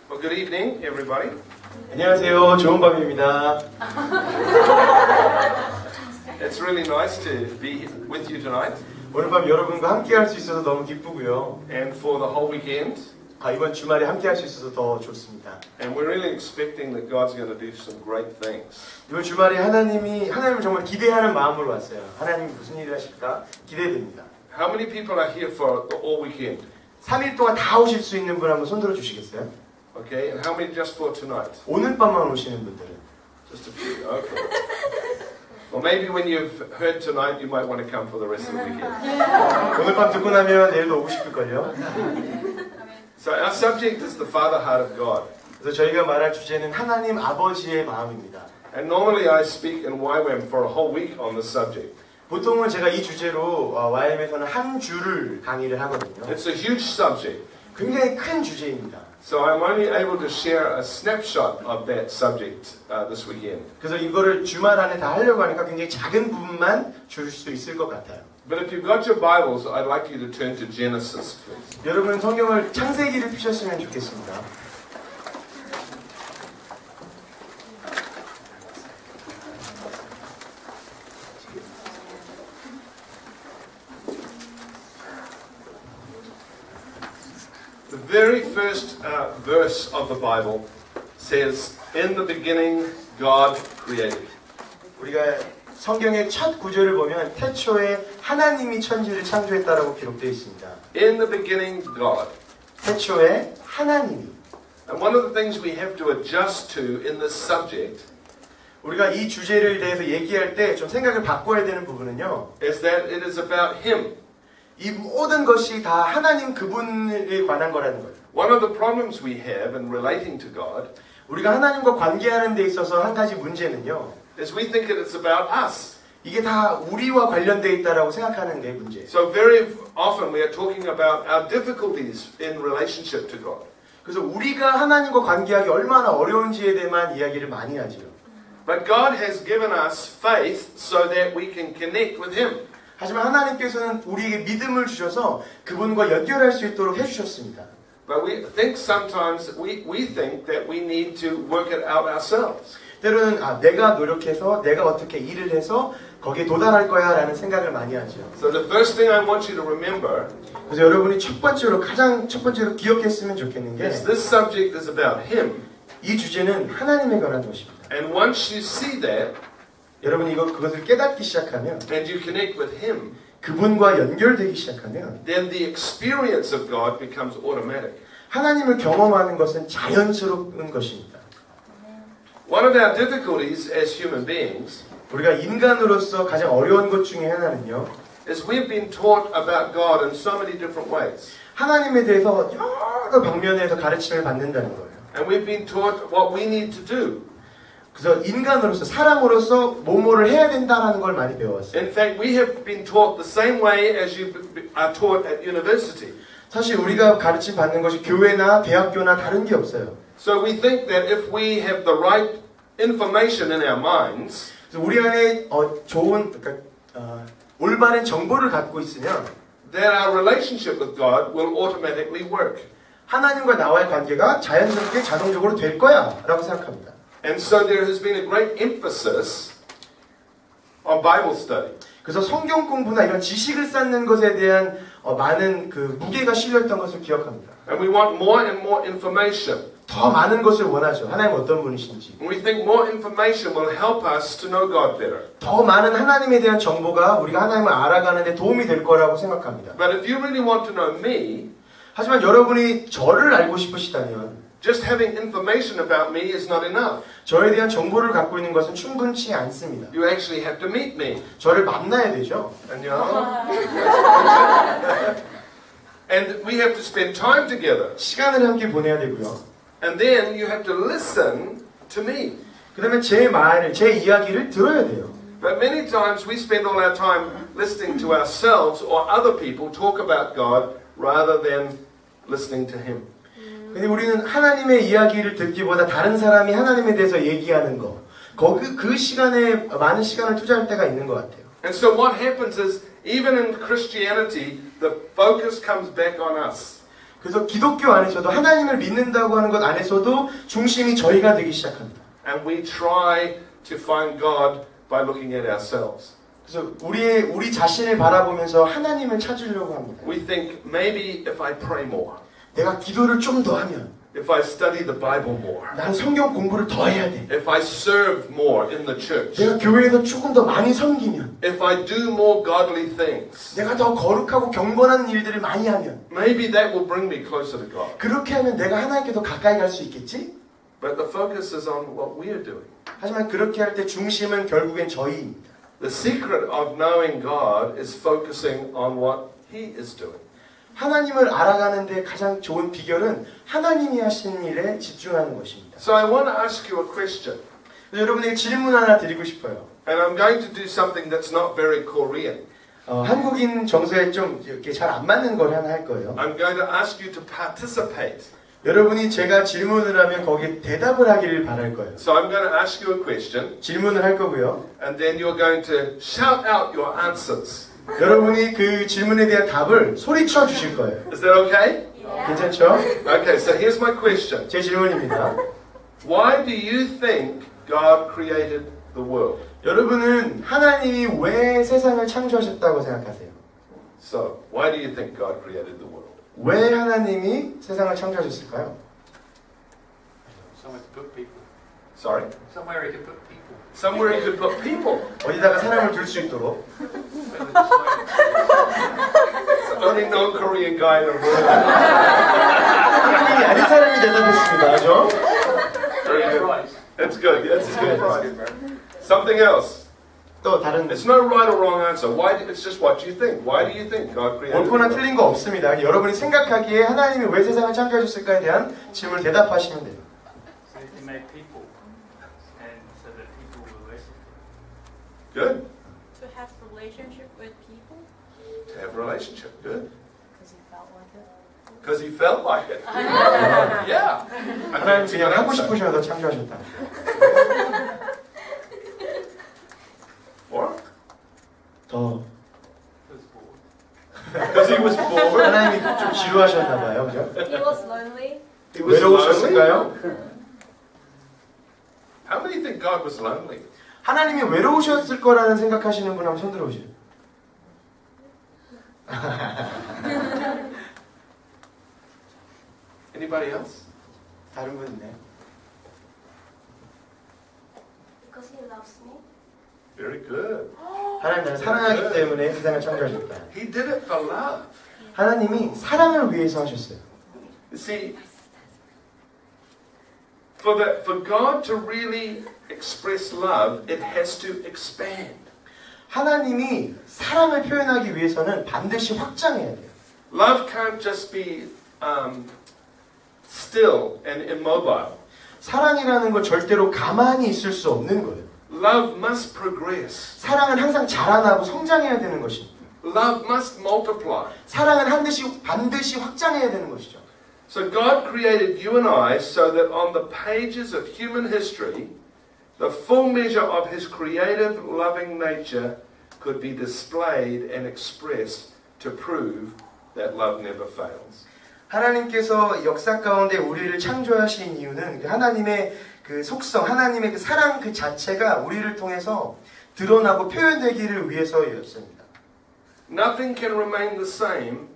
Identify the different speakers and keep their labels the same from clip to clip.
Speaker 1: Well, good evening, everybody.
Speaker 2: 안녕하세요. 좋은 밤입니다.
Speaker 1: It's really nice to be with you tonight.
Speaker 2: 오늘 밤 여러분과 함께 할 수 있어서 너무 기쁘고요.
Speaker 1: And for the whole weekend.
Speaker 2: 이번 주말에 함께 할 수 있어서 더 좋습니다.
Speaker 1: And we're really expecting that God's going to do some great things.
Speaker 2: 이번 주말에 하나님을 정말 기대하는 마음으로 왔어요. 하나님이 무슨 일을 하실까 기대됩니다.
Speaker 1: How many people are here for the all weekend?
Speaker 2: 3일 동안 다 오실 수 있는 분 한번 손 들어 주시겠어요?
Speaker 1: Okay, and how many just for tonight?
Speaker 2: 오늘 밤만 오시는 분들은?
Speaker 1: Just a few. Okay. Well, maybe when you've heard tonight, you might want to come for the rest of the weekend.
Speaker 2: 오늘 밤 듣고 나면 내일도 오고 싶을걸요?
Speaker 1: So our subject is the Father heart of God.
Speaker 2: 그래서 저희가 말할 주제는 하나님 아버지의 마음입니다.
Speaker 1: And normally I speak in YWAM for a whole week on this subject.
Speaker 2: 보통은 제가 이 주제로 YM에서는 한 주를 강의를 하거든요.
Speaker 1: It's a huge subject.
Speaker 2: 굉장히 큰 주제입니다.
Speaker 1: So I'm only able to share a snapshot of that subject this weekend.
Speaker 2: 그래서 이거를 주말 안에 다 하려고 하니까 굉장히 작은 부분만 줄 수 있을 것 같아요.
Speaker 1: But if you've got your Bibles, I'd like you to turn to Genesis, please.
Speaker 2: 여러분 성경을 창세기를 펴셨으면 좋겠습니다.
Speaker 1: The very first verse of the Bible says, "In the beginning, God created."
Speaker 2: 우리가 성경의 첫 구절을 보면 태초에 하나님이 천지를 창조했다라고 기록되어 있습니다.
Speaker 1: In the beginning, God.
Speaker 2: 태초에 하나님이.
Speaker 1: And one of the things we have to adjust to in this subject
Speaker 2: 우리가 이 주제를 대해서 얘기할 때 좀 생각을 바꿔야 되는 부분은요.
Speaker 1: is that it is about Him.
Speaker 2: 이 모든 것이 다 하나님 그분에 관한 거라는 거예요.
Speaker 1: One of the problems we have in relating to God
Speaker 2: 우리가 하나님과 관계하는 데 있어서 한 가지 문제는요.
Speaker 1: is we think it is about us.
Speaker 2: 이게 다 우리와 관련되어 있다라고 생각하는 게 문제예요.
Speaker 1: So very often we are talking about our difficulties in relationship to God.
Speaker 2: 그래서 우리가 하나님과 관계하기 얼마나 어려운지에 대해만 이야기를 많이 하죠.
Speaker 1: But God has given us faith so that we can connect with Him.
Speaker 2: 하지만 하나님께서는 우리에게 믿음을 주셔서 그분과 연결할 수 있도록 해주셨습니다.
Speaker 1: But we think sometimes we think that we need to work it out ourselves.
Speaker 2: 때로는 내가 노력해서 내가 어떻게 일을 해서 거기에 도달할 거야 라는 생각을 많이 하죠.
Speaker 1: So the first thing I want you to remember
Speaker 2: 그래서 여러분이 가장 첫 번째로 기억했으면 좋겠는 게
Speaker 1: is this subject is about Him.
Speaker 2: 이 주제는 하나님에 관한 것입니다.
Speaker 1: And once you see that
Speaker 2: 여러분이 그것을 깨닫기 시작하면
Speaker 1: and you connect with Him,
Speaker 2: 그분과 연결되기 시작하면
Speaker 1: then the experience of God becomes automatic.
Speaker 2: 하나님을 경험하는 것은 자연스러운 것입니다.
Speaker 1: One of our difficulties as human beings
Speaker 2: 우리가 인간으로서 가장 어려운 것 중에 하나는요.
Speaker 1: is we've been taught about God in so many different ways.
Speaker 2: 하나님에 대해서 여러 방면에서 가르침을 받는다는 거예요.
Speaker 1: And we've been taught what we need to do.
Speaker 2: 그래서 인간으로서 사람으로서 뭐뭐를 해야 된다라는 걸 많이 배웠어요.
Speaker 1: In fact, we have been taught the same way as you are taught at university.
Speaker 2: 사실 우리가 가르침 받는 것이 교회나 대학교나 다른 게 없어요.
Speaker 1: So we think that if we have the right information in our minds,
Speaker 2: 그래서 우리 안에 좋은 올바른 정보를 갖고 있으면
Speaker 1: that our relationship with God will automatically work.
Speaker 2: 하나님과 나와의 관계가 자연스럽게 자동적으로 될 거야라고 생각합니다.
Speaker 1: And so there has been a great emphasis on Bible study.
Speaker 2: 그래서 성경 공부나 이런 지식을 쌓는 것에 대한 많은 그 무게가 실렸던 것을 기억합니다.
Speaker 1: And we want more and more information.
Speaker 2: 더 많은 것을 원하죠. 하나님 어떤 분이신지.
Speaker 1: And we think more information will help us to know God better.
Speaker 2: 더 많은 하나님에 대한 정보가 우리가 하나님을 알아가는 데 도움이 될 거라고 생각합니다.
Speaker 1: But if you really want to know me,
Speaker 2: 하지만 여러분이 저를 알고 싶으시다면
Speaker 1: just having information about me is not enough.
Speaker 2: 저에 대한 정보를 갖고 있는 것은 충분치 않습니다.
Speaker 1: You actually have to meet me.
Speaker 2: 저를 만나야 되죠.
Speaker 1: And and we have to spend time together.
Speaker 2: 시간을 함께 보내야 되고요.
Speaker 1: And then you have to listen to me.
Speaker 2: 그다음에 제 말을, 제 이야기를 들어야 돼요.
Speaker 1: But many times we spend all our time listening to ourselves or other people talk about God rather than listening to Him.
Speaker 2: 근데 우리는 하나님의 이야기를 듣기보다 다른 사람이 하나님에 대해서 얘기하는 거, 그 시간에 많은 시간을 투자할 때가 있는 것 같아요.
Speaker 1: And so what happens is, even in Christianity, the focus comes back on us.
Speaker 2: 그래서 기독교 안에서도 하나님을 믿는다고 하는 것 안에서도 중심이 저희가 되기 시작합니다.
Speaker 1: And we try to find God by looking at ourselves.
Speaker 2: 그래서 우리 자신을 바라보면서 하나님을 찾으려고 합니다.
Speaker 1: We think maybe if I pray more,
Speaker 2: 내가 기도를 좀 더 하면,
Speaker 1: if I study the Bible more,
Speaker 2: 난 성경 공부를 더 해야 돼.
Speaker 1: if I serve more in the church,
Speaker 2: 내가 교회에서 조금 더 많이 섬기면,
Speaker 1: if I do more godly things,
Speaker 2: 내가 더 거룩하고 경건한 일들을 많이 하면,
Speaker 1: maybe that will bring me closer to God.
Speaker 2: 그렇게 하면 내가 하나님께 더 가까이 갈 수 있겠지?
Speaker 1: But the focus is on what we are doing.
Speaker 2: 하지만 그렇게 할 때 중심은 결국엔 저희입니다.
Speaker 1: The secret of knowing God is focusing on what He is doing.
Speaker 2: 하나님을 알아가는데 가장 좋은 비결은 하나님이 하시는 일에 집중하는 것입니다.
Speaker 1: So I want to ask you a question.
Speaker 2: 여러분에게 질문 하나 드리고 싶어요.
Speaker 1: And I'm going to do something that's not very Korean.
Speaker 2: 한국인 정서에 좀 이렇게 잘 안 맞는 걸 하나 할 거예요.
Speaker 1: I'm going to ask you to participate.
Speaker 2: 여러분이 제가 질문을 하면 거기에 대답을 하기를 바랄 거예요.
Speaker 1: So I'm going to ask you a question.
Speaker 2: 질문을 할 거고요.
Speaker 1: And then you're going to shout out your answers.
Speaker 2: 여러분이 그 질문에 대한 답을 소리쳐 주실 거예요.
Speaker 1: Is that okay?
Speaker 2: 괜찮죠?
Speaker 1: Okay, so here's my question.
Speaker 2: 제 질문입니다.
Speaker 1: Why do you think God created the world?
Speaker 2: 여러분은 하나님이 왜 세상을 창조하셨다고 생각하세요?
Speaker 1: So, why do you think God created the world?
Speaker 2: 왜 하나님이 세상을 창조하셨을까요?
Speaker 3: Somewhere to put people.
Speaker 1: Sorry?
Speaker 3: Somewhere he could put people.
Speaker 1: Somewhere He could put people.
Speaker 2: 어디다가 사람을 둘 수 있도록.
Speaker 1: It's the only non-Korean guy in the room.
Speaker 2: 한국인이 아닌 사람이 대답했습니다. 그죠?
Speaker 1: Very good. That's good. That's a good prize. Something else.
Speaker 2: 또 다른
Speaker 1: It's no right or wrong answer. Why? It's just what you think. Why do you think God created the
Speaker 2: 옳거나
Speaker 1: world?
Speaker 2: 틀린 거 없습니다. 여러분이 생각하기에 하나님이 왜 세상을 창조하셨을까에 대한 질문을 대답하시면 돼요.
Speaker 3: So he made people, and so that people will worship him.
Speaker 1: Good.
Speaker 4: To have relationship with people?
Speaker 1: To have a relationship. Good.
Speaker 4: Because he felt like it.
Speaker 1: Because He felt like it. Yeah. I
Speaker 2: 하나님
Speaker 1: think it's a
Speaker 2: 그냥
Speaker 1: good
Speaker 2: 하고
Speaker 1: answer.
Speaker 2: 싶으셔서 창조하셨다.
Speaker 1: Or
Speaker 2: 더
Speaker 3: He was bored.
Speaker 1: because He was bored.
Speaker 2: 하나님이 좀 지루하셨나 봐요. 그죠?
Speaker 4: He was lonely.
Speaker 1: He was lonely.
Speaker 2: 외로우셨을까요?
Speaker 1: How many think God was lonely?
Speaker 2: 하나님이 외로우셨을 거라는 생각하시는 분 한번 손 들어오세요.
Speaker 1: Anybody else?
Speaker 2: 다른 분 있나요?
Speaker 4: Because he loves me.
Speaker 1: Very good.
Speaker 2: 하나님 나를 사랑하기 때문에 세상을 창조하셨다.
Speaker 1: He did it for love.
Speaker 2: 하나님이 사랑을 위해서 하셨어요.
Speaker 1: You see, for God to really express love, it has to expand.
Speaker 2: 하나님이 사랑을 표현하기 위해서는 반드시 확장해야 돼요.
Speaker 1: Love can't just be still and immobile.
Speaker 2: 사랑이라는 건 절대로 가만히 있을 수 없는 거예요.
Speaker 1: Love must progress.
Speaker 2: 사랑은 항상 자라나고 성장해야 되는 것입니다.
Speaker 1: Love must multiply.
Speaker 2: 사랑은 반드시 확장해야 되는 것이죠.
Speaker 1: So God created you and I so that on the pages of human history, the full measure of His creative, loving nature could be displayed and expressed to prove that love never fails.
Speaker 2: 하나님께서 역사 가운데 우리를 창조하신 이유는 하나님의 그 속성, 하나님의 그 사랑 그 자체가 우리를 통해서 드러나고 표현되기를 위해서였습니다.
Speaker 1: Nothing can remain the same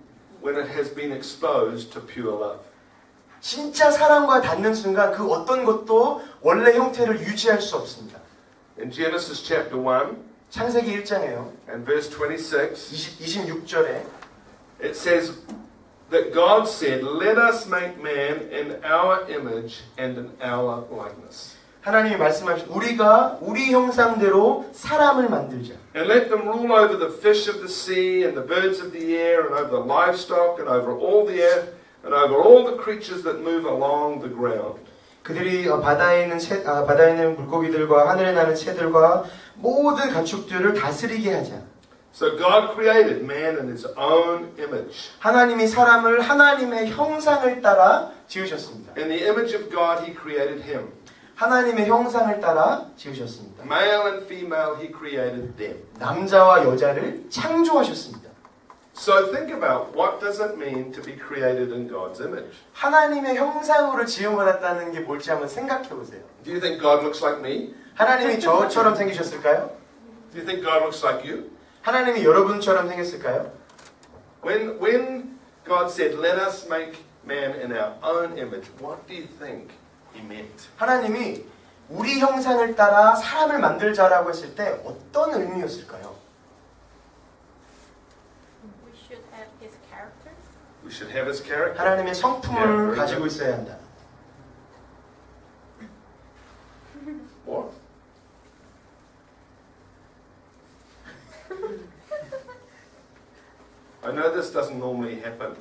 Speaker 1: when it has been exposed to pure love.
Speaker 2: 진짜 사랑과 닿는 순간 그 어떤 것도 원래 형태를 유지할 수 없습니다.
Speaker 1: In Genesis chapter 1
Speaker 2: 창세기 1장에요.
Speaker 1: and verse 26,
Speaker 2: 26절에
Speaker 1: it says that God said, "Let us make man in our image and in our likeness."
Speaker 2: 하나님이 말씀하신 우리가 우리 형상대로 사람을 만들자.
Speaker 1: And let them rule over the fish of the sea and the birds of the air and over the livestock and over all the earth and over all the creatures that move along the ground.
Speaker 2: 그들이 바다에 있는 물고기들과 하늘에 나는 새들과 모든 가축들을 다스리게 하자.
Speaker 1: So God created man in His own image.
Speaker 2: 하나님이 사람을 하나님의 형상을 따라 지으셨습니다.
Speaker 1: In the image of God, He created him.
Speaker 2: 하나님의 형상을 따라 지으셨습니다.
Speaker 1: Male and female, He created them.
Speaker 2: 남자와 여자를 창조하셨습니다.
Speaker 1: So think about what does it mean to be created in God's image?
Speaker 2: 하나님의 형상으로 지음받았다는 게 뭘지 한번 생각해 보세요.
Speaker 1: Do you think God looks like me?
Speaker 2: 하나님이 저처럼 생기셨을까요?
Speaker 1: Do you think God looks like you?
Speaker 2: 하나님이 여러분처럼 생겼을까요?
Speaker 1: When God said, "Let us make man in our own image," what do you think He meant?
Speaker 2: 하나님이 우리 형상을 따라 사람을 만들자라고 했을 때 어떤 의미였을까요?
Speaker 4: We should have his character.
Speaker 1: We should have His character.
Speaker 2: 하나님의 성품을 가지고 있어야 한다.
Speaker 1: What? I know this doesn't normally happen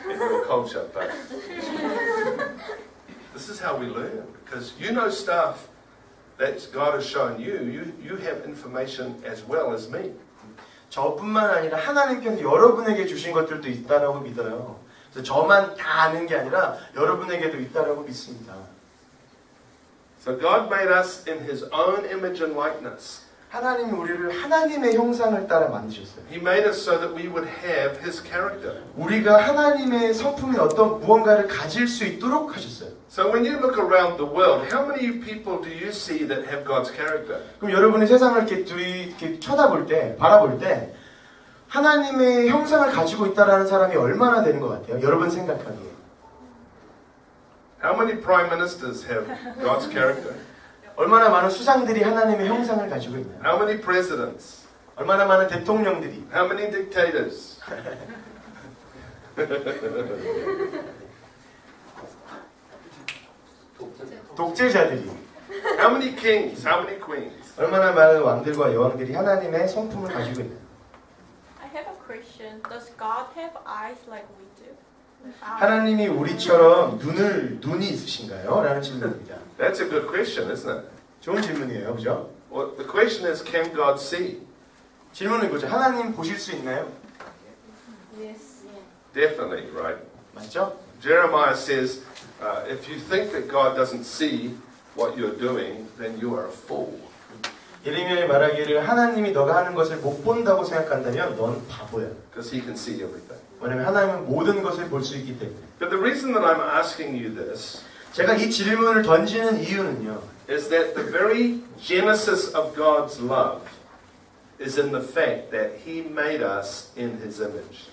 Speaker 1: in your culture, but this is how we learn. Because you know stuff that God has shown you. You have information as well as me.
Speaker 2: 저뿐만 아니라 하나님께서 여러분에게 주신 것들도 있다라고 믿어요. 그래서 저만 다 아는 게 아니라 여러분에게도 있다라고 믿습니다.
Speaker 1: So God made us in His own image and likeness.
Speaker 2: 하나님이 우리를 하나님의 형상을 따라 만드셨어요.
Speaker 1: He made us so that we would have His character.
Speaker 2: 우리가 하나님의 성품인 어떤 무언가를 가질 수 있도록 하셨어요.
Speaker 1: So when you look around the world, how many people do you see that have God's character?
Speaker 2: 그럼 여러분이 세상을 이렇게 쳐다볼 때, 바라볼 때 하나님의 형상을 가지고 있다라는 사람이 얼마나 되는 것 같아요? 여러분 생각하기에.
Speaker 1: How many prime ministers have God's character?
Speaker 2: 얼마나 많은 수상들이 하나님의 형상을 가지고 있나요?
Speaker 1: How many presidents?
Speaker 2: 얼마나 많은 대통령들이,
Speaker 1: How many dictators?
Speaker 2: 독재자들이,
Speaker 1: How many kings? How many queens?
Speaker 2: 얼마나 많은 왕들과 여왕들이 하나님의 성품을 가지고 있나요?
Speaker 4: I have a question. Does God have eyes like we do?
Speaker 2: 하나님이 우리처럼 눈이 있으신가요? 라는 질문입니다.
Speaker 1: That's a good question, isn't it?
Speaker 2: 좋은 질문이에요, 그죠?
Speaker 1: Well, the question is, can God see?
Speaker 2: 질문은 이거죠. 하나님 보실 수 있나요?
Speaker 4: Yes.
Speaker 1: Definitely, right?
Speaker 2: 맞죠?
Speaker 1: Jeremiah says, if you think that God doesn't see what you're doing, then you are a fool.
Speaker 2: 예레미야의 말하기를 하나님이 너가 하는 것을 못 본다고 생각한다면 넌 바보야.
Speaker 1: Because He can see everything.
Speaker 2: 왜냐하면 하나님은 모든 것을 볼 수 있기 때문에.
Speaker 1: But the reason that I'm asking you this
Speaker 2: 제가 이 질문을 던지는 이유는요.
Speaker 1: is that the very genesis of God's love is in the fact that He made us in His image.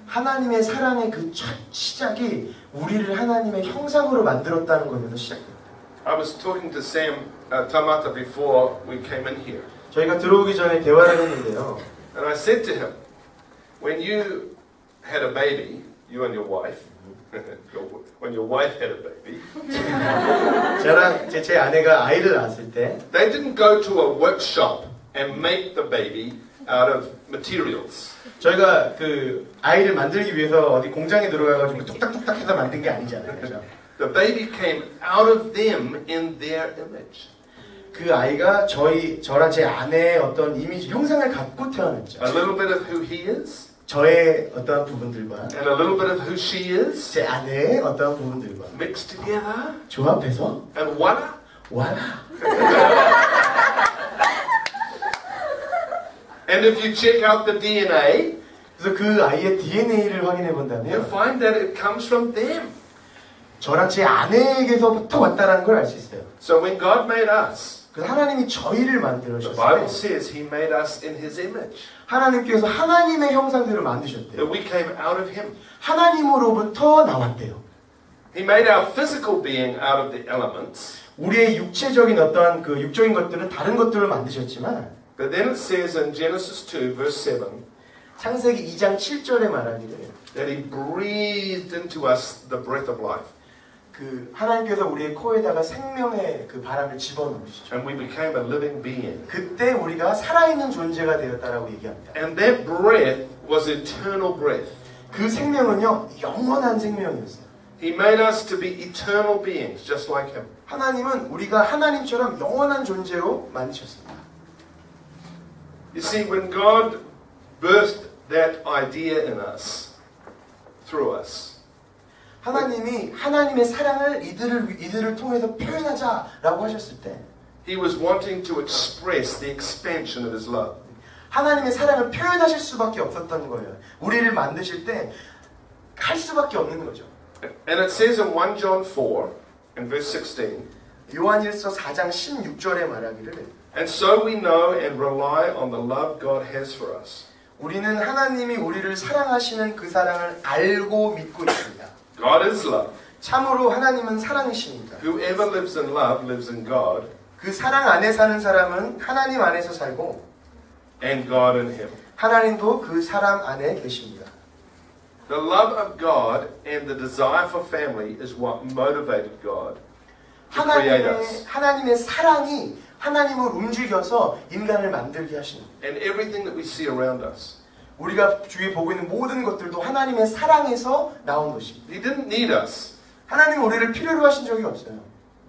Speaker 2: 하나님의 사랑의 그 첫 시작이 우리를 하나님의 형상으로 만들었다는 것에서 시작됩니다.
Speaker 1: I was talking to Sam Tamata before we came in here.
Speaker 2: 저희가 들어오기 전에 대화를 했는데요.
Speaker 1: And I said to him, when you had a baby, you and your wife, when your wife had a baby,
Speaker 2: 저랑 제 아내가 아이를 낳았을 때
Speaker 1: they didn't go to a workshop and make the baby out of materials.
Speaker 2: 저희가 그 아이를 만들기 위해서 어디 공장에 들어가가지고 뚝딱뚝딱 해서 만든 게 아니잖아요. 그죠?
Speaker 1: The baby came out of them in their image.
Speaker 2: 그 아이가 저랑 제 아내의 어떤 이미지, 형상을 갖고 태어났죠.
Speaker 1: A little bit of who he is,
Speaker 2: 저의 어떤 부분들과
Speaker 1: and a little bit of who she is,
Speaker 2: 제 아내의 어떤 부분들과
Speaker 1: mixed together,
Speaker 2: 조합해서
Speaker 1: and voila.
Speaker 2: 와라.
Speaker 1: And if you check out the DNA,
Speaker 2: 그래서 그 아이의 DNA를 확인해
Speaker 1: you
Speaker 2: 본다면
Speaker 1: find that it comes from them.
Speaker 2: 저랑 제 아내에게서부터 왔다라는 걸 알 수 있어요.
Speaker 1: So when God made us,
Speaker 2: 그래서 하나님이 저희를
Speaker 1: the Bible
Speaker 2: 만들어주셨어요.
Speaker 1: says He made us in His image.
Speaker 2: 하나님께서 하나님의 형상대로 만드셨대요.
Speaker 1: That we came out of Him.
Speaker 2: 하나님으로부터 나왔대요.
Speaker 1: He made our physical being out of the elements.
Speaker 2: 우리의 육체적인 어떠한 그 육적인 것들은 다른 것들을 만드셨지만
Speaker 1: But then it says in Genesis 2 verse 7
Speaker 2: 창세기 2장 7절에 말하기를
Speaker 1: that He breathed into us the breath of life.
Speaker 2: 그 하나님께서 우리의 코에다가 생명의 그 바람을 집어넣으시죠.
Speaker 1: And we became a living being.
Speaker 2: 그때 우리가 살아있는 존재가 되었다라고 얘기합니다.
Speaker 1: And that breath was eternal breath.
Speaker 2: 그 생명은요 영원한 생명이었어요.
Speaker 1: He made us to be eternal beings just like Him.
Speaker 2: 하나님은 우리가 하나님처럼 영원한 존재로 만드셨습니다.
Speaker 1: You see, when God birthed that idea in us, through us,
Speaker 2: 하나님이 하나님의 사랑을 이들을 통해서 표현하자라고 하셨을 때
Speaker 1: He was wanting to express the expansion of His love.
Speaker 2: 하나님의 사랑을 표현하실 수밖에 없었던 거예요. 우리를 만드실 때 할 수밖에 없는 거죠.
Speaker 1: And it says in 1 John 4 and verse 16,
Speaker 2: 요한일서 4장 16절에 말하기를
Speaker 1: and so we know and rely on the love God has for us.
Speaker 2: 우리는 하나님이 우리를 사랑하시는 그 사랑을 알고 믿고 있습니다.
Speaker 1: God is love.
Speaker 2: 참으로 하나님은 사랑이십니다.
Speaker 1: Whoever lives in love lives in God
Speaker 2: 그 사랑 안에 사는 사람은 하나님 안에서 살고
Speaker 1: and God in him.
Speaker 2: 하나님도 그 사람 안에 계십니다.
Speaker 1: The love of God and the desire for family is what motivated God to create us.
Speaker 2: 하나님의 사랑이 하나님을 움직여서 인간을 만들게 하십니다.
Speaker 1: And everything that we see around us.
Speaker 2: 우리가 주위에 보고 있는 모든 것들도 하나님의 사랑에서 나온 것입니다.
Speaker 1: He didn't need us,
Speaker 2: 하나님은 우리를 필요로 하신 적이 없어요.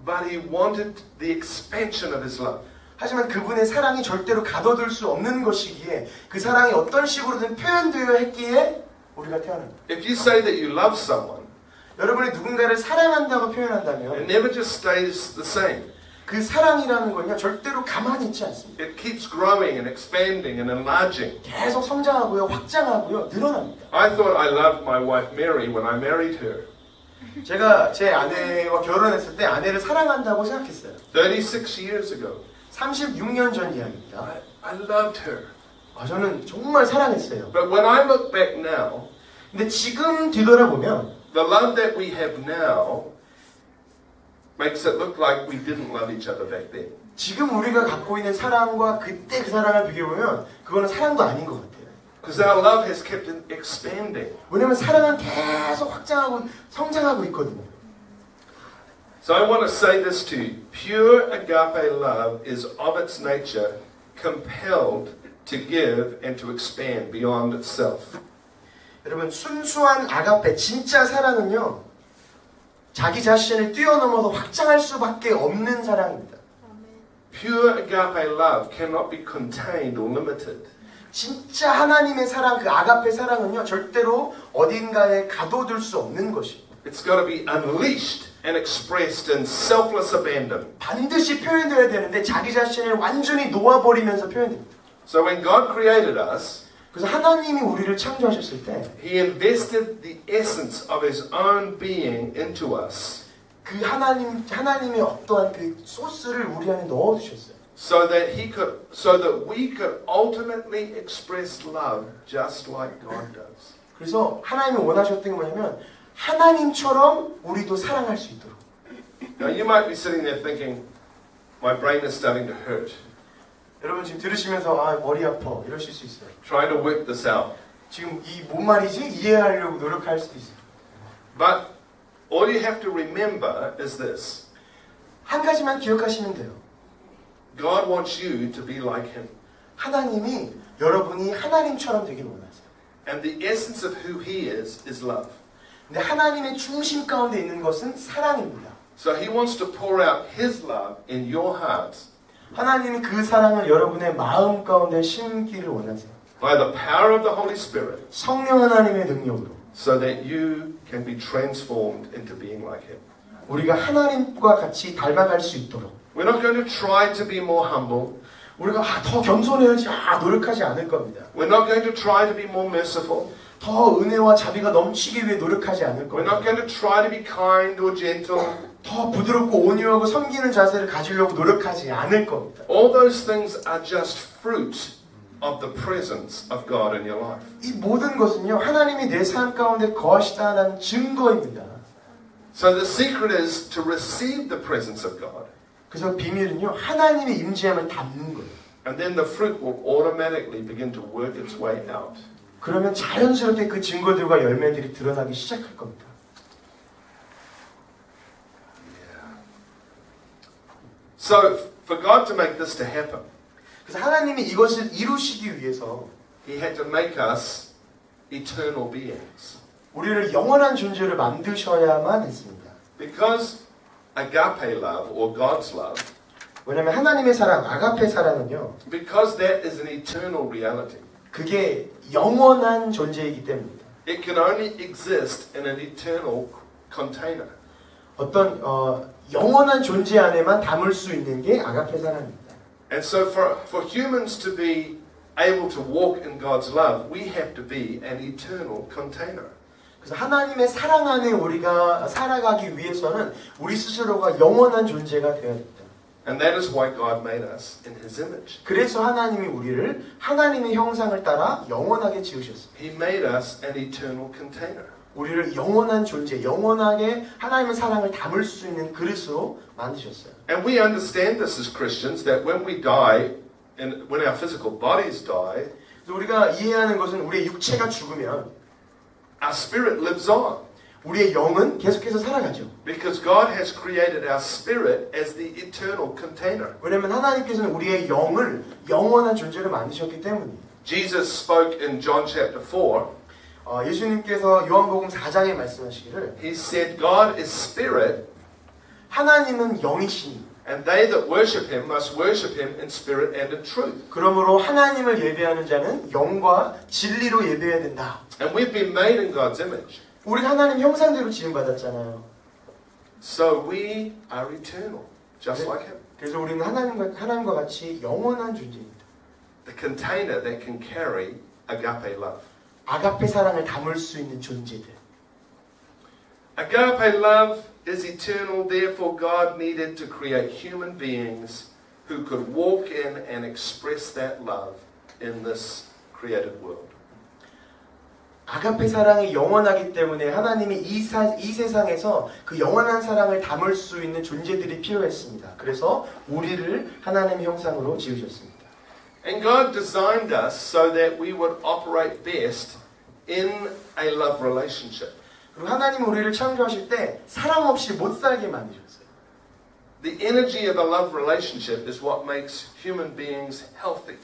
Speaker 1: but He wanted the expansion of His love.
Speaker 2: 하지만 그분의 사랑이 절대로 가둬둘 수 없는 것이기에 그 사랑이 어떤 식으로든 표현되어야 했기에 우리가 태어납니다.
Speaker 1: If you say that you love someone,
Speaker 2: 여러분이 누군가를 사랑한다고
Speaker 1: it
Speaker 2: 표현한다면
Speaker 1: never just stays the same.
Speaker 2: 그 사랑이라는 건요 절대로 가만히 있지 않습니다.
Speaker 1: It keeps growing and expanding and enlarging.
Speaker 2: 계속 성장하고요, 확장하고요, 늘어납니다.
Speaker 1: I thought I loved my wife Mary when I married her.
Speaker 2: 제가 제 아내와 결혼했을 때 아내를 사랑한다고 생각했어요.
Speaker 1: 36 years ago.
Speaker 2: 36년 전 이야기입니다.
Speaker 1: I loved her.
Speaker 2: 저는 정말 사랑했어요.
Speaker 1: But when I look back now,
Speaker 2: 근데 지금 뒤돌아보면
Speaker 1: the love that we have now makes it look like we didn't love each other back then.
Speaker 2: 지금 우리가 갖고 있는 사랑과 그때 그 사랑을 비교해보면 그거는 사랑도 아닌 것 같아요.
Speaker 1: Because our love has kept expanding.
Speaker 2: 왜냐면 사랑은 계속 확장하고 성장하고 있거든요.
Speaker 1: So I want to say this to you. Pure agape love is of its nature compelled to give and to expand beyond itself.
Speaker 2: 여러분 순수한 아가페 진짜 사랑은요 자기 자신을 뛰어넘어서 확장할 수밖에 없는 사랑입니다.
Speaker 1: Pure agape love cannot be contained or limited.
Speaker 2: 진짜 하나님의 사랑 그 아가페 사랑은요 절대로 어딘가에 가둬둘 수 없는 것입니다.
Speaker 1: It's got to be unleashed and expressed in selfless abandon.
Speaker 2: 반드시 표현되어야 되는데 자기 자신을 완전히 놓아버리면서 표현됩니다.
Speaker 1: So when God created us,
Speaker 2: 그래서 하나님이 우리를 창조하셨을 때
Speaker 1: He invested the essence of His own being into us,
Speaker 2: 그 하나님의 어떠한 그 소스를 우리 안에 넣어 주셨어요.
Speaker 1: so that we could ultimately express love just like God does.
Speaker 2: 그래서 하나님이 원하셨던 게 뭐냐면 하나님처럼 우리도 사랑할 수 있도록.
Speaker 1: Now you might be sitting there thinking, my brain is starting to hurt,
Speaker 2: 여러분 지금 들으시면서 머리 아파 이러실 수 있어요.
Speaker 1: trying to work this out.
Speaker 2: 지금 이 뭔 말이지 이해하려고 노력할 수도 있어요.
Speaker 1: But all you have to remember is this.
Speaker 2: 한 가지만 기억하시면 돼요.
Speaker 1: God wants you to be like Him.
Speaker 2: 하나님이 여러분이 하나님처럼 되길 원하세요.
Speaker 1: And the essence of who He is love.
Speaker 2: 근데 하나님의 중심 가운데 있는 것은 사랑입니다.
Speaker 1: So He wants to pour out His love in your hearts
Speaker 2: 하나님이 그 사랑을 여러분의 마음 가운데 심기를 원하세요.
Speaker 1: by the power of the Holy Spirit,
Speaker 2: 성령 하나님의 능력으로
Speaker 1: so that you can be transformed into being like Him.
Speaker 2: 우리가 하나님과 같이 닮아갈 수 있도록
Speaker 1: We're not going to try to be more humble.
Speaker 2: 우리가 더 겸손해야지 노력하지 않을 겁니다.
Speaker 1: We're not going to try to be more merciful.
Speaker 2: 더 은혜와 자비가 넘치기 위해 노력하지 않을
Speaker 1: We're not
Speaker 2: 겁니다.
Speaker 1: going to try to be kind or gentle.
Speaker 2: 더 부드럽고 온유하고 섬기는 자세를 가지려고 노력하지 않을 겁니다.
Speaker 1: All those things are just fruit of the presence of God in your life.
Speaker 2: 이 모든 것은요 하나님이 내 삶 가운데 거하시다는 증거입니다.
Speaker 1: So the secret is to receive the presence of God.
Speaker 2: 그래서 비밀은요 하나님의 임재함을 담는 거예요.
Speaker 1: And then the fruit will automatically begin to work its way out.
Speaker 2: 그러면 자연스럽게 그 증거들과 열매들이 드러나기 시작할 겁니다.
Speaker 1: So for God to make this to happen,
Speaker 2: 그래서 하나님이 이것을 이루시기 위해서
Speaker 1: He had to make us eternal beings.
Speaker 2: 우리를 영원한 존재를 만드셔야만 했습니다.
Speaker 1: Because agape love or God's love,
Speaker 2: 왜냐하면 하나님의 사랑, 아가페 사랑은요
Speaker 1: because that is an eternal reality,
Speaker 2: 그게 영원한 존재이기 때문입니다.
Speaker 1: it can only exist in an eternal container.
Speaker 2: 어떤 영원한 존재 안에만 담을 수 있는 게 아가페 사랑입니다.
Speaker 1: And so for humans to be able to walk in God's love, we have to be an eternal container.
Speaker 2: 그래서 하나님의 사랑 안에 우리가 살아가기 위해서는 우리 스스로가 영원한 존재가 되어야 된다.
Speaker 1: And that is why God made us in His image.
Speaker 2: 그래서 하나님이 우리를 하나님의 형상을 따라 영원하게 지으셨습니다.
Speaker 1: He made us an eternal container.
Speaker 2: 우리를 영원한 존재, 영원하게 하나님의 사랑을 담을 수 있는 그릇으로 만드셨어요.
Speaker 1: And we understand this as Christians, that when we die, and when our physical bodies die,
Speaker 2: 우리가 이해하는 것은 우리의 육체가 죽으면
Speaker 1: our spirit lives on.
Speaker 2: 우리의 영은 계속해서 살아가죠.
Speaker 1: Because God has created our spirit as the eternal container.
Speaker 2: 왜냐하면 하나님께서는 우리의 영을 영원한 존재로 만드셨기 때문이에요.
Speaker 1: Jesus spoke in John chapter 4.
Speaker 2: 예수님께서 요한복음 4장에 말씀하시기를
Speaker 1: He said, God is spirit,
Speaker 2: 하나님은 영이시니
Speaker 1: and they that worship Him must worship Him in spirit and in truth.
Speaker 2: 그러므로 하나님을 예배하는 자는 영과 진리로 예배해야 된다.
Speaker 1: And we've been made in God's image.
Speaker 2: 우리는 하나님 형상대로 지음받았잖아요.
Speaker 1: So we are eternal, just like Him.
Speaker 2: 그래서 우리는 하나님과 같이 영원한 존재입니다.
Speaker 1: The container that can carry agape love.
Speaker 2: 아가페 사랑을 담을 수 있는 존재들.
Speaker 1: Agape love is eternal, therefore God needed to create human beings who could walk in and express that love in this created world.
Speaker 2: 아가페 사랑이 영원하기 때문에 하나님이 이 세상에서 그 영원한 사랑을 담을 수 있는 존재들이 필요했습니다. 그래서 우리를 하나님의 형상으로 지으셨습니다.
Speaker 1: And God designed us so that we would operate best in a love relationship.
Speaker 2: 그리고 하나님 우리를 창조하실 때 사랑 없이 못 살게 만드셨어요.
Speaker 1: The energy of a love relationship is what makes human beings healthy.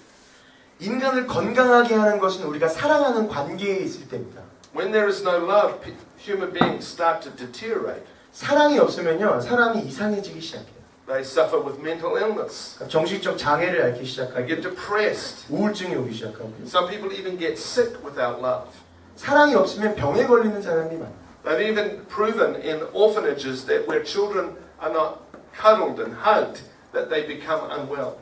Speaker 2: 인간을 건강하게 하는 것은 우리가 사랑하는 관계에 있을 때입니다.
Speaker 1: When there is no love, human beings start to deteriorate.
Speaker 2: 사랑이 없으면요, 사람이 이상해지기 시작해요.
Speaker 1: They suffer with mental illness.
Speaker 2: 정신적 장애를 앓기
Speaker 1: They
Speaker 2: 시작하고
Speaker 1: get depressed.
Speaker 2: 우울증이 오기 시작하고
Speaker 1: Some people even get sick without love.
Speaker 2: 사랑이 없으면 병에 걸리는 사람이 많아요.
Speaker 1: They've even proven in orphanages that where children are not cuddled and hugged, that they become unwell.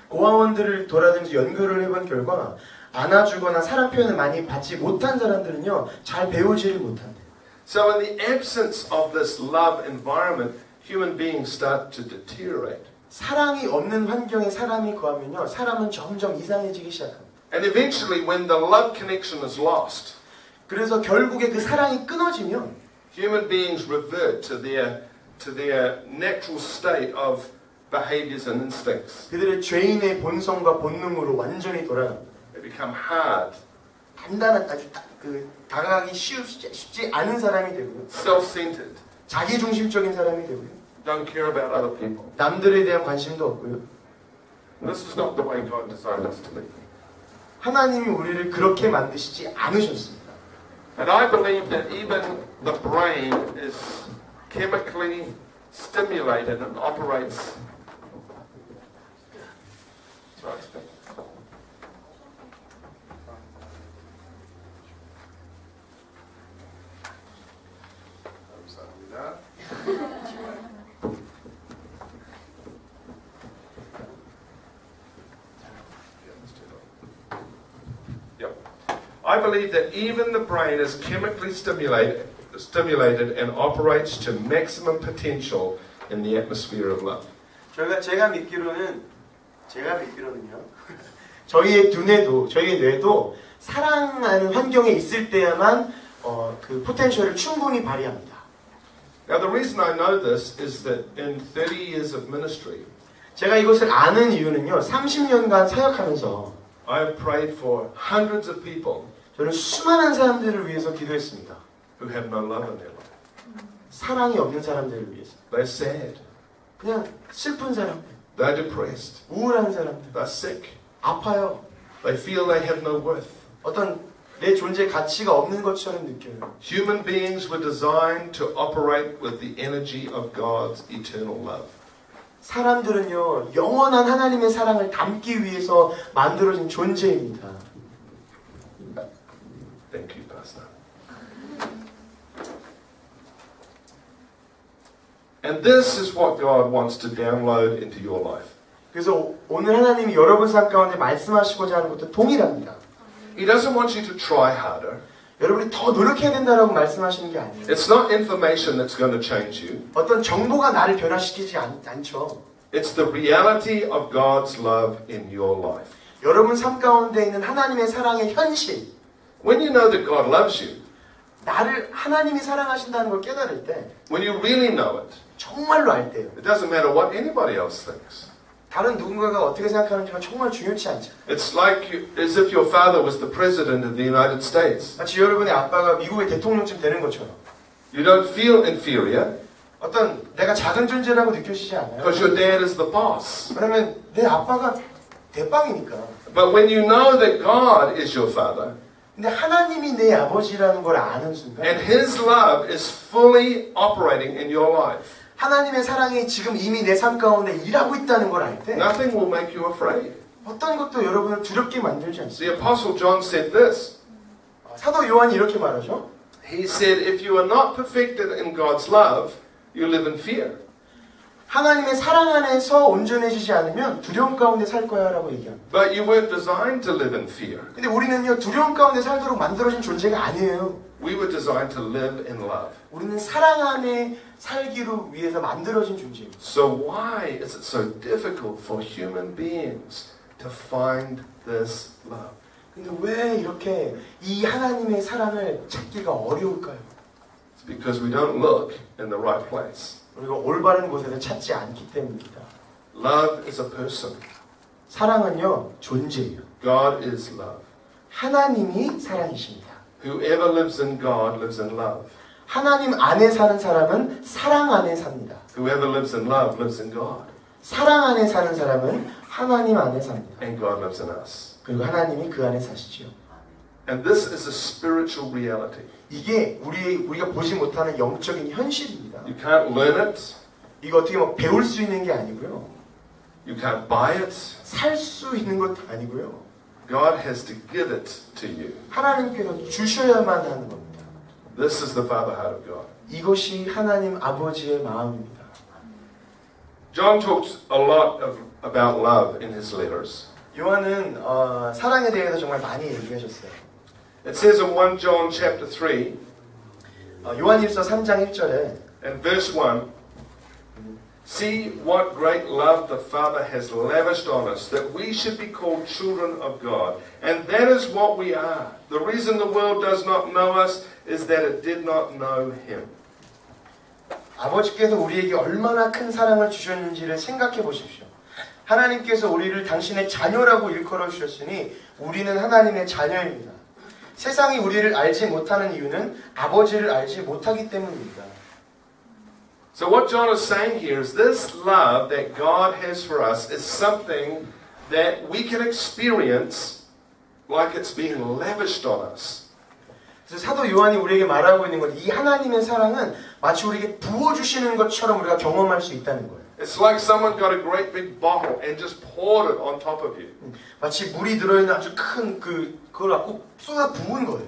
Speaker 2: 고아원들을 돌아다니면서 연구를 해본 결과 안아주거나 사랑 표현을 많이 받지 못한 사람들은요, 잘 배우지를 못한대요.
Speaker 1: So in the absence of this love environment, human beings start to deteriorate.
Speaker 2: 사랑이 없는 환경에 사람이 거하면요, 사람은 점점 이상해지기 시작합니다.
Speaker 1: And eventually when the love connection is lost,
Speaker 2: 그래서 결국에 그 사랑이 끊어지면
Speaker 1: human beings revert to their natural state of behaviors and instincts.
Speaker 2: 그들의 죄인의 본성과 본능으로 완전히 돌아갑니다.
Speaker 1: They become hard,
Speaker 2: 단단한 아주 다가가기 쉽지 않은 사람이 되고요.
Speaker 1: self-centered,
Speaker 2: 자기중심적인 사람이 되고요.
Speaker 1: don't care about other people.
Speaker 2: 남들에 대한 관심도 없고요.
Speaker 1: This is not the way God designed us to be.
Speaker 2: 하나님이 우리를 그렇게 만드시지 않으셨습니다.
Speaker 1: And I believe that even the brain is chemically stimulated and operates. I believe that even the brain is chemically stimulated and operates to maximum potential in the atmosphere of love.
Speaker 2: 제가 믿기로는요, 저희의 두뇌도, 저희의 뇌도 사랑하는 환경에 있을 때야만 그 포텐셜을 충분히 발휘합니다.
Speaker 1: Now the reason I know this is that in 30 years of ministry,
Speaker 2: 제가 이것을 아는 이유는요, 30년간 사역하면서
Speaker 1: I have prayed for hundreds of people
Speaker 2: 저는 수많은 사람들을 위해서 기도했습니다.
Speaker 1: who have no love in their life.
Speaker 2: 사랑이 없는 사람들을 위해서.
Speaker 1: They're sad,
Speaker 2: 그냥 슬픈 사람들,
Speaker 1: they're depressed,
Speaker 2: 우울한 사람들,
Speaker 1: they're sick,
Speaker 2: 아파요.
Speaker 1: they feel they have no worth.
Speaker 2: 어떤 내 존재 가치가 없는 것처럼 느껴요.
Speaker 1: Human beings were designed to operate with the energy of God's eternal love.
Speaker 2: 사람들은요, 영원한 하나님의 사랑을 담기 위해서 만들어진 존재입니다.
Speaker 1: Thank you, Pastor. And this is what God wants to download into your life.
Speaker 2: 그래서 오늘 하나님이 여러분 삶 가운데 말씀하시고자 하는 것도 동일합니다.
Speaker 1: He doesn't want you to try harder.
Speaker 2: 여러분이 더 노력해야 된다라고 말씀하시는 게 아니에요.
Speaker 1: It's not information that's going to change you.
Speaker 2: 어떤 정보가 나를 변화시키지 않죠.
Speaker 1: It's the reality of God's love in your life.
Speaker 2: 여러분 삶 가운데 있는 하나님의 사랑의 현실.
Speaker 1: When you know that God loves you,
Speaker 2: 나를 하나님이 사랑하신다는 걸 깨달을 때
Speaker 1: when you really know it,
Speaker 2: 정말로 알 때요.
Speaker 1: it doesn't matter what anybody else thinks.
Speaker 2: 다른 누군가가 어떻게 생각하는지가 정말 중요치 않죠.
Speaker 1: It's like as if your father was the president of the United States.
Speaker 2: 마치 여러분의 아빠가 미국의 대통령쯤 되는 것처럼
Speaker 1: You don't feel inferior
Speaker 2: 어떤 내가 작은 존재라고 느껴지지 않아요.
Speaker 1: because your dad is the boss.
Speaker 2: 왜냐면 내 아빠가 대빵이니까.
Speaker 1: But when you know that God is your father,
Speaker 2: 근데 하나님이 내 아버지라는 걸 아는 순간
Speaker 1: and His love is fully operating in your life,
Speaker 2: 하나님의 사랑이 지금 이미 내 삶 가운데 일하고 있다는 걸 알 때
Speaker 1: nothing will make you afraid.
Speaker 2: 어떤 것도 여러분을 두렵게 만들지 않습니다.
Speaker 1: The Apostle John said this.
Speaker 2: 사도 요한이 이렇게 말하죠.
Speaker 1: He said, if you are not perfected in God's love, you live in fear.
Speaker 2: 하나님의 사랑 안에서 온전해지지 않으면 두려움 가운데 살 거야 라고 얘기합니다.
Speaker 1: But you weren't designed to live in fear.
Speaker 2: 근데 우리는요 두려움 가운데 살도록 만들어진 존재가 아니에요.
Speaker 1: We were designed to live in love.
Speaker 2: 우리는 사랑 안에 살기로 위해서 만들어진 존재입니다.
Speaker 1: So why is it so difficult for human beings to find this love?
Speaker 2: 근데 왜 이렇게 이 하나님의 사랑을 찾기가 어려울까요?
Speaker 1: It's because we don't look in the right place.
Speaker 2: 우리가 올바른 곳에서 찾지 않기 때문입니다.
Speaker 1: Love is a person.
Speaker 2: 사랑은요 존재예요.
Speaker 1: God is love.
Speaker 2: 하나님이 사랑이십니다.
Speaker 1: Whoever lives in God lives in love.
Speaker 2: 하나님 안에 사는 사람은 사랑 안에 삽니다.
Speaker 1: Whoever lives in love lives in God.
Speaker 2: 사랑 안에 사는 사람은 하나님 안에 삽니다.
Speaker 1: And God lives in us.
Speaker 2: 그리고 하나님이 그 안에 사시죠.
Speaker 1: And this is a spiritual reality.
Speaker 2: 이게 우리가 보지 못하는 영적인 현실입니다.
Speaker 1: You can't learn it.
Speaker 2: 이거 어떻게 막 배울 수 있는 게 아니고요.
Speaker 1: You can't buy it.
Speaker 2: 살 수 있는 것도 아니고요.
Speaker 1: God has to give it to you.
Speaker 2: 하나님께서 주셔야만 하는 겁니다.
Speaker 1: This is the father heart of God.
Speaker 2: 이것이 하나님 아버지의 마음입니다.
Speaker 1: John talks a lot about love in his letters.
Speaker 2: 요한은 사랑에 대해서 정말 많이 얘기하셨어요.
Speaker 1: It says in 1 John chapter 3
Speaker 2: 요한일서 3장 1절에
Speaker 1: and verse 1, see what great love the Father has lavished on us, that we should be called children of God. And that is what we are. The reason the world does not know us is that it did not know Him.
Speaker 2: 아버지께서 우리에게 얼마나 큰 사랑을 주셨는지를 생각해 보십시오. 하나님께서 우리를 당신의 자녀라고 일컬어 주셨으니 우리는 하나님의 자녀입니다. 세상이 우리를 알지 못하는 이유는 아버지를 알지 못하기 때문입니다.
Speaker 1: So what John is saying here is this love that God has for us is something that we can experience like it's being lavished on us.
Speaker 2: 그래서 사도 요한이 우리에게 말하고 있는 건 이 하나님의 사랑은 마치 우리에게 부어주시는 것처럼 우리가 경험할 수 있다는 거예요.
Speaker 1: It's like someone got a great big bottle and just poured it on top of you.
Speaker 2: 마치 물이 들어있는 아주 큰 그걸 갖고 쏟아 부은 거예요.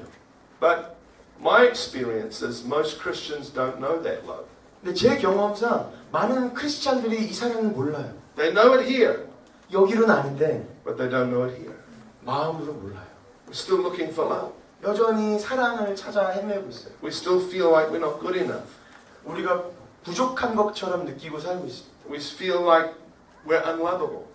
Speaker 1: But my experience is most Christians don't know that love.
Speaker 2: 근데 제 경험상 많은 크리스찬들이 이 사랑을 몰라요.
Speaker 1: They know it here,
Speaker 2: 여기로는 아는데
Speaker 1: but they don't know it here.
Speaker 2: 마음으로 몰라요.
Speaker 1: We're still looking for love.
Speaker 2: 여전히 사랑을 찾아 헤매고 있어요.
Speaker 1: We still feel like we're not good enough.
Speaker 2: 우리가 부족한 것처럼 느끼고 살고 있습니다.
Speaker 1: We feel like we're unlovable.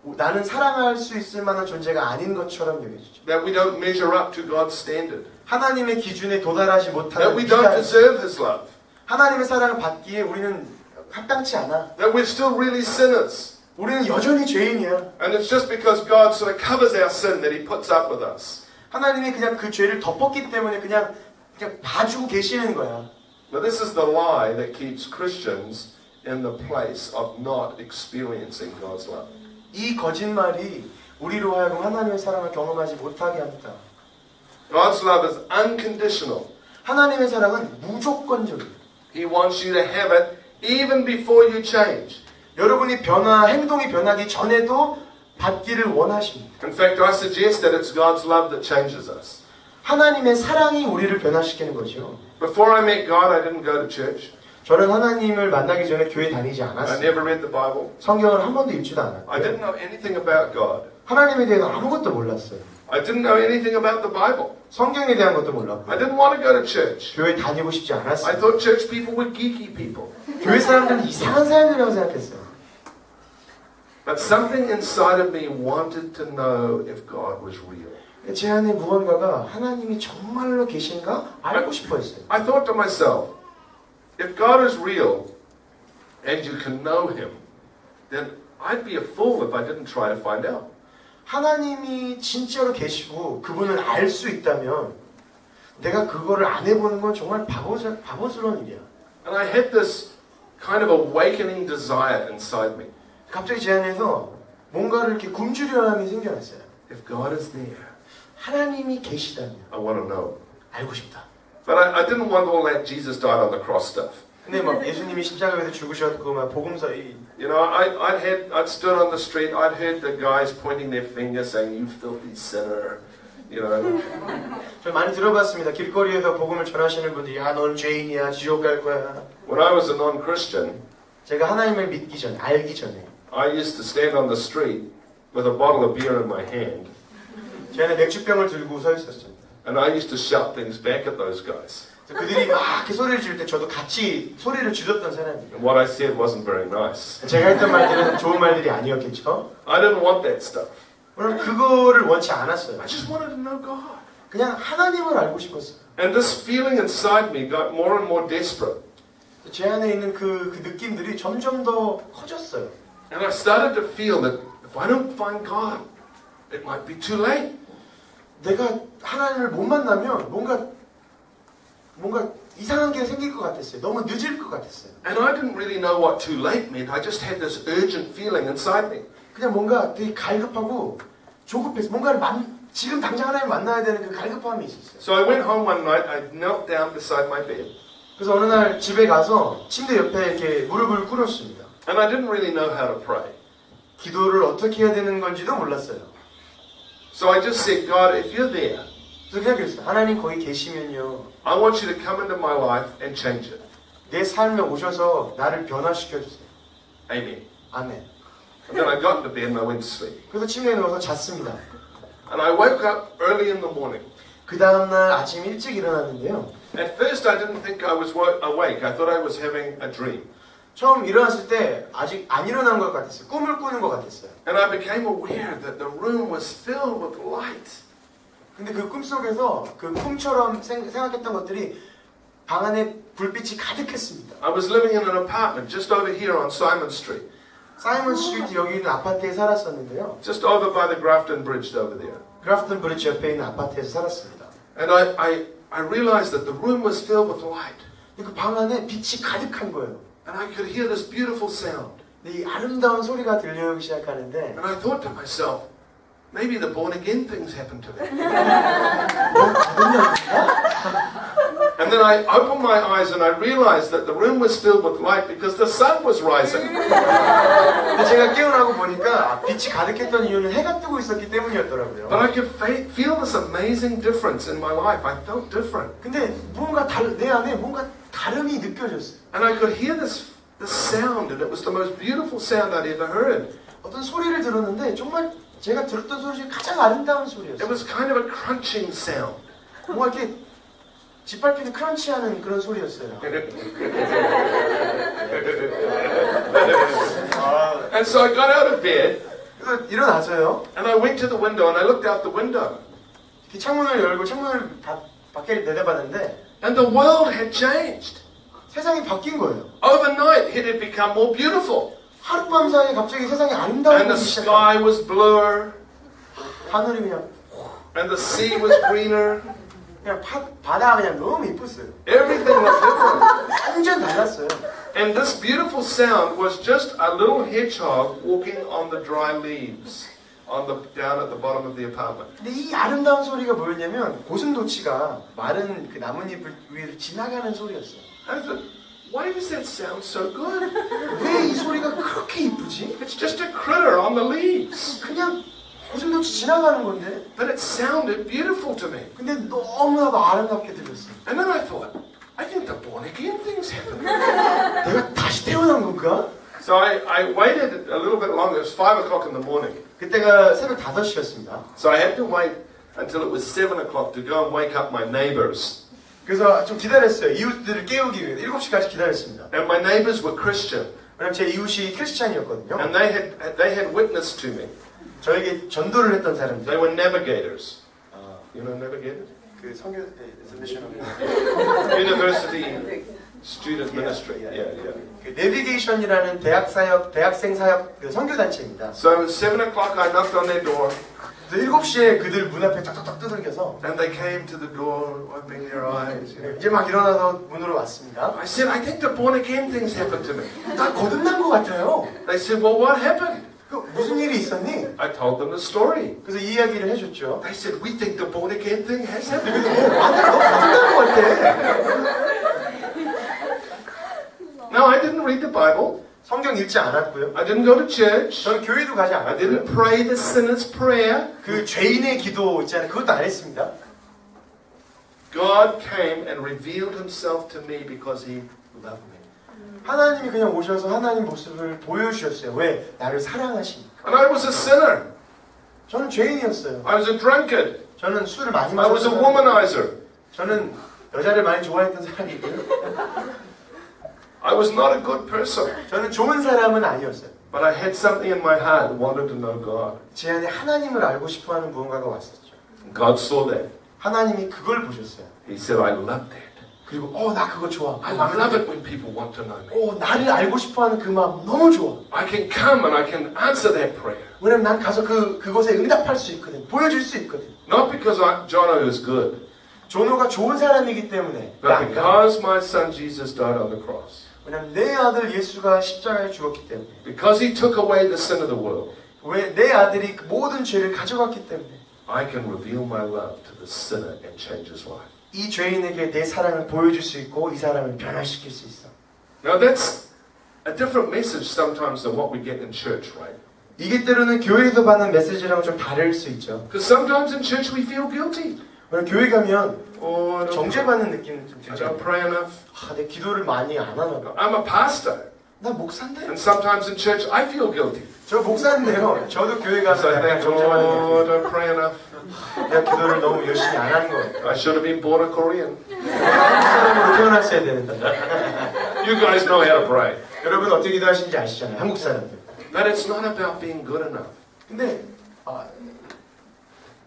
Speaker 2: 나는 사랑할 수 있을 만한 존재가 아닌 것처럼 여겨지죠.
Speaker 1: That we don't measure up to God's standard.
Speaker 2: 하나님의 기준에 도달하지 못하는
Speaker 1: That we don't deserve His love.
Speaker 2: 하나님의 사랑을 받기에 우리는 합당치 않아.
Speaker 1: That we're still really sinners.
Speaker 2: 우리는 여전히 죄인이야.
Speaker 1: And it's just because God sort of covers our sin that He puts up with us.
Speaker 2: 하나님이 그냥 그 죄를 덮었기 때문에 그냥 봐주고 계시는 거야.
Speaker 1: But this is the lie that keeps Christians in the place of not experiencing God's love.
Speaker 2: 이 거짓말이 우리로 하여금 하나님의 사랑을 경험하지 못하게 합니다.
Speaker 1: God's love is unconditional.
Speaker 2: 하나님의 사랑은 무조건적이에요.
Speaker 1: He wants you to have it even before you change.
Speaker 2: 여러분이 행동이 변하기 전에도 받기를 원하십니다.
Speaker 1: In fact, I suggest that it's God's love that changes us.
Speaker 2: 하나님의 사랑이 우리를 변화시키는 거죠.
Speaker 1: Before I met God, I didn't go to church.
Speaker 2: 저는 하나님을 만나기 전에 교회 다니지
Speaker 1: I
Speaker 2: 않았어요.
Speaker 1: never read the Bible.
Speaker 2: 성경을 한 번도 읽지도
Speaker 1: I
Speaker 2: 않았고요.
Speaker 1: didn't know anything about God.
Speaker 2: 하나님에 대해서 아무것도 몰랐어요.
Speaker 1: I didn't know anything about the Bible.
Speaker 2: 성경에 대한 것도
Speaker 1: I
Speaker 2: 몰랐고요.
Speaker 1: didn't want to go to church.
Speaker 2: 교회 다니고 싶지
Speaker 1: I
Speaker 2: 않았어요.
Speaker 1: thought church people were geeky people.
Speaker 2: 교회 사람들은 이상한 사람들이라고 생각했어요.
Speaker 1: But something inside of me wanted to know if God was real.
Speaker 2: 제 안에 무언가가 하나님이 정말로 계신가 알고 싶어 했어요.
Speaker 1: I thought to myself, if God is real and you can know Him, then I'd be a fool if I didn't try to find out.
Speaker 2: 하나님이 진짜로 계시고 그분을 알 수 있다면 내가 그거를 안 해보는 건 정말 바보스러운 일이야.
Speaker 1: And I had this kind of awakening desire inside me.
Speaker 2: 갑자기 제 안에서 뭔가를 이렇게 굶주려함이 생겨났어요.
Speaker 1: If God is there,
Speaker 2: 하나님이 계시다면
Speaker 1: I want to know.
Speaker 2: 알고 싶다.
Speaker 1: But I didn't want all that Jesus died on the cross stuff.
Speaker 2: 근데 막 예수님이 십자가에서 죽으셨고 막 복음서
Speaker 1: You know, I'd stood on the street, I'd heard the guys pointing their finger saying, "You filthy sinner," you know.
Speaker 2: 저 많이 들어봤습니다. 길거리에서 복음을 전하시는 분들이 야, 넌 죄인이야, 지옥 갈 거야.
Speaker 1: When I was a non-Christian,
Speaker 2: 제가 하나님을 믿기 전에, 알기 전에
Speaker 1: I used to stand on the street with a bottle of beer in my hand,
Speaker 2: 제 안에 맥주병을 들고 서 있었습니다.
Speaker 1: and I used to shout things back at those guys.
Speaker 2: 그들이 막 이렇게 소리를 지를 때 저도 같이 소리를 질렀던 사람이에요.
Speaker 1: And what I said wasn't very nice.
Speaker 2: 제가 했던 말들은 좋은 말들이 아니었겠죠?
Speaker 1: I didn't want that stuff.
Speaker 2: 물론 그거를 원치 않았어요.
Speaker 1: I just wanted to know God.
Speaker 2: 그냥 하나님을 알고 싶었어요.
Speaker 1: And this feeling inside me got more and more desperate.
Speaker 2: 제 안에 있는 그 느낌들이 점점 더 커졌어요.
Speaker 1: And I started to feel that if I don't find God, it might be too late.
Speaker 2: 내가 하나님을 못 만나면 뭔가 이상한 게 생길 것 같았어요. 너무 늦을 것 같았어요.
Speaker 1: And I didn't really know what too late meant. I just had this urgent feeling inside me.
Speaker 2: 그냥 뭔가 되게 갈급하고 조급해서 뭔가를 지금 당장 하나님 만나야 되는 그 갈급함이 있었어요.
Speaker 1: So I went home one night, I knelt down beside my bed.
Speaker 2: 그래서 어느 날 집에 가서 침대 옆에 이렇게 무릎을 꿇었습니다.
Speaker 1: And I didn't really know how to pray.
Speaker 2: 기도를 어떻게 해야 되는 건지도 몰랐어요.
Speaker 1: So I just said, God, if you're there,
Speaker 2: 그래서 그냥 그랬어요. 하나님 거기 계시면요.
Speaker 1: I want you to come into my life and change it.
Speaker 2: 내 삶에 오셔서 나를 변화시켜 주세요.
Speaker 1: Amen.
Speaker 2: 아멘.
Speaker 1: And then I got into bed and I went to sleep.
Speaker 2: 그래서 침대에 누워서 잤습니다.
Speaker 1: And I woke up early in the morning.
Speaker 2: 그 다음날 아침 일찍 일어났는데요.
Speaker 1: At first I didn't think I was awake. I thought I was having a dream.
Speaker 2: 처음 일어났을 때 아직 안 일어난 것 같았어요. 꿈을 꾸는 것 같았어요.
Speaker 1: And I became aware that the room was filled with light.
Speaker 2: 근데 그 꿈속에서 그 꿈처럼 생각했던 것들이 방 안에 불빛이 가득했습니다.
Speaker 1: I was living in an apartment just over here on Simon Street.
Speaker 2: 사이먼 스트리트 여기 있는 아파트에 살았었는데요.
Speaker 1: Just over by the Grafton Bridge over there.
Speaker 2: 그라프턴 브리지 옆에 있는 아파트에서 살았습니다.
Speaker 1: And I realized that the room was filled with light.
Speaker 2: 그 방 안에 빛이 가득한 거예요.
Speaker 1: And I could hear this beautiful sound.
Speaker 2: 이 아름다운 소리가 들려오기 시작하는데
Speaker 1: And I thought to myself, maybe the born again things happened to me. And then I opened my eyes and I realized that the room was filled with light because the sun was rising.
Speaker 2: 근데 제가 깨어나고 보니까 빛이 가득했던 이유는 해가 뜨고 있었기 때문이었더라고요.
Speaker 1: But I could feel this amazing difference in my life. I felt different.
Speaker 2: 근데 뭔가 내 안에 뭔가 다름이 느껴졌어요.
Speaker 1: And I could hear this sound and it was the most beautiful sound I'd ever heard.
Speaker 2: 어떤 소리를 들었는데 정말 제가 들었던 소리 중에 가장 아름다운
Speaker 1: It
Speaker 2: 소리였어요.
Speaker 1: was kind of a crunching sound.
Speaker 2: 뭔가 이렇게 짓밟히는 크런치하는 그런 소리였어요.
Speaker 1: And so I got out of bed
Speaker 2: 그래서 일어나서요.
Speaker 1: and I went to the window and I looked out the window.
Speaker 2: 이렇게 창문을 열고 창문을 밖에 내다봤는데
Speaker 1: And the world had changed.
Speaker 2: 세상이 바뀐 거예요.
Speaker 1: Overnight it had become more beautiful.
Speaker 2: 하룻밤 사이에 갑자기 세상이
Speaker 1: And
Speaker 2: 아름다워지기
Speaker 1: the
Speaker 2: 시작해요.
Speaker 1: sky was bluer
Speaker 2: 하늘이 그냥
Speaker 1: and the sea was greener.
Speaker 2: 바다가 그냥 너무 이뻤어요.
Speaker 1: Everything was different.
Speaker 2: 완전 달랐어요.
Speaker 1: And this beautiful sound was just a little hedgehog walking on the dry leaves down at the bottom of the apartment.
Speaker 2: 근데 이 아름다운 소리가 뭐였냐면 고슴도치가 마른 그 나뭇잎 위를 지나가는 소리였어요.
Speaker 1: I thought, why does that sound so good?
Speaker 2: 왜 이 소리가 그렇게 이쁘지?
Speaker 1: It's just a critter on the leaves.
Speaker 2: 그냥 고슴도치 지나가는 건데.
Speaker 1: But it sounded beautiful to me.
Speaker 2: 근데 너무나도 아름답게 들렸어요.
Speaker 1: And then I thought, I think the born again thing's happening.
Speaker 2: 내가 다시 태어난 건가?
Speaker 1: So I waited a little bit longer. It was 5 o'clock in the morning.
Speaker 2: 그때가 새벽 5시였습니다.
Speaker 1: So I had to wait until it was 7 o'clock to go and wake up my neighbors.
Speaker 2: 그래서 좀 기다렸어요. 이웃들을 깨우기 위해 7시까지 기다렸습니다.
Speaker 1: And my neighbors were Christian.
Speaker 2: 왜냐면 제 이웃이 크리스찬이었거든요.
Speaker 1: And they had witnessed to me.
Speaker 2: 저에게 전도를 했던 사람들.
Speaker 1: They were navigators. You know navigators?
Speaker 2: 그 성교
Speaker 1: University student ministry. Yeah.
Speaker 2: 그 내비게이션이라는 대학생 사역 그 선교 단체입니다.
Speaker 1: So at 7 o'clock I knocked on their door.
Speaker 2: 그래서 7시에 그들 문 앞에 탁탁탁 두들겨서
Speaker 1: And they came to the door, opening their eyes.
Speaker 2: 이제 막 일어나서 문으로 왔습니다.
Speaker 1: I said, I think the born again things happened to me.
Speaker 2: 나 거듭난 것 같아요.
Speaker 1: They said, well, what happened?
Speaker 2: 그 무슨 일이 있었니?
Speaker 1: I told them the story.
Speaker 2: 그래서 이 이야기를 해줬죠.
Speaker 1: They said, we think the born again thing has happened.
Speaker 2: 맞아, 너 거듭난 것 같아.
Speaker 1: No, I didn't read the Bible.
Speaker 2: 성경 읽지 않았고요.
Speaker 1: I didn't go to church.
Speaker 2: 저는 교회도 가지
Speaker 1: I didn't
Speaker 2: 않았고요.
Speaker 1: pray the sinner's prayer.
Speaker 2: 그 죄인의 기도 있잖아요. 그것도 안 했습니다.
Speaker 1: God came and revealed himself to me because he loved me.
Speaker 2: 하나님이 그냥 오셔서 하나님 모습을 보여주셨어요. 왜? 나를 사랑하시니까.
Speaker 1: And I was a sinner.
Speaker 2: 저는 죄인이었어요.
Speaker 1: I was a drunkard.
Speaker 2: 저는 술을 많이
Speaker 1: I was a
Speaker 2: 마셨어요.
Speaker 1: womanizer.
Speaker 2: 저는 여자를 많이 좋아했던 사람이고요.
Speaker 1: I was not a good person.
Speaker 2: 저는 좋은 사람은 아니었어요.
Speaker 1: But I had something in my heart that wanted to know God.
Speaker 2: 제 안에 하나님을 알고 싶어하는 무언가가 왔었죠.
Speaker 1: God saw that.
Speaker 2: 하나님이 그걸 보셨어요.
Speaker 1: He said, I love that.
Speaker 2: 그리고 나 그거 좋아.
Speaker 1: I love it when people want to know me.
Speaker 2: 나를 알고 싶어하는 그 마음 너무 좋아.
Speaker 1: I can come and I can answer that prayer.
Speaker 2: 왜냐면 난 가서 그것에 응답할 수 있거든. 보여줄 수 있거든.
Speaker 1: Not because Jono is good,
Speaker 2: 조노가 좋은 사람이기 때문에.
Speaker 1: but because my son Jesus died on the cross.
Speaker 2: 왜냐면 내 아들 예수가 십자가에 죽었기 때문에.
Speaker 1: Because he took away the sin of the world.
Speaker 2: 왜 내 아들이 그 모든 죄를 가져갔기 때문에.
Speaker 1: I can reveal my love to the sinner and change his life.
Speaker 2: 이 죄인에게 내 사랑을 보여줄 수 있고 이 사람을 변화시킬 수 있어.
Speaker 1: Now that's a different message sometimes than what we get in church, right?
Speaker 2: 이게 때로는 교회에서 받는 메시지랑은 좀 다를 수 있죠.
Speaker 1: Because sometimes in church we feel guilty.
Speaker 2: 왜냐면 교회 가면
Speaker 1: I
Speaker 2: 정죄받는 느낌 좀 들죠.
Speaker 1: don't pray enough.
Speaker 2: 내 기도를 많이 안 하나 봐.
Speaker 1: I'm a pastor.
Speaker 2: 나 목사인데?
Speaker 1: And sometimes in church I feel guilty.
Speaker 2: 저 목사인데요. 저도 교회
Speaker 1: So
Speaker 2: 가서
Speaker 1: I
Speaker 2: 약간
Speaker 1: think,
Speaker 2: 정죄받는 느낌.
Speaker 1: don't pray enough.
Speaker 2: 내가 기도를 너무 열심히 안 하는 것 같아.
Speaker 1: I should have been born a Korean.
Speaker 2: 한국 사람으로 태어났어야 되는데.
Speaker 1: You guys know how to pray.
Speaker 2: 여러분 어떻게 기도하시는지 아시잖아요. 한국 사람들.
Speaker 1: But it's not about being good enough.
Speaker 2: 근데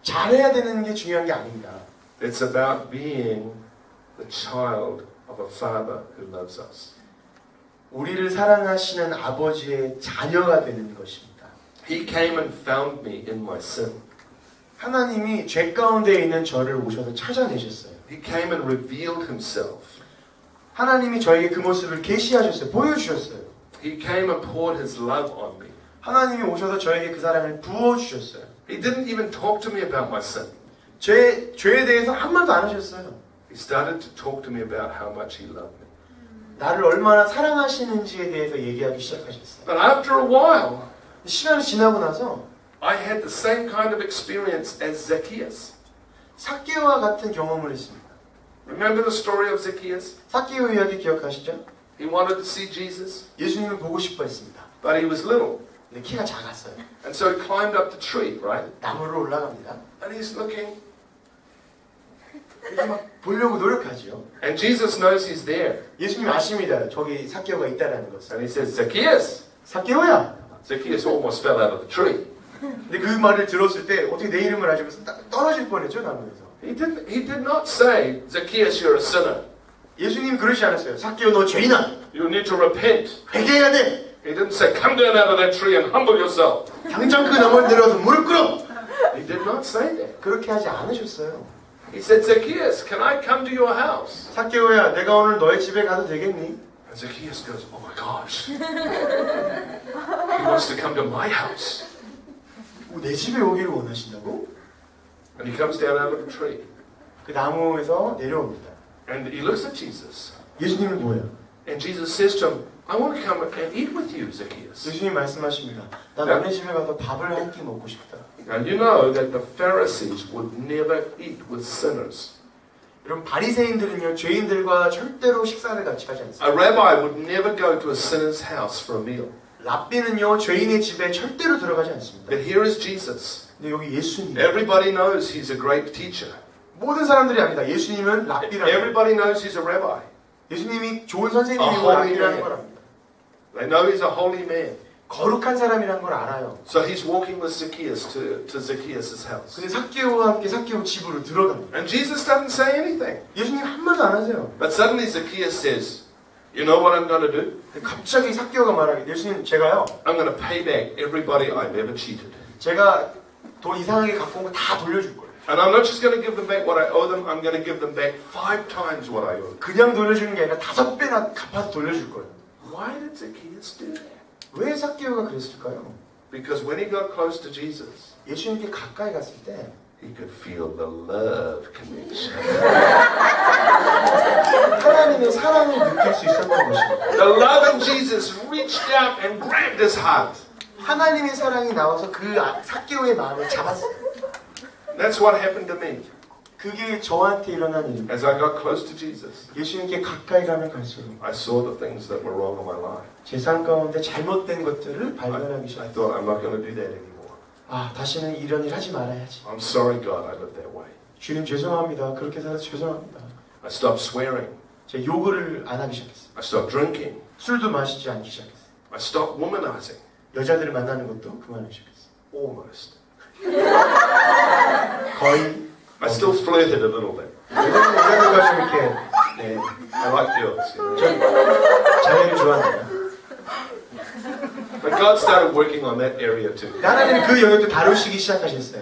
Speaker 2: 잘해야 되는 게 중요한 게 아닙니다.
Speaker 1: It's about being the child of a father who loves us.
Speaker 2: 우리를 사랑하시는 아버지의 자녀가 되는 것입니다.
Speaker 1: He came and found me in my sin.
Speaker 2: 하나님이 죄 가운데 있는 저를 오셔서 찾아내셨어요.
Speaker 1: He came and revealed himself.
Speaker 2: 하나님이 저에게 그 모습을 계시하셨어요. 보여주셨어요.
Speaker 1: He came and poured his love on me.
Speaker 2: 하나님이 오셔서 저에게 그 사랑을 부어주셨어요.
Speaker 1: He didn't even talk to me about my sin.
Speaker 2: 죄에 대해서 한 말도 안 하셨어요.
Speaker 1: He started to talk to me about how much he loved me.
Speaker 2: 나를 얼마나 사랑하시는지에 대해서 얘기하기 시작하셨어요.
Speaker 1: But after a while,
Speaker 2: 시간이 지나고 나서
Speaker 1: I had the same kind of experience as Zacchaeus.
Speaker 2: 삭개오와 같은 경험을 했습니다.
Speaker 1: Remember the story of Zacchaeus?
Speaker 2: 삭개오 이야기 기억하시죠?
Speaker 1: He wanted to see Jesus,
Speaker 2: 예수님을 보고 싶어 했습니다.
Speaker 1: but he was little.
Speaker 2: 근데 키가 작았어요.
Speaker 1: And so he climbed up the tree, right?
Speaker 2: 나무로 올라갑니다.
Speaker 1: And he's looking.
Speaker 2: 이렇게 막 보려고 노력하죠.
Speaker 1: And Jesus knows he's there.
Speaker 2: 예수님 아십니다. 저기 삭개오가 있다라는 것을.
Speaker 1: And he says, Zacchaeus!
Speaker 2: 삭개오야!
Speaker 1: Zacchaeus almost fell out of the tree.
Speaker 2: 근데 그 말을 들었을 때 어떻게 내 이름을 하시면서 떨어질 뻔했죠, 나무에서.
Speaker 1: He did not say, Zacchaeus, you're a sinner.
Speaker 2: 예수님이 그러지 않았어요. 삭개오 너 죄인아!
Speaker 1: You need to repent.
Speaker 2: 회개해야 돼!
Speaker 1: He didn't say, come down out of that tree and humble yourself.
Speaker 2: 당장 그 나무를 내려와서 무릎 꿇어!
Speaker 1: He did not say that.
Speaker 2: 그렇게 하지 않으셨어요.
Speaker 1: He said, Zacchaeus, can I come to your house?
Speaker 2: 삭개오야, 내가 오늘 너의 집에 가도 되겠니?
Speaker 1: And Zacchaeus goes, oh my gosh. He wants to come to my house.
Speaker 2: 내 집에 오기를 원하신다고?
Speaker 1: And he comes down out of the tree.
Speaker 2: 그 나무에서 내려옵니다.
Speaker 1: And he looks at Jesus.
Speaker 2: 예수님을 보여요.
Speaker 1: And Jesus says to him, I want to come and eat with you, Zacchaeus.
Speaker 2: 예수님 말씀하십니다. 나 너네 집에 가서 밥을 한 끼 먹고 싶다.
Speaker 1: And you know that the Pharisees would never eat with sinners.
Speaker 2: 여러분 바리새인들은요 죄인들과 절대로 식사를 같이 하지 않습니다.
Speaker 1: A rabbi would never go to a sinner's house for a meal.
Speaker 2: 랍비는요 죄인의 집에 절대로 들어가지 않습니다.
Speaker 1: But here is Jesus.
Speaker 2: 근데 여기 예수님.
Speaker 1: Everybody knows he's a great teacher.
Speaker 2: 모든 사람들이 압니다. 예수님은 랍비라는.
Speaker 1: Everybody knows he's a rabbi.
Speaker 2: 예수님이 좋은 선생님이고 랍비라는 걸 압니다.
Speaker 1: They know he's a holy man.
Speaker 2: 거룩한 사람이라는 걸 알아요.
Speaker 1: So he's walking with Zacchaeus to Zacchaeus' house.
Speaker 2: 근데 삭개오와 함께 삭개오 집으로 들어갑니다.
Speaker 1: And Jesus doesn't say anything.
Speaker 2: 예수님 한 말도 안 하세요.
Speaker 1: But suddenly Zacchaeus says, you know what I'm going to do?
Speaker 2: 갑자기 삭개오가 말하게 예수님 제가요
Speaker 1: I'm going to pay back everybody I've ever cheated.
Speaker 2: 제가 돈 이상하게 갖고 온 거 다 돌려줄 거예요.
Speaker 1: And I'm not just going to give them back what I owe them, I'm going to give them back 5 times what I owe them.
Speaker 2: 그냥 돌려주는 게 아니라 5배나 갚아서 돌려줄 거예요.
Speaker 1: Why did Zacchaeus do that?
Speaker 2: 왜 삭개오가 그랬을까요?
Speaker 1: Because when he got close to Jesus,
Speaker 2: 예수님께 가까이 갔을 때
Speaker 1: he could feel the love connection.
Speaker 2: 하나님의 사랑을 느낄 수 있었던 것입니다.
Speaker 1: The love in Jesus reached out and grabbed his heart.
Speaker 2: 하나님의 사랑이 나와서 그 삭개오의 마음을 잡았어요.
Speaker 1: That's what happened to me.
Speaker 2: 그게 저한테 일어난 일입니다.
Speaker 1: As I got close to Jesus,
Speaker 2: 예수님께 가까이 가면 갈수록
Speaker 1: I saw the things that were wrong in my life.
Speaker 2: 제 삶 가운데 잘못된 것들을 발견하기
Speaker 1: I
Speaker 2: 시작했어요.
Speaker 1: thought, I'm not going to do that anymore.
Speaker 2: 아, 다시는 이런 일 하지 말아야지.
Speaker 1: I'm sorry, God, I lived that way.
Speaker 2: 주님 죄송합니다. 그렇게 살아서 죄송합니다.
Speaker 1: I stopped swearing.
Speaker 2: 제가 욕을 안 하기 시작했어요.
Speaker 1: I stopped drinking.
Speaker 2: 술도 마시지 않기 시작했어요.
Speaker 1: I stopped womanizing.
Speaker 2: 여자들을 만나는 것도 그만하기 시작했어요.
Speaker 1: Almost.
Speaker 2: 거의
Speaker 1: I still flirted a little bit.
Speaker 2: 여자들과 좀 이렇게 네,
Speaker 1: I like girls. You know.
Speaker 2: 좀 자매를 좋아합니다.
Speaker 1: But God started working on that area too.
Speaker 2: 하나님은 그 영역도 다루시기 시작하셨어요.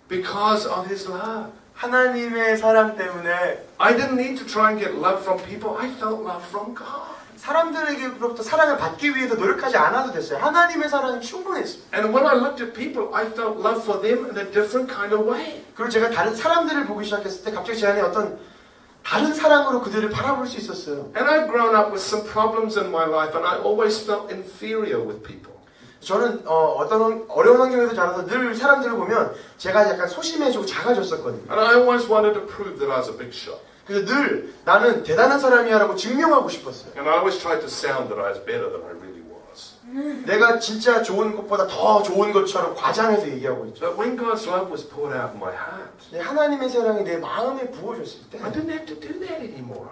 Speaker 1: Because of His love.
Speaker 2: 하나님의 사랑 때문에
Speaker 1: I didn't need to try and get love from people. I felt love from God.
Speaker 2: 사람들에게로부터 사랑을 받기 위해서 노력하지 않아도 됐어요. 하나님의 사랑이 충분했습니다.
Speaker 1: And when I looked at people, I felt love for them in a different kind of way.
Speaker 2: 그리고 제가 다른 사람들을 보기 시작했을 때 갑자기 제 안에 어떤 다른 사랑으로 그들을 바라볼 수 있었어요.
Speaker 1: And I'd grown up with some problems in my life, and I always felt inferior with people.
Speaker 2: 저는 어떤 어려운 환경에서 자라서 늘 사람들을 보면 제가 약간 소심해지고 작아졌었거든요.
Speaker 1: And I always wanted to prove that I was a big shot.
Speaker 2: 그래서 늘 나는 대단한 사람이야라고 증명하고 싶었어요.
Speaker 1: And I always tried to sound that I was better than I really was.
Speaker 2: 내가 진짜 좋은 것보다 더 좋은 것처럼 과장해서 얘기하고 있죠.
Speaker 1: But when God's love was poured out in my heart,
Speaker 2: 하나님의 사랑이 내 마음에 부어졌을 때
Speaker 1: I didn't have to do that anymore.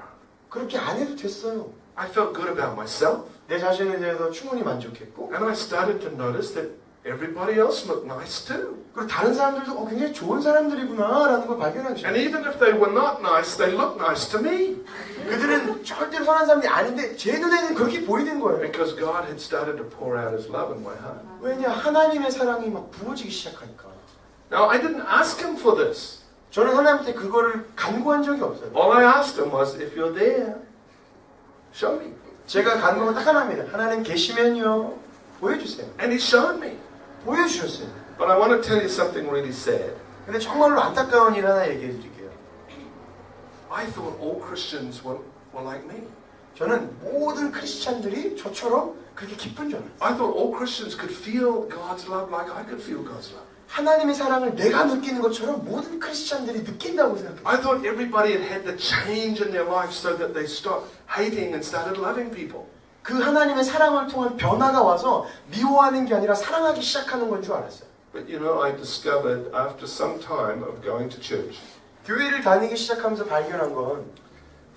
Speaker 2: 그렇게 안 해도 됐어요.
Speaker 1: I felt good about myself.
Speaker 2: 내 자신에 대해서 충분히 만족했고
Speaker 1: And I started to notice that everybody else looked nice too.
Speaker 2: 그리고 다른 사람들도 굉장히 좋은 사람들이구나 라는 걸 발견하기
Speaker 1: And
Speaker 2: 시작했어요.
Speaker 1: even if they were not nice, they looked nice to me.
Speaker 2: 그들은 절대로 선한 사람들이 아닌데 제 눈에는 그렇게 보이는 거예요.
Speaker 1: Because God had started to pour out His love in my heart.
Speaker 2: 왜냐? 하나님의 사랑이 막 부어지기 시작하니까.
Speaker 1: Now, I didn't ask Him for this.
Speaker 2: 저는 하나님한테 그거를 간구한 적이 없어요.
Speaker 1: All I asked Him was, if you're there, show me.
Speaker 2: 제가 간구한 건 딱 하나입니다. 하나님 계시면요. 보여주세요.
Speaker 1: And He showed me.
Speaker 2: 보여주셨어요.
Speaker 1: But I want to tell you something really sad.
Speaker 2: 근데 정말로 안타까운 일 하나 얘기해 드릴게요.
Speaker 1: I thought all Christians were like me.
Speaker 2: 저는 모든 크리스찬들이 저처럼 그렇게 기쁜 줄 알았어요.
Speaker 1: I thought all Christians could feel God's love like I could feel God's love.
Speaker 2: 하나님의 사랑을 내가 느끼는 것처럼 모든 크리스찬들이 느낀다고 생각해요.
Speaker 1: I thought everybody had had the change in their life so that they stopped hating and started loving people.
Speaker 2: 그 하나님의 사랑을 통한 변화가 와서 미워하는 게 아니라 사랑하기 시작하는 건 줄 알았어요.
Speaker 1: But you know, I discovered after some time of going to church
Speaker 2: 교회를 다니기 시작하면서 발견한 건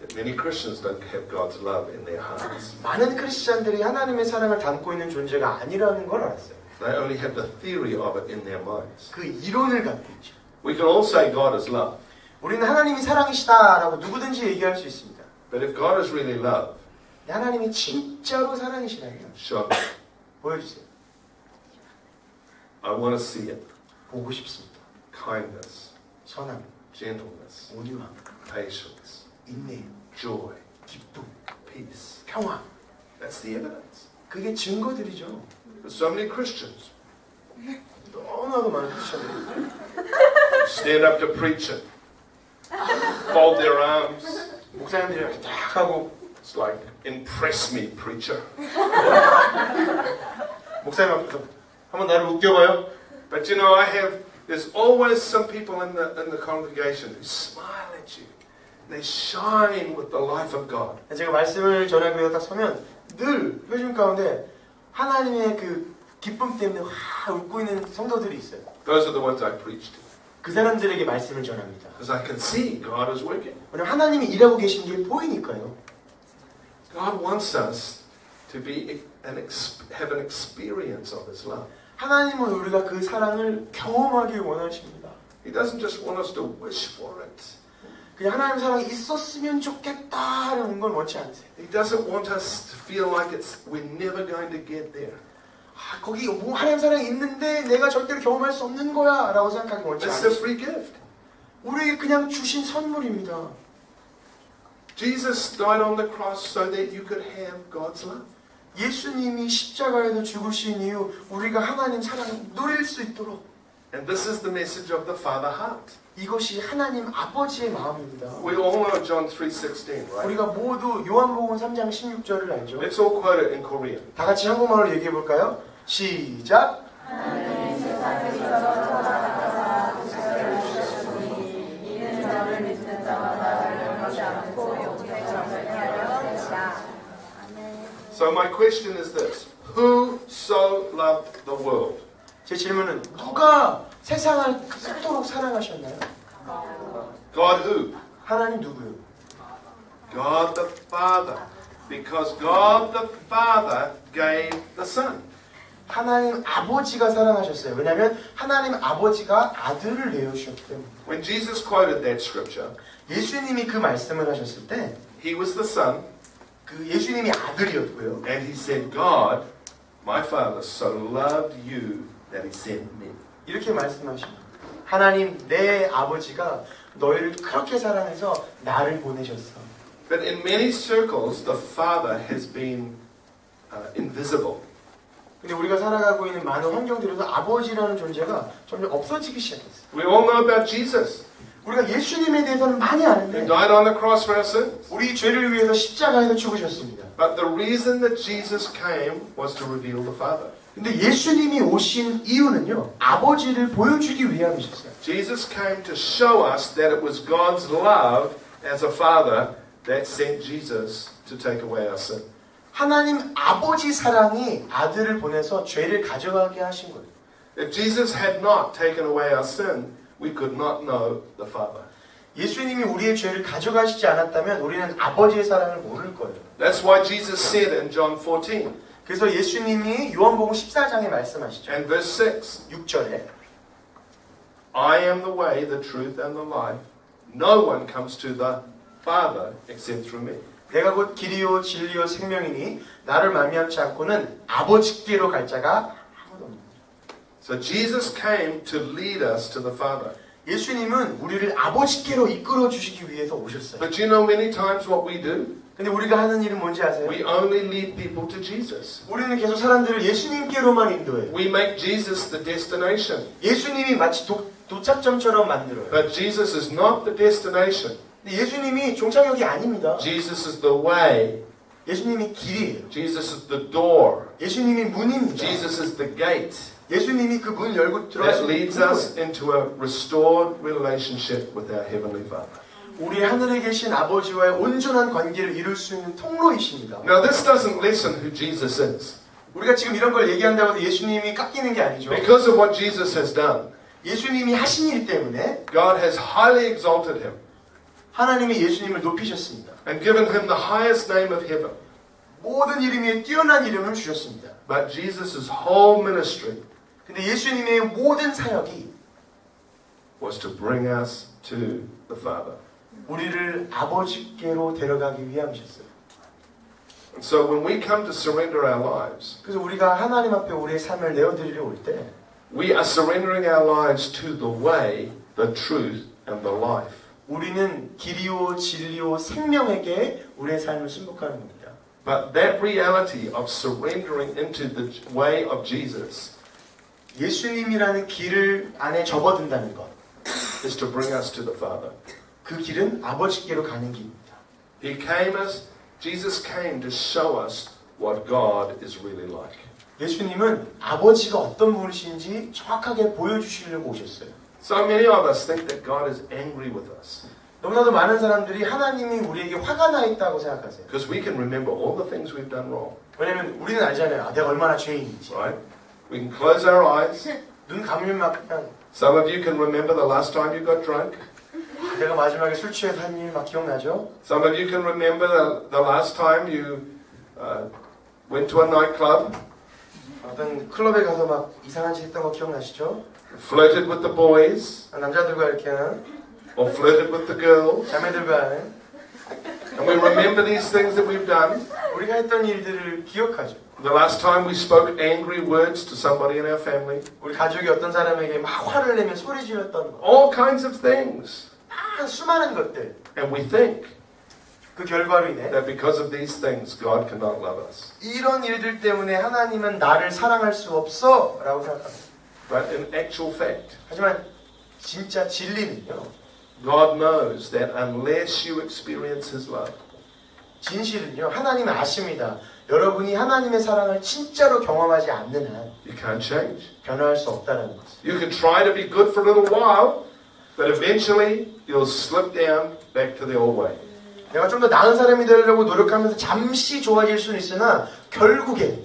Speaker 1: that many Christians don't have God's love in their hearts.
Speaker 2: 많은 크리스찬들이 하나님의 사랑을 담고 있는 존재가 아니라는 걸 알았어요.
Speaker 1: They only have the theory of it in their minds.
Speaker 2: 그 이론을 갖고 있죠.
Speaker 1: We can all say God is love.
Speaker 2: 우리는 하나님이 사랑이시다라고 누구든지 얘기할 수 있습니다.
Speaker 1: But if God is really love,
Speaker 2: 하나님이 진짜로 사랑이시라면
Speaker 1: show me.
Speaker 2: 보여주세요.
Speaker 1: I want to see it.
Speaker 2: 보고 싶습니다.
Speaker 1: Kindness,
Speaker 2: 선함,
Speaker 1: gentleness,
Speaker 2: 온유함,
Speaker 1: patience,
Speaker 2: 인내,
Speaker 1: joy,
Speaker 2: 기쁨,
Speaker 1: peace.
Speaker 2: 평화.
Speaker 1: That's the evidence.
Speaker 2: 그게 증거들이죠.
Speaker 1: But so many Christians
Speaker 2: 너무나도 많은 크리스찬들이
Speaker 1: stand up to preach it, fold their arms.
Speaker 2: 목사님들이 이렇게 딱 하고
Speaker 1: It's like, impress me, preacher.
Speaker 2: 목사님 앞에서 한번 나를 웃겨봐요.
Speaker 1: But you know, I have There's always some people in the congregation who smile at you. They shine with the life of God.
Speaker 2: 제가 말씀을 전하기 위해 딱 서면 늘 회중 가운데 하나님의 그 기쁨 때문에 와 웃고 있는 성도들이 있어요.
Speaker 1: Those are the ones I preach to.
Speaker 2: 그 사람들에게 말씀을 전합니다.
Speaker 1: Because I can see God is working.
Speaker 2: 왜냐면 하나님이 일하고 계신 게 보이니까요.
Speaker 1: God wants us to have an experience of His love.
Speaker 2: 하나님은 우리가 그 사랑을 경험하길 원하십니다.
Speaker 1: He doesn't just want us to wish for it.
Speaker 2: 그냥 하나님 사랑이 있었으면 좋겠다 하는 건 원치 않으세요.
Speaker 1: He doesn't want us to feel like we're never going to get there.
Speaker 2: 아, 거기 뭐 하나님 사랑이 있는데 내가 절대로 경험할 수 없는 거야 라고 생각하기 원치
Speaker 1: It's a
Speaker 2: 않으세요.
Speaker 1: free gift.
Speaker 2: 우리에게 그냥 주신 선물입니다.
Speaker 1: Jesus died on the cross so that you could have God's love.
Speaker 2: 예수님이 십자가에서 죽으신 이유 우리가 하나님 사랑을 누릴 수 있도록
Speaker 1: And this is the message of the Father heart.
Speaker 2: 이것이 하나님 아버지의 마음입니다.
Speaker 1: We all know John 3:16, right?
Speaker 2: 우리가 모두 요한복음 3장 16절을 알죠.
Speaker 1: Let's all quote it in Korean.
Speaker 2: 다 같이 한국말로 얘기해 볼까요? 시작.
Speaker 1: So my question is this: Who so loved the world?
Speaker 2: 제 질문은 누가 세상을 그토록 사랑하셨나요?
Speaker 1: God who?
Speaker 2: 하나님 누구요?
Speaker 1: God the Father. Because God the Father gave the Son.
Speaker 2: 하나님 아버지가 사랑하셨어요. 왜냐하면 하나님 아버지가 아들을 내어주셨기 때문에.
Speaker 1: When Jesus quoted that scripture,
Speaker 2: 예수님이 그 말씀을 하셨을 때
Speaker 1: He was the Son,
Speaker 2: 그 예수님이 아들이었고요.
Speaker 1: and He said, God, my Father, so loved you that He sent me.
Speaker 2: 이렇게 말씀하십니다. 하나님 내 아버지가 너희를 그렇게 사랑해서 나를 보내셨어.
Speaker 1: But in many circles, the Father has been invisible.
Speaker 2: 근데 우리가 살아가고 있는 많은 환경들에서 아버지라는 존재가 점점 없어지기 시작했어요.
Speaker 1: We all know about Jesus.
Speaker 2: 우리가 예수님에 대해서는 많이
Speaker 1: Who
Speaker 2: 아는데
Speaker 1: died on the cross for our sins.
Speaker 2: 우리 죄를 위해서 십자가에서 죽으셨습니다.
Speaker 1: But the reason that Jesus came was to reveal the Father.
Speaker 2: 근데 예수님이 오신 이유는요. 아버지를 보여주기 위함이셨어요.
Speaker 1: Jesus came to show us that it was God's love as a Father that sent Jesus to take away our sin.
Speaker 2: 하나님 아버지 사랑이 아들을 보내서 죄를 가져가게 하신 거예요.
Speaker 1: If Jesus had not taken away our sin, we could not know the Father.
Speaker 2: 예수님이 우리의 죄를 가져가시지 않았다면 우리는 아버지의 사랑을 모를 거예요.
Speaker 1: That's why Jesus said in John 14
Speaker 2: 그래서 예수님이 요한복음 14장에 말씀하시죠.
Speaker 1: and verse 6,
Speaker 2: 6절에
Speaker 1: I am the way, the truth, and the life. No one comes to the Father except through me.
Speaker 2: 내가 곧 길이요 진리요 생명이니 나를 말미암지 않고는 아버지께로 갈 자가 아무도 없느니라.
Speaker 1: So Jesus came to lead us to the Father.
Speaker 2: 예수님은 우리를 아버지께로 이끌어 주시기 위해서 오셨어요.
Speaker 1: But you know many times what we do?
Speaker 2: 근데 우리가 하는 일은 뭔지 아세요?
Speaker 1: We only lead people to Jesus.
Speaker 2: 우리는 계속 사람들을 예수님께로만 인도해요.
Speaker 1: We make Jesus the destination.
Speaker 2: 예수님이 마치 도착점처럼 만들어요.
Speaker 1: But Jesus is not the destination.
Speaker 2: 근데 예수님이 종착역이 아닙니다.
Speaker 1: Jesus is the way.
Speaker 2: 예수님이 길이에요.
Speaker 1: Jesus is the door.
Speaker 2: 예수님이 문입니다.
Speaker 1: Jesus is the gate
Speaker 2: 예수님이 그 문 열고 들어갈
Speaker 1: that
Speaker 2: 수
Speaker 1: leads
Speaker 2: 있는
Speaker 1: us into a restored relationship with our Heavenly Father.
Speaker 2: 우리 하늘에 계신 아버지와의 온전한 관계를 이룰 수 있는 통로이십니다.
Speaker 1: Now this doesn't lessen who Jesus is.
Speaker 2: 우리가 지금 이런 걸 얘기한다고 해서 예수님이 깎이는 게 아니죠.
Speaker 1: Because of what Jesus has done,
Speaker 2: 예수님이 하신 일 때문에
Speaker 1: God has highly exalted Him
Speaker 2: 하나님이 예수님을 높이셨습니다.
Speaker 1: and given Him the highest name of heaven.
Speaker 2: 모든 이름 위에 뛰어난 이름을 주셨습니다.
Speaker 1: But Jesus' whole ministry
Speaker 2: 근데 예수님의 모든 사역이
Speaker 1: was to bring us to the Father.
Speaker 2: 우리를 아버지께로 데려가기 위함이셨어요.
Speaker 1: And so when we come to surrender our lives,
Speaker 2: 그래서 우리가 하나님 앞에 우리의 삶을 내어드리려 올 때
Speaker 1: we are surrendering our lives to the way, the truth, and the life.
Speaker 2: 우리는 길이요 진리요 생명에게 우리의 삶을 순복하는 겁니다.
Speaker 1: But that reality of surrendering into the way of Jesus
Speaker 2: 예수님이라는 길을 안에 접어든다는 것.
Speaker 1: is to bring us to the Father.
Speaker 2: 그 길은 아버지께로 가는 길입니다.
Speaker 1: Jesus came to show us what God is really like.
Speaker 2: 예수님은 아버지가 어떤 분이신지 정확하게 보여주시려고 오셨어요.
Speaker 1: So many of us think that God is angry with us
Speaker 2: 너무나도 많은 사람들이 하나님이 우리에게 화가 나 있다고 생각하세요.
Speaker 1: because we can remember all the things we've done wrong,
Speaker 2: 왜냐면 우리는 알잖아요. 아, 내가 얼마나 죄인인지.
Speaker 1: right? We can close our eyes.
Speaker 2: 눈 감으면 막 그냥
Speaker 1: Some of you can remember the last time you got drunk.
Speaker 2: 내가 마지막에 술 취해서 한 일 막 기억나죠?
Speaker 1: Some of you can remember the last time you went to a nightclub,
Speaker 2: 어떤 클럽에 가서 막 이상한 짓 했던 거 기억나시죠?
Speaker 1: flirted with the boys,
Speaker 2: 남자들과 이렇게 하는
Speaker 1: or flirted with the girls.
Speaker 2: 자매들과 하는
Speaker 1: And we remember these things that we've done.
Speaker 2: 우리가 했던 일들을 기억하죠.
Speaker 1: The last time we spoke angry words to somebody in our family.
Speaker 2: 우리 가족이 어떤 사람에게 막 화를 내며 소리 질렀던 거.
Speaker 1: All kinds of things.
Speaker 2: 수많은 것들.
Speaker 1: And we think
Speaker 2: 그 결과로 인해
Speaker 1: that because of these things, God cannot love us.
Speaker 2: 이런 일들 때문에 하나님은 나를 사랑할 수 없어 라고 생각합니다.
Speaker 1: But in actual fact,
Speaker 2: 하지만 진짜 진리는요.
Speaker 1: God knows that unless you experience His love,
Speaker 2: 진실은요. 하나님은 아십니다. 여러분이 하나님의 사랑을 진짜로 경험하지 않는 한
Speaker 1: you can't change.
Speaker 2: 변화할 수 없다는 것.
Speaker 1: You can try to be good for a little while, but eventually you'll slip down back to the old way.
Speaker 2: 내가 좀 더 나은 사람이 되려고 노력하면서 잠시 좋아질 수는 있으나 결국에